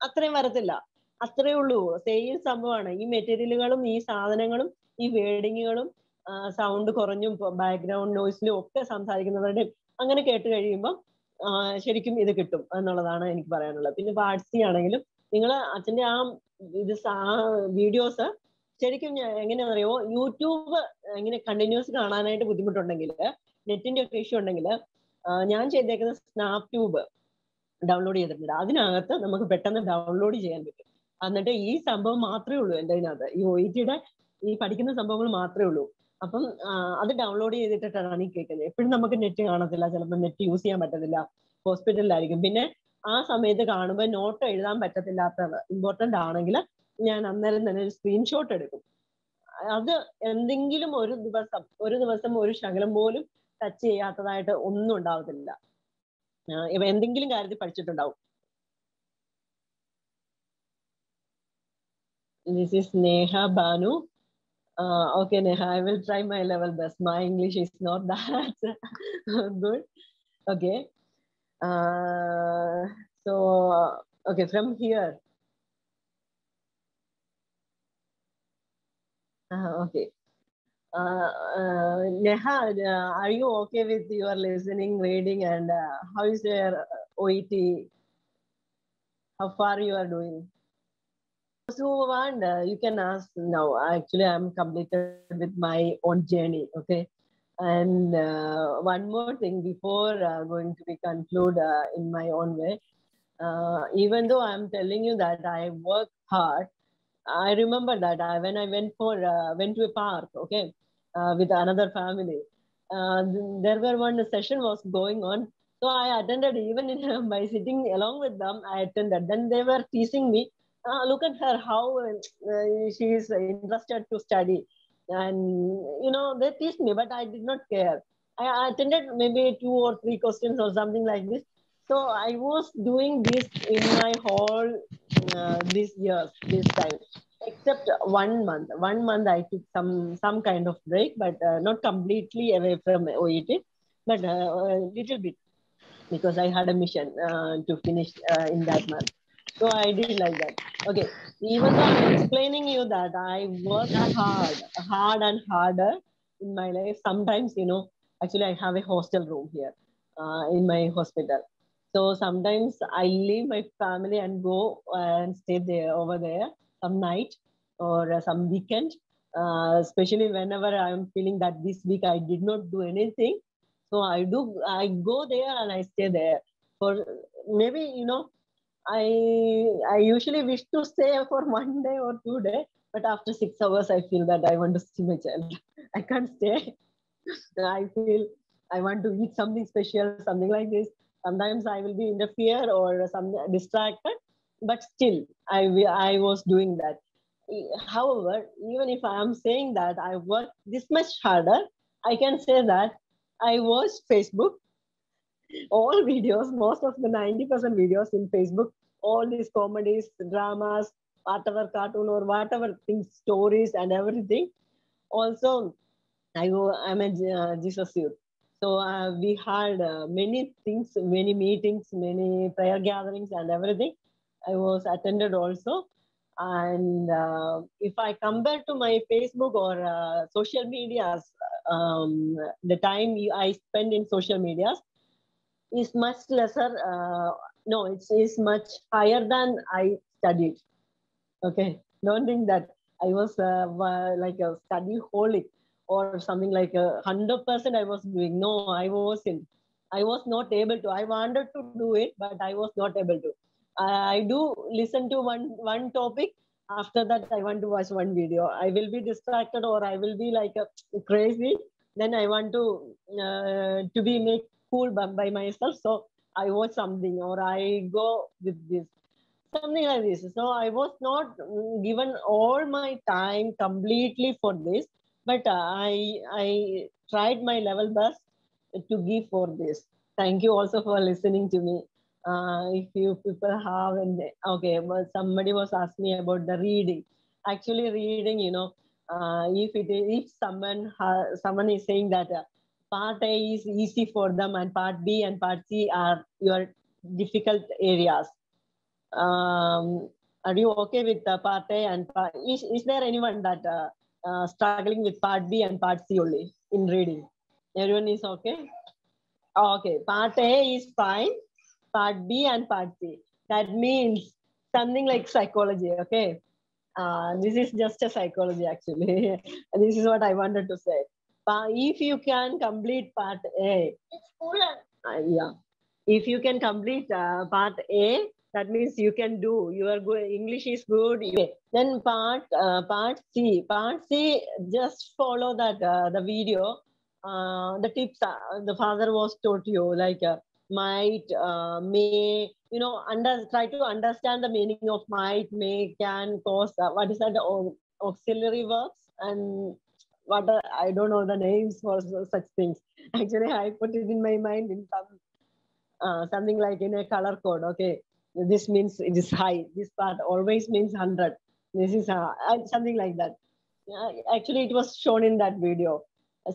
അത്രയും വരത്തില്ല. അത്രേ ഉള്ളൂ. സെയിം സംഭവമാണ്. ഈ മെറ്റീരിയലുകളും ഈ സാധനങ്ങളും ഈ വേർഡിങ്ങുകളും സൗണ്ട് കുറഞ്ഞും ബാക്ക്ഗ്രൗണ്ട് നോയ്സിലും ഒക്കെ സംസാരിക്കുന്നവരുടെയും അങ്ങനെ കേട്ട് കഴിയുമ്പോൾ ശരിക്കും ഇത് കിട്ടും എന്നുള്ളതാണ് എനിക്ക് പറയാനുള്ളത്. പിന്നെ പാർട്സി ആണെങ്കിലും നിങ്ങൾ അച്ഛൻ്റെ വീഡിയോസ് ശരിക്കും എങ്ങനെയാണെന്ന് അറിയുമോ, യൂട്യൂബ് ഇങ്ങനെ കണ്ടിന്യൂസ് കാണാനായിട്ട് ബുദ്ധിമുട്ടുണ്ടെങ്കിൽ, നെറ്റിന്റെ ഒക്കെ ഇഷ്യൂ ഉണ്ടെങ്കിൽ, ഞാൻ ചെയ്തേക്കുന്ന സ്നാപ് ട്യൂബ് ഡൗൺലോഡ് ചെയ്തിട്ടുണ്ട്. അതിനകത്ത് നമുക്ക് പെട്ടെന്ന് ഡൗൺലോഡ് ചെയ്യാൻ പറ്റും. എന്നിട്ട് ഈ സംഭവം മാത്രമേ ഉള്ളൂ എൻ്റെ അതിനകത്ത്. ഈ OETയുടെ ഈ പഠിക്കുന്ന സംഭവങ്ങൾ മാത്രമേ ഉള്ളൂ. അപ്പം അത് ഡൗൺലോഡ് ചെയ്തിട്ടാണ് ഈ കേൾക്കുന്നത്. എപ്പോഴും നമുക്ക് നെറ്റ് കാണത്തില്ല, ചിലപ്പോൾ നെറ്റ് യൂസ് ചെയ്യാൻ പറ്റത്തില്ല, ഹോസ്പിറ്റലിലായിരിക്കും. പിന്നെ ആ സമയത്ത് കാണുമ്പോൾ നോട്ട് എഴുതാൻ പറ്റത്തില്ലാത്തത് ഇമ്പോർട്ടൻ്റ് ആണെങ്കിൽ ഞാൻ അന്നേരം തന്നെ ഒരു സ്ക്രീൻഷോട്ട് എടുക്കും. അത് എന്തെങ്കിലും ഒരു ദിവസം ഒരു ശകലം പോലും ടച്ച് ചെയ്യാത്തതായിട്ട് ഒന്നും ഉണ്ടാവത്തില്ല. എന്തെങ്കിലും കാര്യത്തിൽ പഠിച്ചിട്ടുണ്ടാവും. This is Neha Banu. Okay, Neha, I will try my level best. My English is not that good. Okay. So, okay, from here. Okay. Neha, are you okay with your listening, reading, and how is your OET? How far you are doing? So, and you can ask now. Actually, I'm completed with my own journey. Okay. And one more thing before going to be conclude in my own way. Even though I'm telling you that I work hard, I remember that when I went to a park, okay, with another family, there were one session was going on. So I attended even by sitting along with them, I attended. Then they were teasing me, look at her, how she is interested to study. And, they teased me, but I did not care. I attended maybe 2 or 3 questions or something like this. So I was doing this in my whole this time, except 1 month. 1 month I took some kind of break, but not completely away from OET, but a little bit. because I had a mission to finish in that month. So I did like that. Okay, even though I'm explaining you that I work hard and harder in my life. Sometimes, actually I have a hostel room here in my hospital. So sometimes I leave my family and go and stay there over there some night or some weekend. Especially whenever I'm feeling that this week I did not do anything. So I go there and I stay there for maybe, I usually wish to stay for 1 day or 2 days, but after 6 hours, I feel that I want to see my child. I can't stay. I feel I want to eat something special, something like this. Sometimes I will be interfere or some distracted, but still I was doing that. However, even if I am saying that I work this much harder, I can say that I watched Facebook, all videos, most of the 90% videos in Facebook, all these comedies, dramas, whatever cartoon or whatever things, stories and everything. Also, I'm a Jesus youth. So we had many things, many meetings, many prayer gatherings and everything. I was attended also. And if I compare to my Facebook or social medias, the time I spend in social medias is much lesser. No, it's much higher than I studied. Okay, don't think that I was like a study holic or something like 100% I was doing. No, I wasn't. I was not able to. I wanted to do it, but I was not able to. I do listen to one topic. After that, I want to watch one video. I will be distracted or I will be like crazy. Then I want to be made cool by myself. So I watch something or I go with this, something like this. So I was not given all my time completely for this, but I tried my level best to give for this. Thank you also for listening to me. If you people have, okay, well, somebody was asking me about the reading. Actually, reading, if someone is saying that part A is easy for them and part B and part C are your difficult areas. Are you okay with part A and part? Is there anyone that struggling with part B and part C only in reading? Everyone is okay? Okay, part A is fine, part B and part C. That means something like psychology, okay? This is just a psychology actually. This is what I wanted to say. If you can complete part A, yeah. If you can complete part A, that means you can do. Your good English is good. Then part C. Part C, just follow that the video. The tips the father was taught you like might, may. Try to understand the meaning of might, may, can, cause. What is that? Auxiliary verbs and what I don't know the names for such things. Actually, I put it in my mind in something like in a color code. Okay, this means it is high. This part always means 100. This is something like that. Actually, it was shown in that video.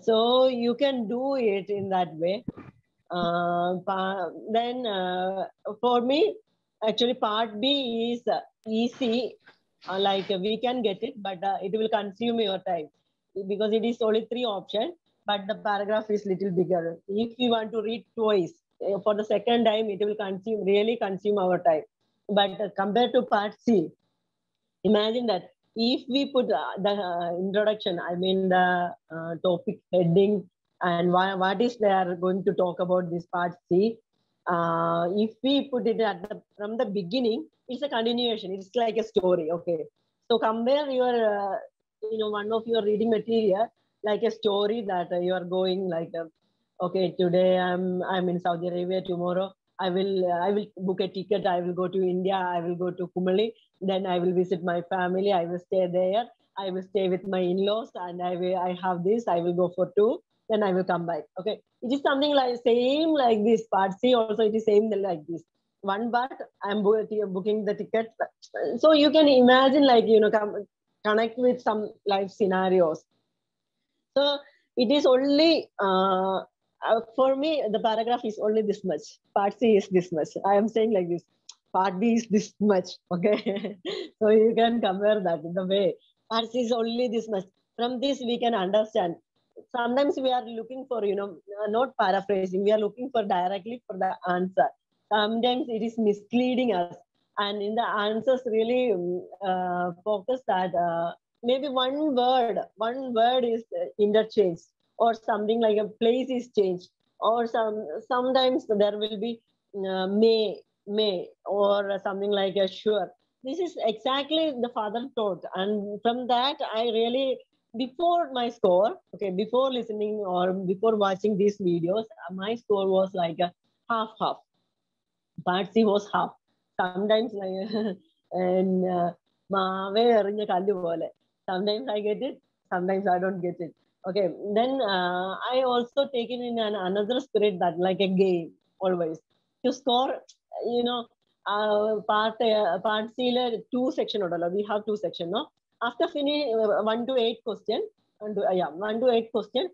So you can do it in that way. Then for me, actually part B is easy. Like we can get it, but it will consume your time because it is only 3 options, but the paragraph is little bigger. If you want to read twice, for the second time, it will really consume our time. But compared to part C, imagine that if we put the introduction, I mean the topic heading and what is they are going to talk about this part C, if we put it from the beginning, it's a continuation. It's like a story. Okay, so compare your one of your reading material like a story that you are going like okay, today I'm in Saudi Arabia. Tomorrow I will book a ticket. I will go to India. I will go to Kumali. Then I will visit my family. I will stay there. I will stay with my in-laws, and I have this. I will go for 2. Then I will come back. Okay, it is something like same like this. Part C also it is same like this. One part I'm booking the ticket. So you can imagine like connect with some life scenarios. So it is only For me, the paragraph is only this much. Part C is this much. I am saying like this. Part B is this much. Okay. So you can compare that in the way. Part C is only this much. From this, we can understand. Sometimes we are looking for, not paraphrasing. We are looking for directly for the answer. Sometimes it is misleading us. And in the answers, really focus that maybe one word is interchanged, or something like a place is changed, or sometimes there will be may, or something like a sure. This is exactly the father taught, and from that I really, before my score, okay, before listening or before watching these videos, my score was like a half. Part C was half. Sometimes like and sometimes I get it, sometimes I don't get it. Okay, then I also take it in another spirit, that like a game always to score. Part C two section order. We have two section, no? After finish 1 to 8 question, 1 to 8 question.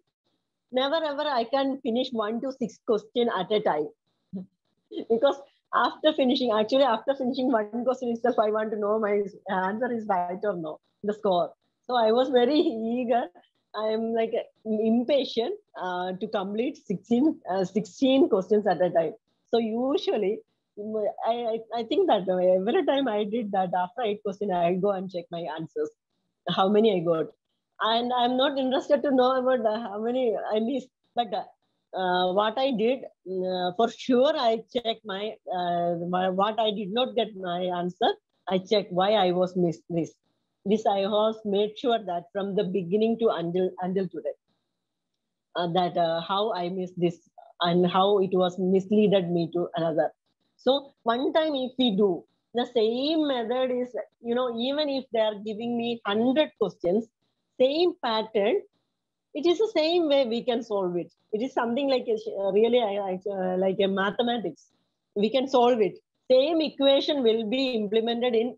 Never ever I can finish 1 to 6 question at a time. Because after finishing one question itself, I want to know my answer is right or no, the score. So I was very eager. I am like impatient to complete 16 questions at a time. So usually, I think that every time I did that, after 8 questions, I go and check my answers, how many I got. And I'm not interested to know about how many I missed, but what I did, for sure, I check what I did not get my answer. I check why I was missed this. This I was made sure that from the beginning to until today, that how I missed this and how it was misleaded me to another. So one time if we do the same method is, even if they are giving me 100 questions, same pattern, it is the same way we can solve it. It is something like like a mathematics. We can solve it. Same equation will be implemented in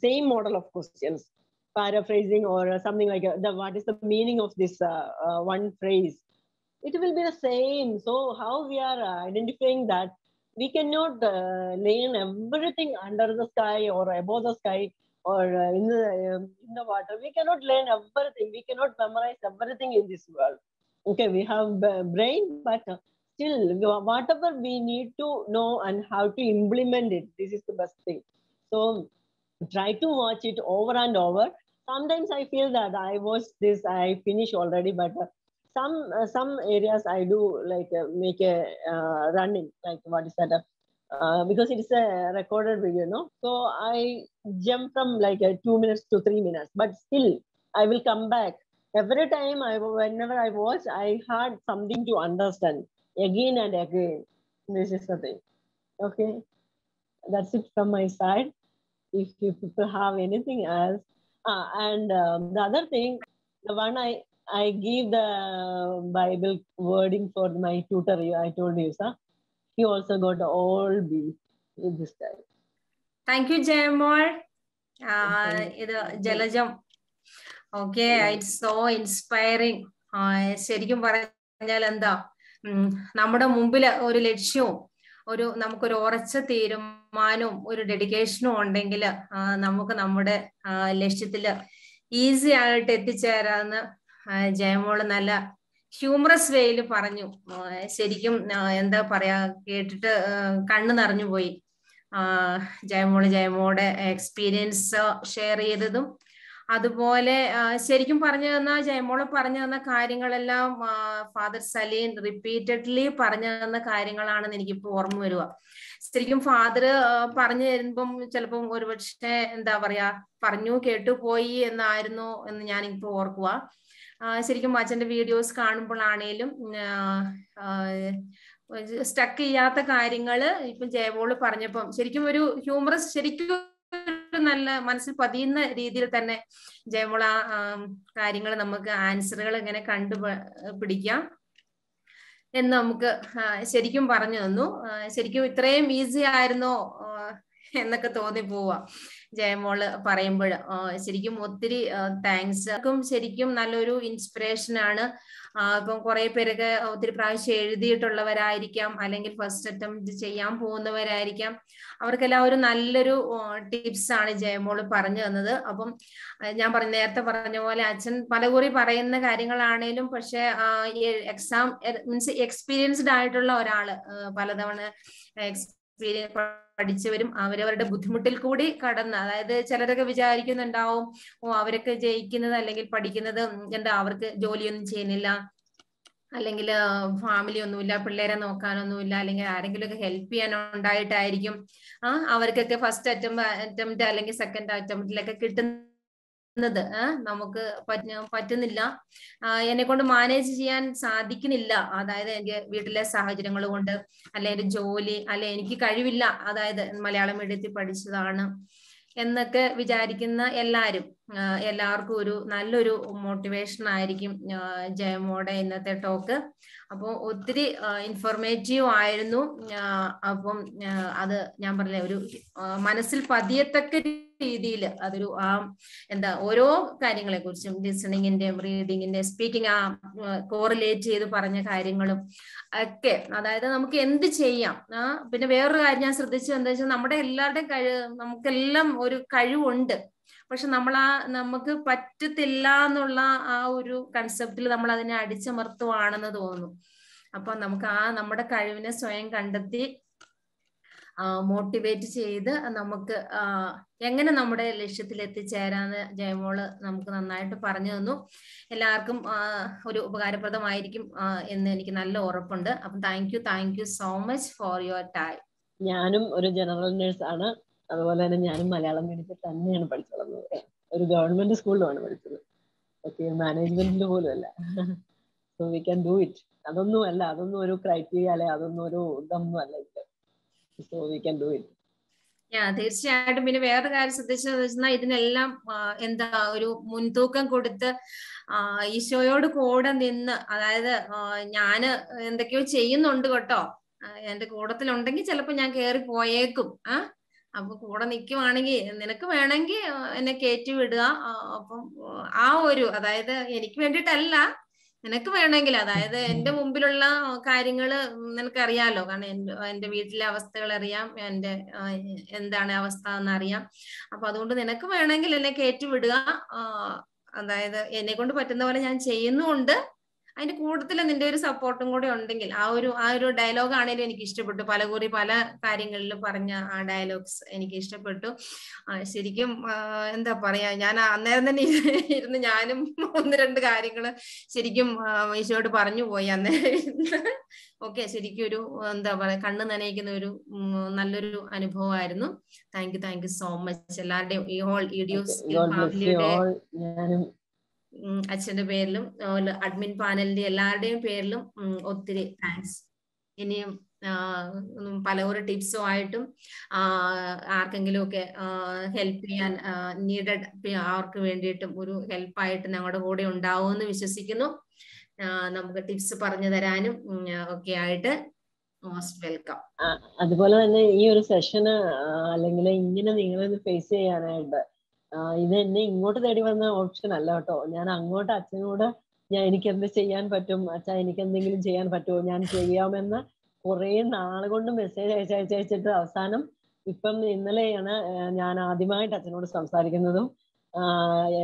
same model of questions, paraphrasing or something like what is the meaning of this one phrase. It will be the same. So how we are identifying that? We cannot learn everything under the sky or above the sky or in the water. We cannot learn everything. We cannot memorize everything in this world. Okay, we have brain, but still, whatever we need to know and how to implement it, this is the best thing. So try to watch it over and over. Sometimes I feel that I watch this, I finish already, but some areas I do like make a running, like what is that? Because it is a recorded video, no? So I jump from like 2 minutes to 3 minutes, but still I will come back. Every time whenever I watch, I had something to understand again and again. This is the thing. Okay, that's it from my side. If you people have anything else, and the other thing, the one I give the Bible wording for my tutor. I told you, sir. He also got all B in this time. Thank you, Jayamol. Jalajam. Okay, it's so inspiring. ശരിക്കും പറഞ്ഞാൽ എന്താ, നമ്മുടെ മുമ്പിൽ ഒരു ലക്ഷ്യവും നമുക്കൊരു ഉറച്ച തീരുമാനവും ഒരു ഡെഡിക്കേഷനും ഉണ്ടെങ്കിൽ നമുക്ക് നമ്മുടെ ലക്ഷ്യത്തില് ഈസി ആയിട്ട് എത്തിച്ചേരാന്ന് ജയമോള് നല്ല ഹ്യൂമറസ് വേയിൽ പറഞ്ഞു. ശരിക്കും എന്താ പറയാ, കേട്ടിട്ട് കണ്ണു നിറഞ്ഞു പോയി. ജയമോളുടെ എക്സ്പീരിയൻസ് ഷെയർ ചെയ്തതും അതുപോലെ ശരിക്കും പറഞ്ഞു തന്ന ജയമോള് പറഞ്ഞു തന്ന കാര്യങ്ങളെല്ലാം ഫാദർ സലീൻ റിപ്പീറ്റഡ്ലി പറഞ്ഞു തന്ന കാര്യങ്ങളാണെന്ന് എനിക്കിപ്പോ ഓർമ്മ വരുക. ശരിക്കും ഫാദർ പറഞ്ഞു തരുമ്പം ചിലപ്പം ഒരുപക്ഷെ എന്താ പറയാ, പറഞ്ഞു കേട്ടുപോയി എന്നായിരുന്നു എന്ന് ഞാനിപ്പോ ഓർക്കുക. ശരിക്കും അച്ഛന്റെ വീഡിയോസ് കാണുമ്പോഴാണേലും സ്റ്റക്ക് ചെയ്യാത്ത കാര്യങ്ങള് ഇപ്പം ജയമോള് പറഞ്ഞപ്പം ശരിക്കും ഒരു ഹ്യൂമറസ്, ശരിക്കും നല്ല മനസ്സിൽ പതിയുന്ന രീതിയിൽ തന്നെ ജയമോള് ആ കാര്യങ്ങൾ നമുക്ക് ആൻസറുകൾ ഇങ്ങനെ കണ്ടുപിടിക്കാം എന്ന് നമുക്ക് ശരിക്കും പറഞ്ഞു തന്നു. ശരിക്കും ഇത്രയും ഈസി ആയിരുന്നോ എന്നൊക്കെ തോന്നി പോവാ. ജയമോള് പറയുമ്പോൾ. ശരിക്കും ഒത്തിരി താങ്ക്സ്. ശരിക്കും നല്ലൊരു ഇൻസ്പിറേഷൻ ആണ്. ഇപ്പം കുറെ പേരൊക്കെ ഒത്തിരി പ്രാവശ്യം എഴുതിയിട്ടുള്ളവരായിരിക്കാം, അല്ലെങ്കിൽ ഫസ്റ്റ് അറ്റംപ്റ്റ് ചെയ്യാൻ പോകുന്നവരായിരിക്കാം. അവർക്കെല്ലാം ഒരു നല്ലൊരു ടിപ്സ് ആണ് ജയമോള് പറഞ്ഞു തന്നത്. അപ്പം ഞാൻ നേരത്തെ പറഞ്ഞ പോലെ അച്ഛൻ പലകുറി പറയുന്ന കാര്യങ്ങളാണേലും പക്ഷെ എക്സാം മീൻസ് എക്സ്പീരിയൻസ്ഡ് ആയിട്ടുള്ള ഒരാള്, പലതവണ പഠിച്ചവരും അവരവരുടെ ബുദ്ധിമുട്ടിൽ കൂടി കടന്ന്, അതായത് ചിലരൊക്കെ വിചാരിക്കുന്നുണ്ടാവും അവരൊക്കെ ജയിക്കുന്നത് അല്ലെങ്കിൽ പഠിക്കുന്നത് എന്താ അവർക്ക് ജോലിയൊന്നും ചെയ്യുന്നില്ല, അല്ലെങ്കിൽ ഫാമിലി ഒന്നുമില്ല, പിള്ളേരെ നോക്കാനൊന്നുമില്ല, അല്ലെങ്കിൽ ആരെങ്കിലും ഒക്കെ ഹെൽപ്പ് ചെയ്യാൻ ഉണ്ടായിട്ടായിരിക്കും അവർക്കൊക്കെ ഫസ്റ്റ് അറ്റംപ്റ്റ് അല്ലെങ്കിൽ സെക്കൻഡ് അറ്റംപ്റ്റിലൊക്കെ കിട്ടുന്നത്. നമുക്ക് പറ്റുന്നില്ല, എന്നെ കൊണ്ട് മാനേജ് ചെയ്യാൻ സാധിക്കുന്നില്ല, അതായത് എനിക്ക് വീട്ടിലെ സാഹചര്യങ്ങൾ കൊണ്ട്, അല്ലെങ്കിൽ ജോലി, അല്ലെ എനിക്ക് കഴിവില്ല, അതായത് മലയാളം മീഡിയത്തിൽ പഠിച്ചതാണ് എന്നൊക്കെ വിചാരിക്കുന്ന എല്ലാവർക്കും ഒരു നല്ലൊരു മോട്ടിവേഷൻ ആയിരിക്കും ജയമോടെ ഇന്നത്തെ ടോക്ക്. അപ്പോൾ ഒത്തിരി ഇൻഫോർമേറ്റീവ് ആയിരുന്നു. അപ്പം അത് ഞാൻ പറഞ്ഞ ഒരു മനസ്സിൽ പതിയത്തക്ക രീതിയിൽ അതൊരു ഓരോ കാര്യങ്ങളെ കുറിച്ചും ലിസണിങ്ങിന്റെയും റീഡിങ്ങിന്റെയും സ്പീക്കിംഗ് കോറിലേറ്റ് ചെയ്ത് പറഞ്ഞ കാര്യങ്ങളും ഒക്കെ, അതായത് നമുക്ക് എന്ത് ചെയ്യാം. പിന്നെ വേറൊരു കാര്യം ഞാൻ ശ്രദ്ധിച്ചു എന്താ വെച്ചാൽ നമ്മുടെ എല്ലാവരുടെയും നമുക്കെല്ലാം ഒരു കഴിവുണ്ട്, പക്ഷെ നമുക്ക് പറ്റത്തില്ല എന്നുള്ള ആ ഒരു കൺസെപ്റ്റിൽ നമ്മൾ അതിനെ അടിച്ചമർത്തുവാണെന്ന് തോന്നുന്നു. അപ്പൊ നമുക്ക് നമ്മുടെ കഴിവിനെ സ്വയം കണ്ടെത്തി മോട്ടിവേറ്റ് ചെയ്ത് നമുക്ക് എങ്ങനെ നമ്മുടെ ലക്ഷ്യത്തിൽ എത്തിച്ചേരാന്ന് ജയമോള് നമുക്ക് നന്നായിട്ട് പറഞ്ഞു തന്നു. എല്ലാവർക്കും ഒരു ഉപകാരപ്രദമായിരിക്കും എന്ന് എനിക്ക് നല്ല ഉറപ്പുണ്ട്. അപ്പം thank you so much for your time. ഞാനും ഒരു ജനറൽ നേഴ്സ് ആണ്, അതുപോലെ തന്നെ ഞാനും മലയാളം മീഡിയത്തിൽ തന്നെയാണ് പഠിച്ചത്. ഒരു ഗവൺമെന്റ് സ്കൂളിലാണ് പഠിച്ചത്. ഓക്കെ, മാനേജ്മെന്റിൽ പോലും അല്ല. So we can do it. അതൊന്നും ഒരു ക്രൈറ്റീരിയ അല്ലെ, അതൊന്നും ഒരു ഇതൊന്നും അല്ല ഇത്. So we can do it. തീർച്ചയായിട്ടും. പിന്നെ വേറൊരു കാര്യം ശ്രദ്ധിച്ചതെന്ന് വെച്ചാൽ ഇതിനെല്ലാം ഒരു മുൻതൂക്കം കൊടുത്ത് ഈശോയോട് കൂടെ നിന്ന്, അതായത് ഞാന് എന്തൊക്കെയോ ചെയ്യുന്നുണ്ട് കേട്ടോ, എന്റെ കൂടത്തിലുണ്ടെങ്കിൽ ചിലപ്പോ ഞാൻ കേറി പോയേക്കും. അപ്പൊ കൂടെ നിൽക്കുവാണെങ്കിൽ നിനക്ക് വേണമെങ്കിൽ എന്നെ കയറ്റി വിടുക. അപ്പം അതായത് എനിക്ക് വേണ്ടിയിട്ടല്ല, നിനക്ക് വേണമെങ്കിൽ, അതായത് എന്റെ മുമ്പിലുള്ള കാര്യങ്ങള് നിനക്കറിയാലോ, കാരണം എന്റെ വീട്ടിലെ അവസ്ഥകൾ അറിയാം, എന്റെ എന്താണ് അവസ്ഥ എന്നറിയാം. അപ്പൊ അതുകൊണ്ട് നിനക്ക് വേണമെങ്കിൽ എന്നെ കയറ്റി വിടുക. അതായത് എന്നെ കൊണ്ട് പറ്റുന്ന പോലെ ഞാൻ ചെയ്യുന്നുമുണ്ട്, അതിന്റെ കൂട്ടത്തിൽ നിന്റെ ഒരു സപ്പോർട്ടും കൂടെ ഉണ്ടെങ്കിൽ. ആ ഒരു ഡയലോഗ് ആണെങ്കിലും എനിക്ക് ഇഷ്ടപ്പെട്ടു. പല കാര്യങ്ങളിലും പറഞ്ഞ ആ ഡയലോഗ്സ് എനിക്ക് ഇഷ്ടപ്പെട്ടു. ശരിക്കും എന്താ പറയാ, ഞാൻ അന്നേരം തന്നെ ഇരുന്ന് ഞാനും 1-2 കാര്യങ്ങള് ശരിക്കും ഈശോയോട് പറഞ്ഞു പോയി അന്നേരം. ഓക്കെ, ശരിക്കും ഒരു എന്താ പറയാ, കണ്ണ് നനയിക്കുന്ന ഒരു നല്ലൊരു അനുഭവമായിരുന്നു. താങ്ക് യു സോ മച്ച് എല്ലാവരുടെയും, ഈ ഹോൾ EduSkills ഫാമിലിയുടെ അച്ഛന്റെ പേരിലും അഡ്മിൻ പാനലിന്റെ എല്ലാവരുടെയും പേരിലും ഒത്തിരി താങ്ക്സ്. ഇനിയും പലവരു ടിപ്സും ആയിട്ടും ആർക്കെങ്കിലും ഒക്കെ ഹെൽപ്പ് ചെയ്യാൻ നീഡഡ് അവർക്ക് വേണ്ടിയിട്ടും ഒരു ഹെൽപ്പായിട്ട് ഞങ്ങളുടെ കൂടെ ഉണ്ടാവുമെന്ന് വിശ്വസിക്കുന്നു. നമുക്ക് ടിപ്സ് പറഞ്ഞു തരാനും ഒക്കെ ആയിട്ട് മോസ്റ്റ് വെൽക്കം. അതുപോലെ തന്നെ ഈ ഒരു സെഷന് അല്ലെങ്കിൽ ഇങ്ങനെ നിങ്ങളെ ഫേസ് ചെയ്യാനായിട്ട് ഇത് എന്നെ ഇങ്ങോട്ട് തേടി വന്ന ഓപ്ഷൻ അല്ല കേട്ടോ. ഞാൻ അങ്ങോട്ട് അച്ഛനോട് എനിക്ക് എന്ത് ചെയ്യാൻ പറ്റും, അച്ഛാ എനിക്ക് എന്തെങ്കിലും ചെയ്യാൻ പറ്റുമോ, ഞാൻ ചെയ്യാമെന്ന് കുറെ നാളുകൊണ്ട് മെസ്സേജ് അയച്ചിട്ട് അവസാനം ഇപ്പം ഇന്നലെയാണ് ഞാൻ ആദ്യമായിട്ട് അച്ഛനോട് സംസാരിക്കുന്നതും.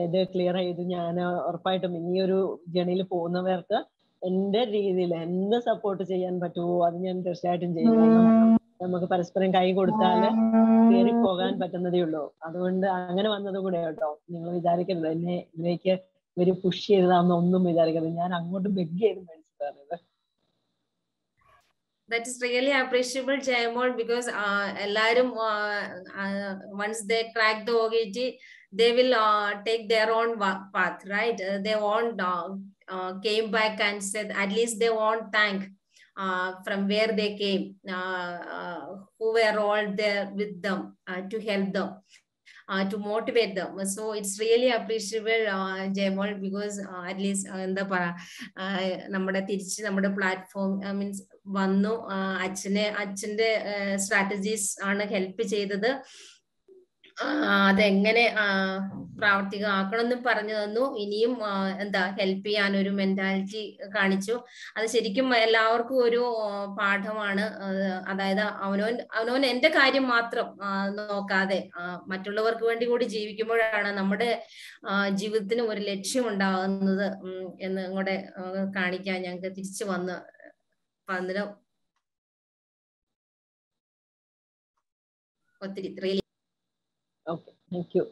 ഇത് ക്ലിയർ ചെയ്തു. ഞാൻ ഉറപ്പായിട്ടും ഈ ഒരു ജേണിയിൽ പോകുന്നവർക്ക് എന്റെ രീതിയിൽ എന്ത് സപ്പോർട്ട് ചെയ്യാൻ പറ്റുമോ അത് ഞാൻ തീർച്ചയായിട്ടും ചെയ്യും. നമുക്ക് പരസ്പരം കൈ കൊടുത്താല് കയറി പോകാൻ പറ്റുന്നതേ ഉള്ളൂ. അതുകൊണ്ട് അങ്ങനെ വന്നത് കൂടെ കേട്ടോ. നിങ്ങൾ വിചാരിക്കരുത് എന്നെ ഇതിലേക്ക് ഇവര് പുഷ് ചെയ്തതാണെന്ന് ഒന്നും വിചാരിക്കരുത്. ഞാൻ അങ്ങോട്ട് ബെഗ് ചെയ്ത് മേടിച്ചതാണിത്. That is really appreciable, Jayamol, because എല്ലാരും once they crack the OET, they will take their own path, right? They won't came back and said, at least they won't thank from where they came, who were all there with them to help them, to motivate them. So it's really appreciable, Jayamol, because at least എന്താ പറയാ, നമ്മുടെ platform means വന്നു, അച്ഛന്റെ strategies ആണ് help ചെയ്തത്. അതെങ്ങനെ പ്രാവർത്തികമാക്കണമെന്ന് പറഞ്ഞു തന്നു. ഇനിയും എന്താ ഹെൽപ്പ് ചെയ്യാൻ ഒരു മെന്റാലിറ്റി കാണിച്ചു. അത് ശരിക്കും എല്ലാവർക്കും ഒരു പാഠമാണ്. അതായത് അവനോൻ എന്റെ കാര്യം മാത്രം നോക്കാതെ മറ്റുള്ളവർക്ക് വേണ്ടി കൂടി ജീവിക്കുമ്പോഴാണ് നമ്മുടെ ജീവിതത്തിന് ഒരു ലക്ഷ്യം ഉണ്ടാകുന്നത് എന്ന് കൂടെ കാണിക്കാൻ ഞങ്ങൾക്ക് തിരിച്ചു വന്ന് പതിനും ഒത്തിരി റിയലി. Okay, thank you.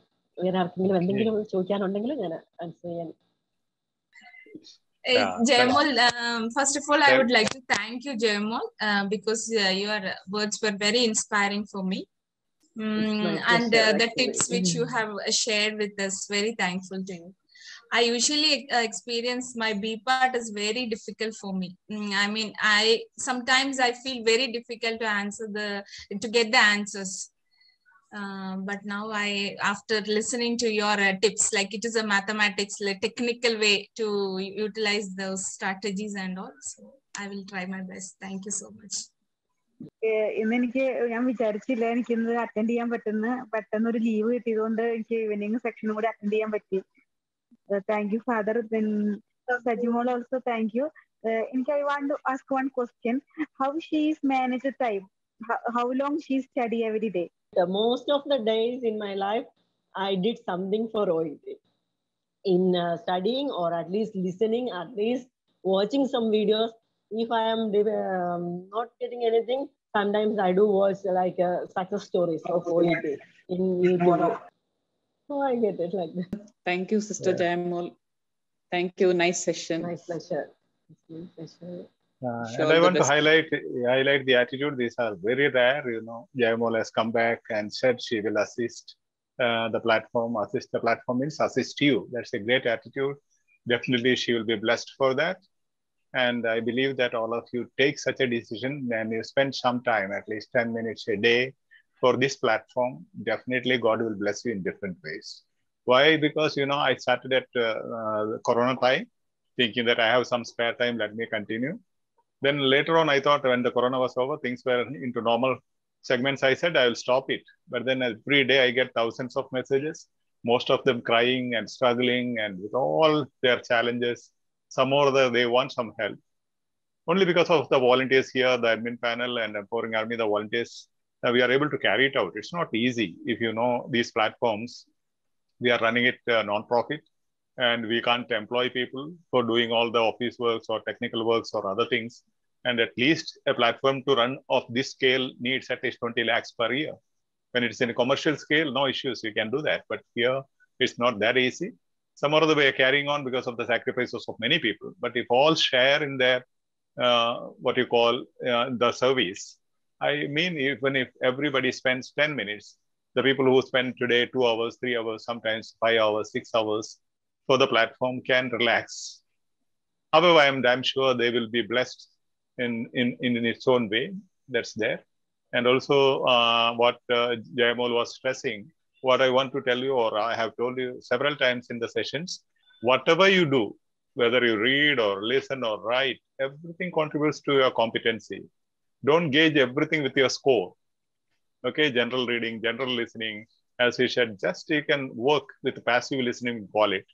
വേറെ ആർക്കെങ്കിലും എന്തെങ്കിലും ചോദിക്കാനുണ്ടെങ്കിൽ ഞാൻ ആൻസർ ചെയ്യാൻ. Jayamol, first of all, I would like to thank you, Jayamol, because your words were very inspiring for me. And the tips which you have shared with us, very thankful to you. I usually experience my B part is very difficult for me. I mean, sometimes I feel very difficult to get the answers. But now after listening to your tips, like it is a mathematics, like technical way to utilize those strategies and all. So I will try my best. Thank you so much. ഇന്നെനിക്ക് ഞാൻ വിചാരിച്ചില്ല എനിക്ക് ഇന്ന് attend ചെയ്യാൻ പെട്ടെന്ന് ഒരു leave കിട്ടിയതുകൊണ്ട് എനിക്ക് evening സെക്ഷനും കൂടി അറ്റൻഡ് ചെയ്യാൻ പറ്റി. Thank you father. Jayamol also thank you. I want to ask one question. How she is manage time? How long she study every day? Most of the days in my life, I did something for OET. In studying or at least listening, at least watching some videos. If I am not getting anything, sometimes I do watch like success stories of OET in YouTube. So I get it like that. Thank you, Sister Jayamol. Thank you. Nice session. Nice pleasure. My pleasure. And I want to highlight the attitude. These are very rare. You know, Jayamol has come back and said she will assist the platform. Assist the platform means assist you. That's a great attitude. Definitely, she will be blessed for that. And I believe that all of you take such a decision and you spend some time, at least 10 minutes a day, for this platform. Definitely, God will bless you in different ways. Why? Because, you know, I started at Corona time, thinking that I have some spare time, let me continue. Then later on, I thought when the Corona was over, things were into normal segments. I said, I will stop it. But then every day I get thousands of messages, most of them crying and struggling and with all their challenges. Some more they want some help. Only because of the volunteers here, the admin panel and Empowering Army, the volunteers, we are able to carry it out. It's not easy. If you know these platforms, we are running it non-profit and we can't employ people for doing all the office works or technical works or other things. And at least a platform to run of this scale needs at least 20 lakhs per year. When it's in a commercial scale, no issues, you can do that. But here, it's not that easy. Some of the way are carrying on because of the sacrifices of many people. But if all share in their, what you call the service, I mean, even if everybody spends 10 minutes, the people who spend today 2 hours, 3 hours, sometimes 5 hours, 6 hours for the platform can relax. However, I am damn sure they will be blessed in its own way. That's there. And also what Jayamol was stressing, what I want to tell you, or I have told you several times in the sessions, whatever you do, whether you read or listen or write, everything contributes to your competency. Don't gauge everything with your score. Okay, general reading, general listening, as we said, just you can work with passive listening, call it.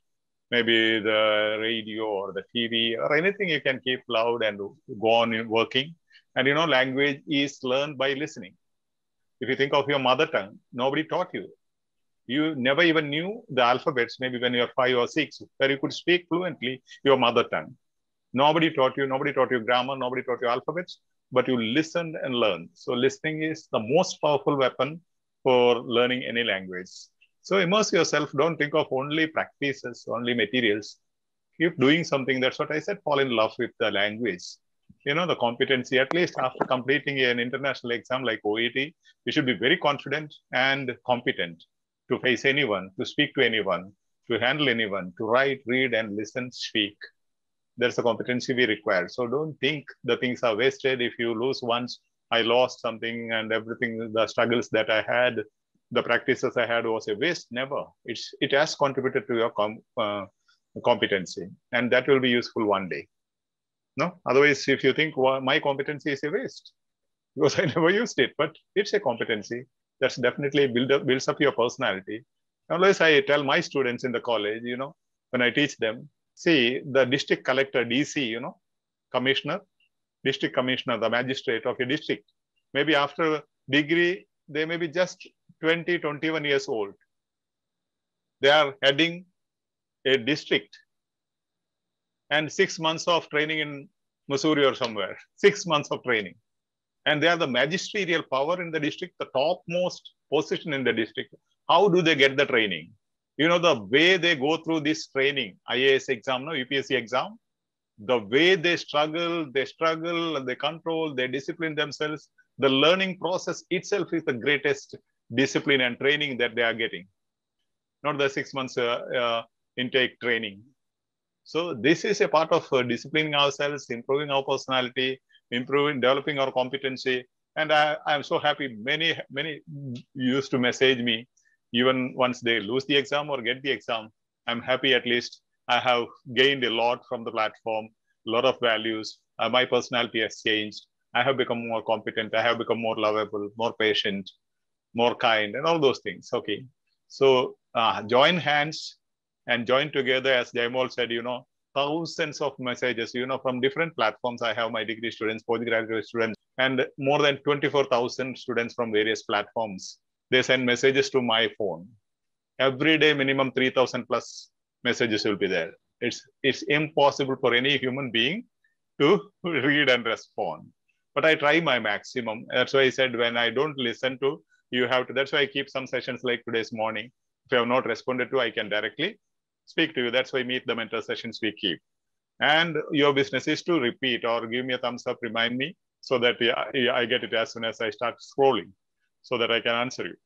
Maybe the radio or the TV or anything you can keep loud and go on working. And you know, language is learned by listening. If you think of your mother tongue, nobody taught you. You never even knew the alphabets, maybe when you were 5 or 6, where you could speak fluently your mother tongue. Nobody taught you grammar, nobody taught you alphabets, but you listened and learned. So listening is the most powerful weapon for learning any language. So immerse yourself. Don't think of only practices, only materials. Keep doing something. That's what I said, fall in love with the language. You know, the competency, at least after completing an international exam like OET, you should be very confident and competent to face anyone, to speak to anyone, to handle anyone, to write, read, and listen, speak. There's a competency we require. So don't think the things are wasted. If you lose once, I lost something and everything, the struggles that I had, the practices I had was a waste. Never. It has contributed to your competency, and that will be useful one day. No, otherwise, if you think, well, my competency is a waste because I never used it, but it's a competency. That's definitely builds up your personality. Always I tell my students in the college, when I teach them, see the district collector, DC, commissioner, district commissioner, the magistrate of a district, maybe after degree, they may be just 20, 21 years old. They are heading a district and 6 months of training in Missouri or somewhere, 6 months of training. And they are the magisterial power in the district, the topmost position in the district. How do they get the training? The way they go through this training, IAS exam, UPSC exam, the way they struggle, they control, they discipline themselves. The learning process itself is the greatest discipline and training that they are getting, not the 6 months intake training. So this is a part of disciplining ourselves, improving our personality, developing our competency. And I am so happy. Many used to message me, even once they lose the exam or get the exam. I'm happy at least I have gained a lot from the platform, a lot of values. My personality has changed. I have become more competent. I have become more lovable, more patient, more kind, and all those things. Okay. So join hands and join together, as Jayamol said, thousands of messages, from different platforms. I have my degree students, postgraduate students, and more than 24,000 students from various platforms. They send messages to my phone. Every day, minimum 3,000 plus messages will be there. It's impossible for any human being to read and respond. But I try my maximum. That's why I said, when I don't listen to, you have to, that's why I keep some sessions like today's morning. If you have not responded to, I can directly speak to you. That's why Meet the Mentor sessions we keep. And your business is to repeat or give me a thumbs up, remind me, so that I get it as soon as I start scrolling, so that I can answer you.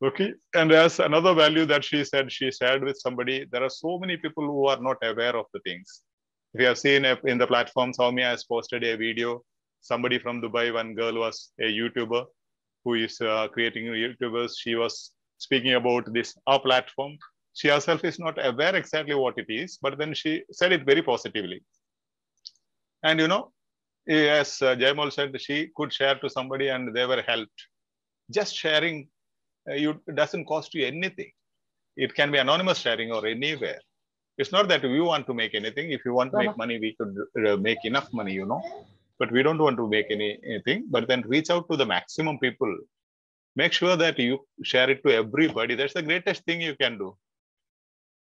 Okay. And as another value that she shared with somebody, there are so many people who are not aware of the things. If you have seen in the platform, Soumya has posted a video. Somebody from Dubai, one girl was a YouTuber who is creating YouTubers. She was speaking about our platform. She herself is not aware exactly what it is, but then she said it very positively. And, as Jayamol said, she could share to somebody and they were helped. Just sharing doesn't cost you anything. It can be anonymous sharing or anywhere. It's not that we want to make anything. If you want to make money, we could make enough money, but we don't want to make anything, but then reach out to the maximum people. Make sure that you share it to everybody. That's the greatest thing you can do.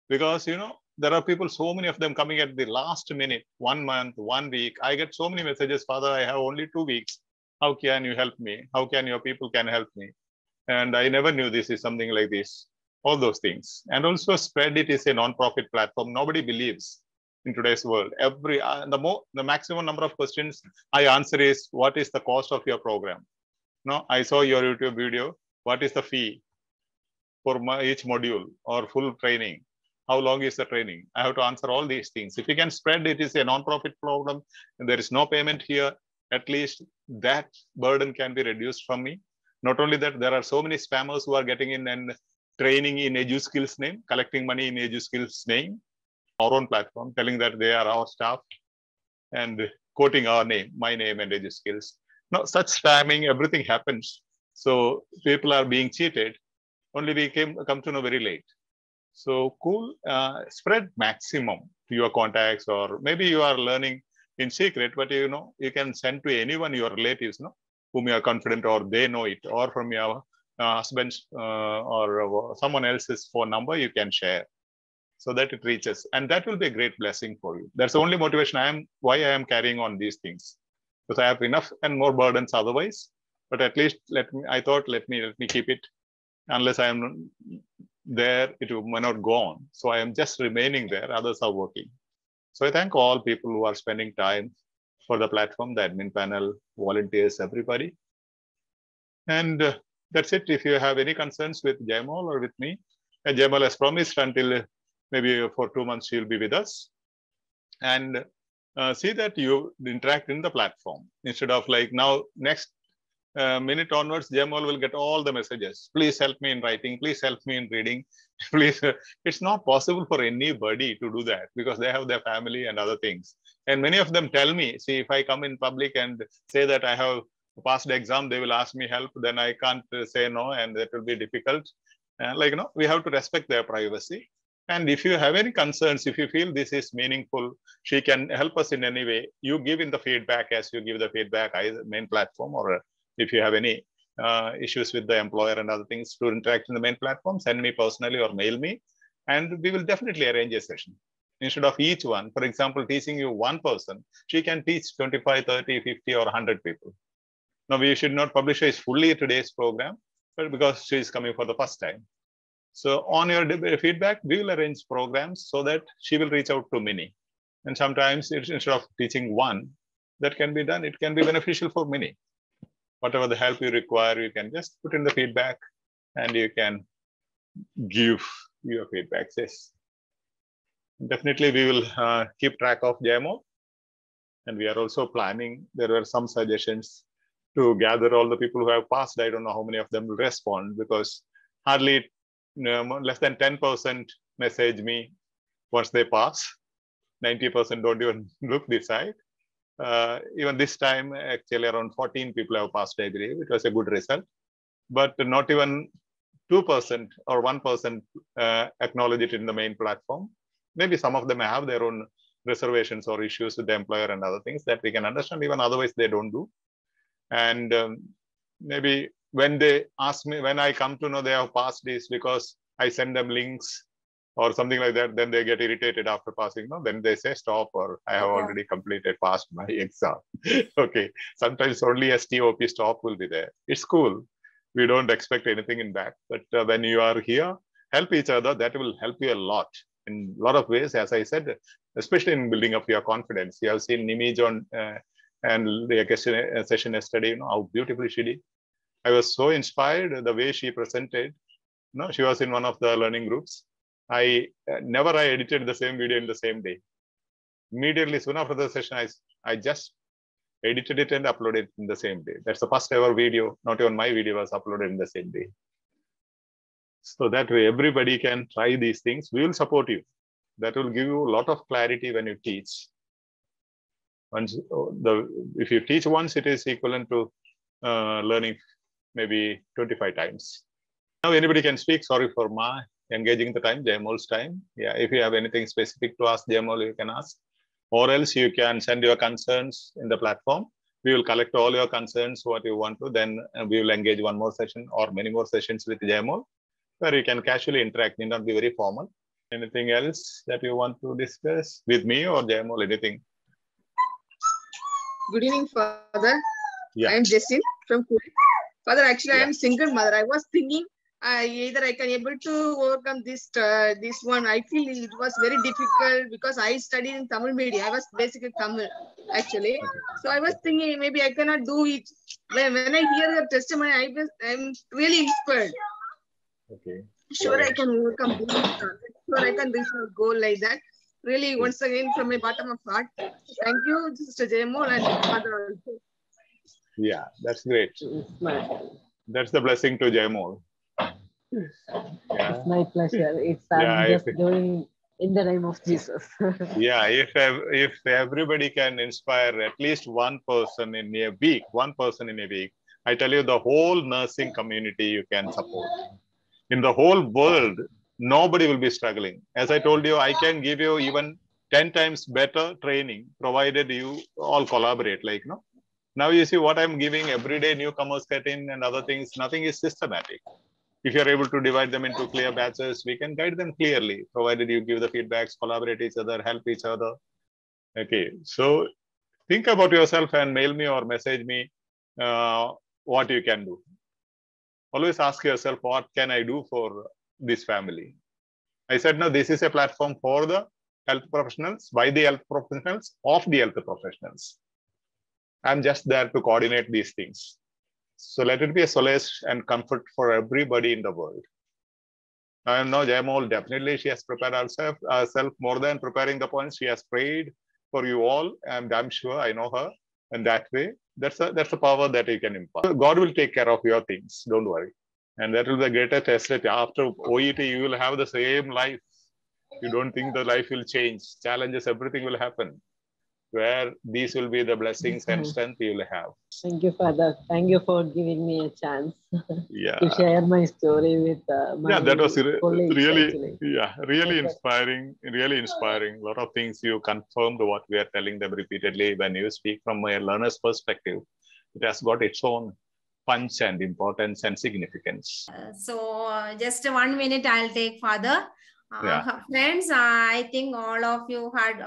Because, there are people, so many of them coming at the last minute, 1 month, 1 week. I get so many messages, Father, I have only 2 weeks. How can you help me? How can your people can help me? And I never knew this is something like this. All those things. And also Spread It is a non-profit platform. Nobody believes in today's world. The maximum number of questions I answer is, what is the cost of your program? No, I saw your YouTube video. What is the fee for each module or full training? How long is the training? I have to answer all these things. If you can spread, it is a non-profit program and there is no payment here, at least that burden can be reduced from me. Not only that, there are so many spammers who are getting in and training in EduSkills name, collecting money in EduSkills name, our own platform, telling that they are our staff and quoting our name, my name and EduSkills. Now, such spamming, everything happens. So people are being cheated. Only we come to know very late. So cool, spread maximum to your contacts, or maybe you are learning in secret, but you can send to anyone, your relatives, whom you are confident or they know it, or from your husband's or someone else's phone number, you can share so that it reaches. And that will be a great blessing for you. That's the only motivation why I am carrying on these things, because I have enough and more burdens otherwise. But at least I thought, let me keep it. Unless I am there, it may not go on. So I am just remaining there. Others are working. So I thank all people who are spending time for the platform, the admin panel, volunteers, everybody. And that's it. If you have any concerns with Jayamol or with me, and Jayamol has promised until maybe for 2 months, she'll be with us. And see that you interact in the platform instead of like now, next minute onwards, Jayamol will get all the messages. Please help me in writing. Please help me in reading. Please. It's not possible for anybody to do that because they have their family and other things. And many of them tell me, see, if I come in public and say that I have passed the exam, they will ask me help, then I can't say no, and that will be difficult. We have to respect their privacy. And if you have any concerns, if you feel this is meaningful, she can help us in any way, you give in the feedback as you give the feedback, either main platform, or if you have any issues with the employer and other things to interact in the main platform, send me personally or mail me, and we will definitely arrange a session. Instead of each one, for example, teaching you one person, she can teach 25, 30, 50, or 100 people. Now, we should not publicize fully today's program, but because she is coming for the first time. So on your feedback, we will arrange programs so that she will reach out to many. And sometimes instead of teaching one, that can be done, it can be beneficial for many. Whatever the help you require, you can just put in the feedback and you can give your feedback. Yes. Definitely, we will keep track of Jayamol. And we are also planning, there were some suggestions to gather all the people who have passed. I don't know how many of them will respond, because hardly less than 10% message me once they pass. 90% don't even look this side. Even this time, actually around 14 people have passed, I believe. It was a good result. But not even 2% or 1% acknowledge it in the main platform. Maybe some of them have their own reservations or issues with the employer and other things that we can understand. Even otherwise, they don't do. And maybe when they ask me, when I come to know they have passed this because I send them links or something like that, then they get irritated after passing. No, then they say stop, or I have already completed, passed my exam. Okay, sometimes only a stop stop will be there. It's cool. We don't expect anything in back. But when you are here, help each other. That will help you a lot in a lot of ways, as I said, especially in building up your confidence. You have seen Nimij on and the session yesterday, how beautifully she did. I was so inspired the way she presented. She was in one of the learning groups. I edited the same video in the same day. Immediately soon after the session, I just edited it and uploaded it in the same day. That's the first ever video. Not even my video was uploaded in the same day. So that way everybody can try these things. We will support you. That will give you a lot of clarity when you teach. If you teach once, it is equivalent to learning maybe 25 times. Now anybody can speak. Sorry for my engaging the time, Jayamol's time. Yeah, if you have anything specific to ask Jayamol, you can ask. Or else you can send your concerns in the platform. We will collect all your concerns, what you want to. Then we will engage one more session or many more sessions with Jayamol, where you can casually interact, need not be very formal. Anything else that you want to discuss with me or Jayamol, anything? Good evening, Father. Yeah. I am Jessin from Pune. Father, actually, Yeah. I am single mother. I was thinking either I can able to overcome this one. I feel it was very difficult because I studied in Tamil medium. I was basically Tamil, actually. Okay. So I was thinking maybe I cannot do it. When I hear your testimony, I'm really inspired. Okay. Sure, I can overcome this. Sure, I can reach my goal like that. Really, once again, from my bottom of heart, thank you, Sister Jayamol and Father also. Yeah, that's great. That's the blessing to Jayamol. It's my pleasure. I'm just doing in the name of Jesus. Yeah, if everybody can inspire at least one person in a week, I tell you, the whole nursing community you can support. In the whole world, nobody will be struggling. As I told you, I can give you even 10 times better training, provided you all collaborate. Now you see what I'm giving every day, newcomers get in and other things, nothing is systematic. If you're able to divide them into clear batches, we can guide them clearly, provided you give the feedbacks, collaborate each other, help each other. Okay, so think about yourself and mail me or message me what you can do. Always ask yourself, what can I do for this family? I said, no, this is a platform for the health professionals, by the health professionals, of the health professionals. I'm just there to coordinate these things. So let it be a solace and comfort for everybody in the world. I know Jayamol, definitely she has prepared herself more than preparing the points. She has prayed for you all, and I'm sure I know her. And that way, that's a power that you can impart. God will take care of your things. Don't worry. And that will be the greatest asset. After OET, you will have the same life. You don't think the life will change. Challenges, everything will happen. where these will be the blessings and strength you will have. Thank you, Father. Thank you for giving me a chance Yeah. to share my story with my That was colleagues, really, actually. really inspiring, really inspiring. A lot of things you confirmed what we are telling them repeatedly. When you speak from a learner's perspective, it has got its own punch and importance and significance. So just 1 minute, I'll take, Father. Friends, I think all of you had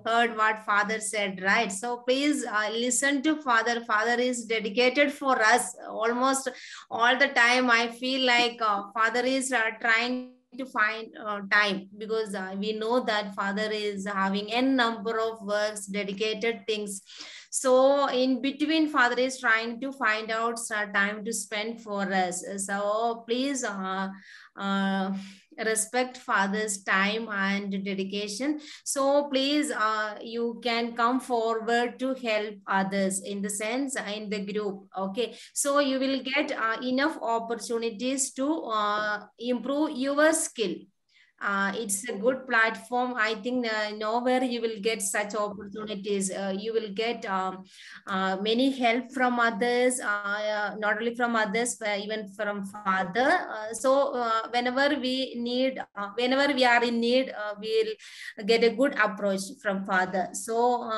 heard what Father said, right? So please listen to Father. Father is dedicated for us almost all the time. I feel like Father is trying to find time, because we know that Father is having n number of works, dedicated things. So in between, Father is trying to find out time to spend for us. So please respect Father's time and dedication. So please, you can come forward to help others, in the sense in the group. Okay, so you will get enough opportunities to improve your skill. It's a good platform. I think nowhere you will get such opportunities. You will get many help from others, not only from others, but even from Father. So whenever we need, whenever we are in need, we'll get a good approach from Father. So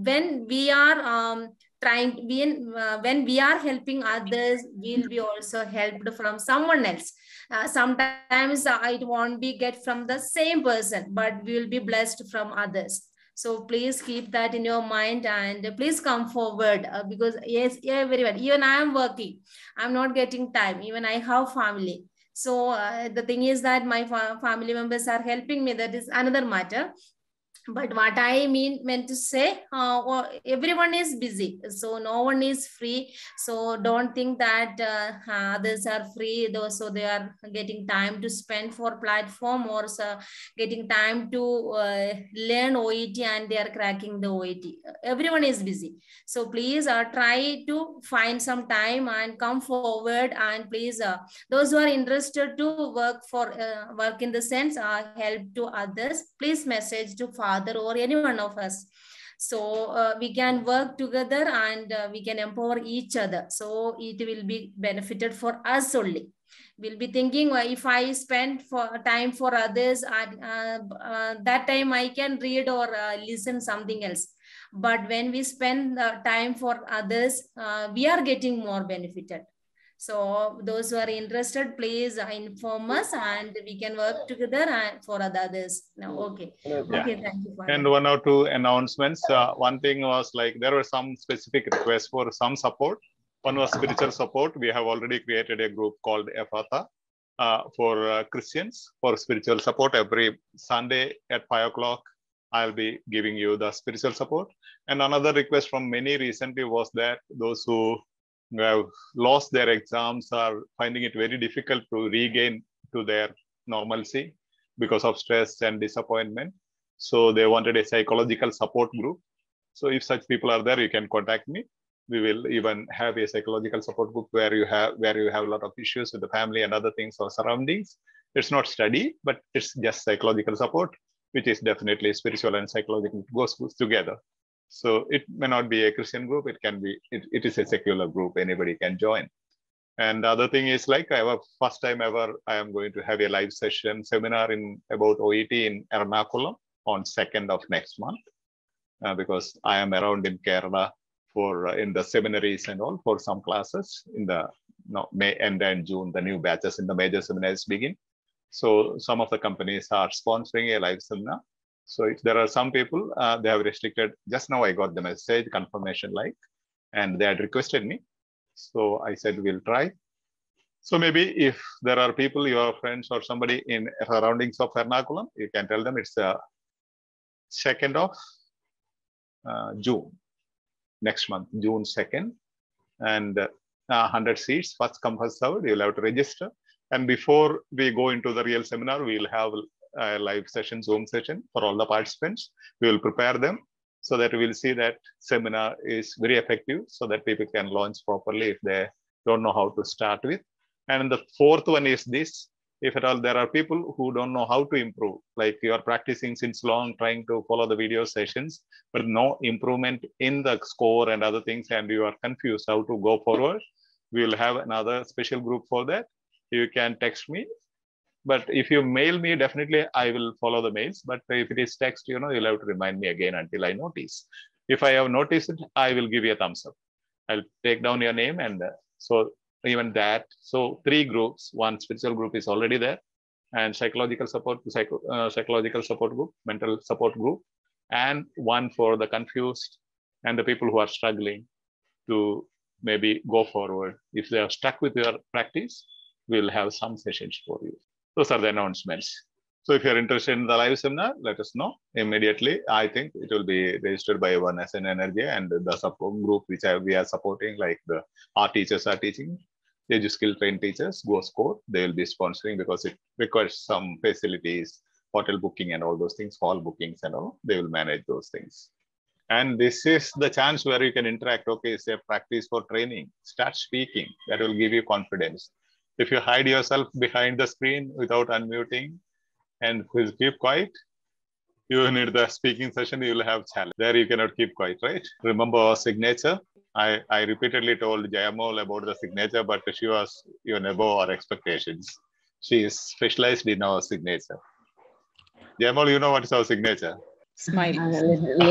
when we are when we are helping others, we'll be also helped from someone else. Sometimes it won't be get from the same person, but we will be blessed from others. So please keep that in your mind, and please come forward, because yes, everyone, even I am working, I'm not getting time, even I have family. So the thing is that my family members are helping me. That is another matter. But what I meant to say, everyone is busy, so no one is free. So don't think that others are free, though, so they are getting time to spend for platform, or getting time to learn OET and they are cracking the OET. Everyone is busy. So please try to find some time and come forward, and please, those who are interested to work in the sense help to others, please message to Father or any one of us. So we can work together, and we can empower each other. So it will be benefited for us only. We'll be thinking, if I spend time for others, that time I can read or listen something else. But when we spend time for others, we are getting more benefited. So those who are interested, please inform us, and we can work together for others. Now, okay. Okay, thank you. And 1 or 2 announcements. One thing was like there were some specific requests for some support. One was spiritual support. We have already created a group called Ephatha for Christians for spiritual support. Every Sunday at 5 o'clock, I'll be giving you the spiritual support. And another request from many recently was that those who have lost their exams are finding it very difficult to regain to their normalcy because of stress and disappointment. So they wanted a psychological support group. So if such people are there, you can contact me. We will even have a psychological support group where you have a lot of issues with the family and other things or surroundings. It's not study, but it's just psychological support, which is definitely spiritual and psychological, goes together. So it may not be a Christian group. It can be, it is a secular group. Anybody can join. And the other thing is, like, first time ever, I am going to have a live seminar about OET in Ernakulam on 2nd of next month, because I am around in Kerala in the seminaries and all for some classes in the May end and June. The new batches in the major seminaries begin. So some of the companies are sponsoring a live seminar. So if there are some people, they have restricted. Just now I got the message confirmation and they had requested me. So I said, we'll try. So maybe if there are people, your friends or somebody in surroundings of Ernakulam, you can tell them it's 2nd of June, next month, June 2nd. And 100 seats, first come, first served, you'll have to register. And before we go into the real seminar, we'll have a live session, Zoom session for all the participants. We will prepare them so that we'll see that seminar is very effective so that people can launch properly if they don't know how to start with. And the fourth one is this, If at all there are people who don't know how to improve, like you are practicing since long, trying to follow the video sessions, but no improvement in the score and other things, and you are confused how to go forward, we will have another special group for that. You can text me. But if you mail me, definitely I will follow the mails. But if it is text, you'll have to remind me again until I notice. If I have noticed it, I will give you a thumbs up. I'll take down your name, and so even that. So 3 groups. One spiritual group is already there, and psychological support group, mental support group, and one for the confused and the people who are struggling to maybe go forward. If they are stuck with your practice, we'll have some sessions for you. Those are the announcements. So if you're interested in the live seminar, let us know immediately. I think it will be registered by one as an energy, and the support group which we are supporting, like our teachers are teaching, EduSkills trained teachers, go score, they will be sponsoring because it requires some facilities, hotel booking and all those things, hall bookings and all, they will manage those things. And this is the chance where you can interact. Okay, say practice for training, start speaking, that will give you confidence. If you hide yourself behind the screen without unmuting and keep quiet, you need the speaking session, you will have challenge. There you cannot keep quiet, right? Remember our signature. I repeatedly told Jayamol about the signature, but she was even above our expectations. She is specialized in our signature. Jayamol, you know what is our signature? Smile.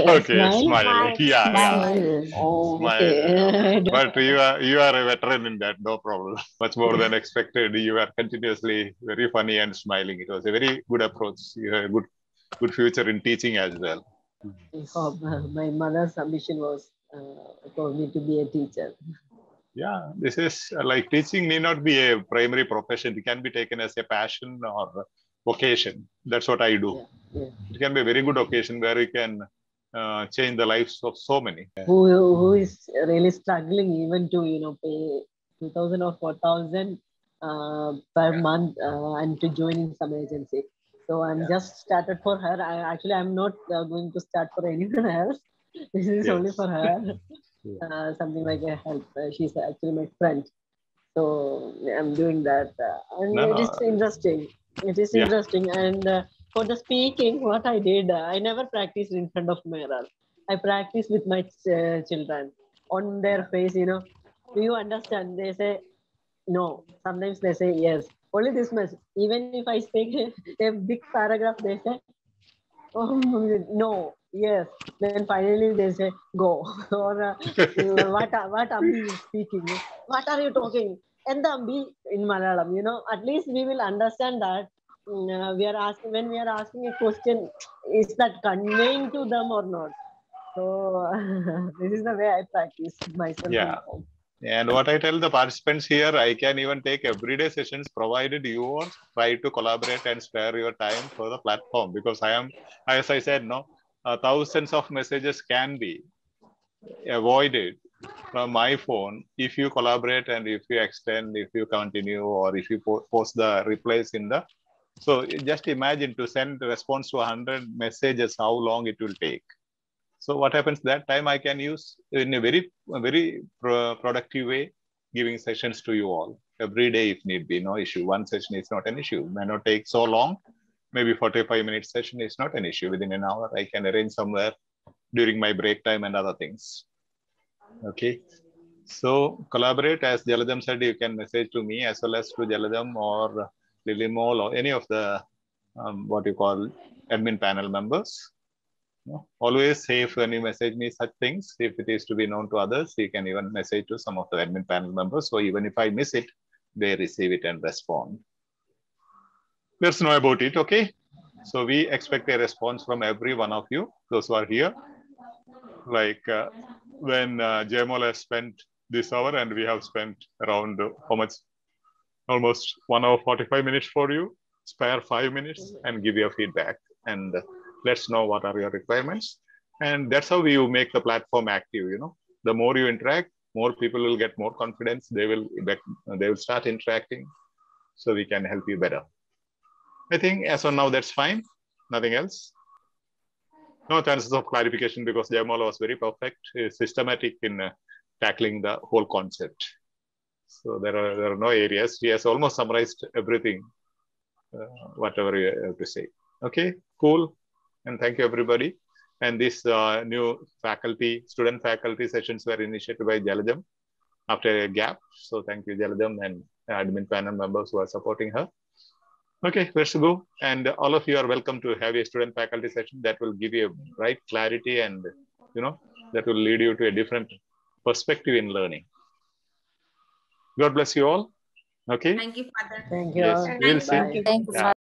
Okay, smile. Yeah. Oh, Smile. okay. But you are a veteran in that, no problem. Much more than expected. You are continuously very funny and smiling. It was a very good approach. You have a good future in teaching as well. My mother's ambition was for me to be a teacher. Yeah, this is like teaching need not be a primary profession. It can be taken as a passion or vocation. That's what I do. Yeah. It can be a very good occasion where you can change the lives of so many. Who is really struggling even to pay 2,000 or 4,000 per month and to join in some agency. So I'm just started for her. I'm not going to start for anyone else. This is only for her. Something like a help. She's actually my friend. So I'm doing that. And it is interesting. It is interesting. And for the speaking, what I did, I never practiced in front of mirror. I practice with my children on their face, Do you understand? They say, no. Sometimes they say, yes. Only this much. Even if I speak a big paragraph, they say, oh, no, yes. Then finally they say, go. Or what Ambi is speaking? What are you talking? And the Ambi in Malayalam, at least we will understand that when we are asking a question, is that conveying to them or not? So this is the way I practice myself. Yeah. And what I tell the participants here, I can even take everyday sessions provided you all try to collaborate and spare your time for the platform, because I am, as I said, thousands of messages can be avoided from my phone if you collaborate and if you extend, if you continue, or if you post the replies in the. So just imagine to send a response to 100 messages, how long it will take. So what happens that time I can use in a very productive way, giving sessions to you all every day if need be, no issue. One session is not an issue. May not take so long. Maybe 45-minute session is not an issue. Within an hour, I can arrange somewhere during my break time and other things. Okay. So collaborate, as Jaladam said, you can message to me as well as to Jaladam or Lilimol or any of the what you call admin panel members. Always say if when you message me such things, if it is to be known to others, you can even message to some of the admin panel members. So even if I miss it, they receive it and respond. Let's know about it, okay? So we expect a response from every one of you, those who are here. Like when Jayamol has spent this hour and we have spent around how much? Almost 1 hour 45 minutes for you. Spare 5 minutes and give your feedback. And let's know what are your requirements. And that's how you make the platform active, The more you interact, more people will get more confidence. They will start interacting. So we can help you better. I think as of now, that's fine. Nothing else. No chances of clarification because Jayamol was very perfect, systematic in tackling the whole concept. So there are no areas. He has almost summarized everything whatever you have to say. Okay, cool. And thank you, everybody. And this new student faculty sessions were initiated by Jalajam after a gap. So thank you, Jalajam, and admin panel members who are supporting her. Okay, let's go. And all of you are welcome to have a student faculty session that will give you a bright clarity and, that will lead you to a different perspective in learning. God bless you all. Okay. Thank you, Father. Thank you. Yes, we'll see. Thank you.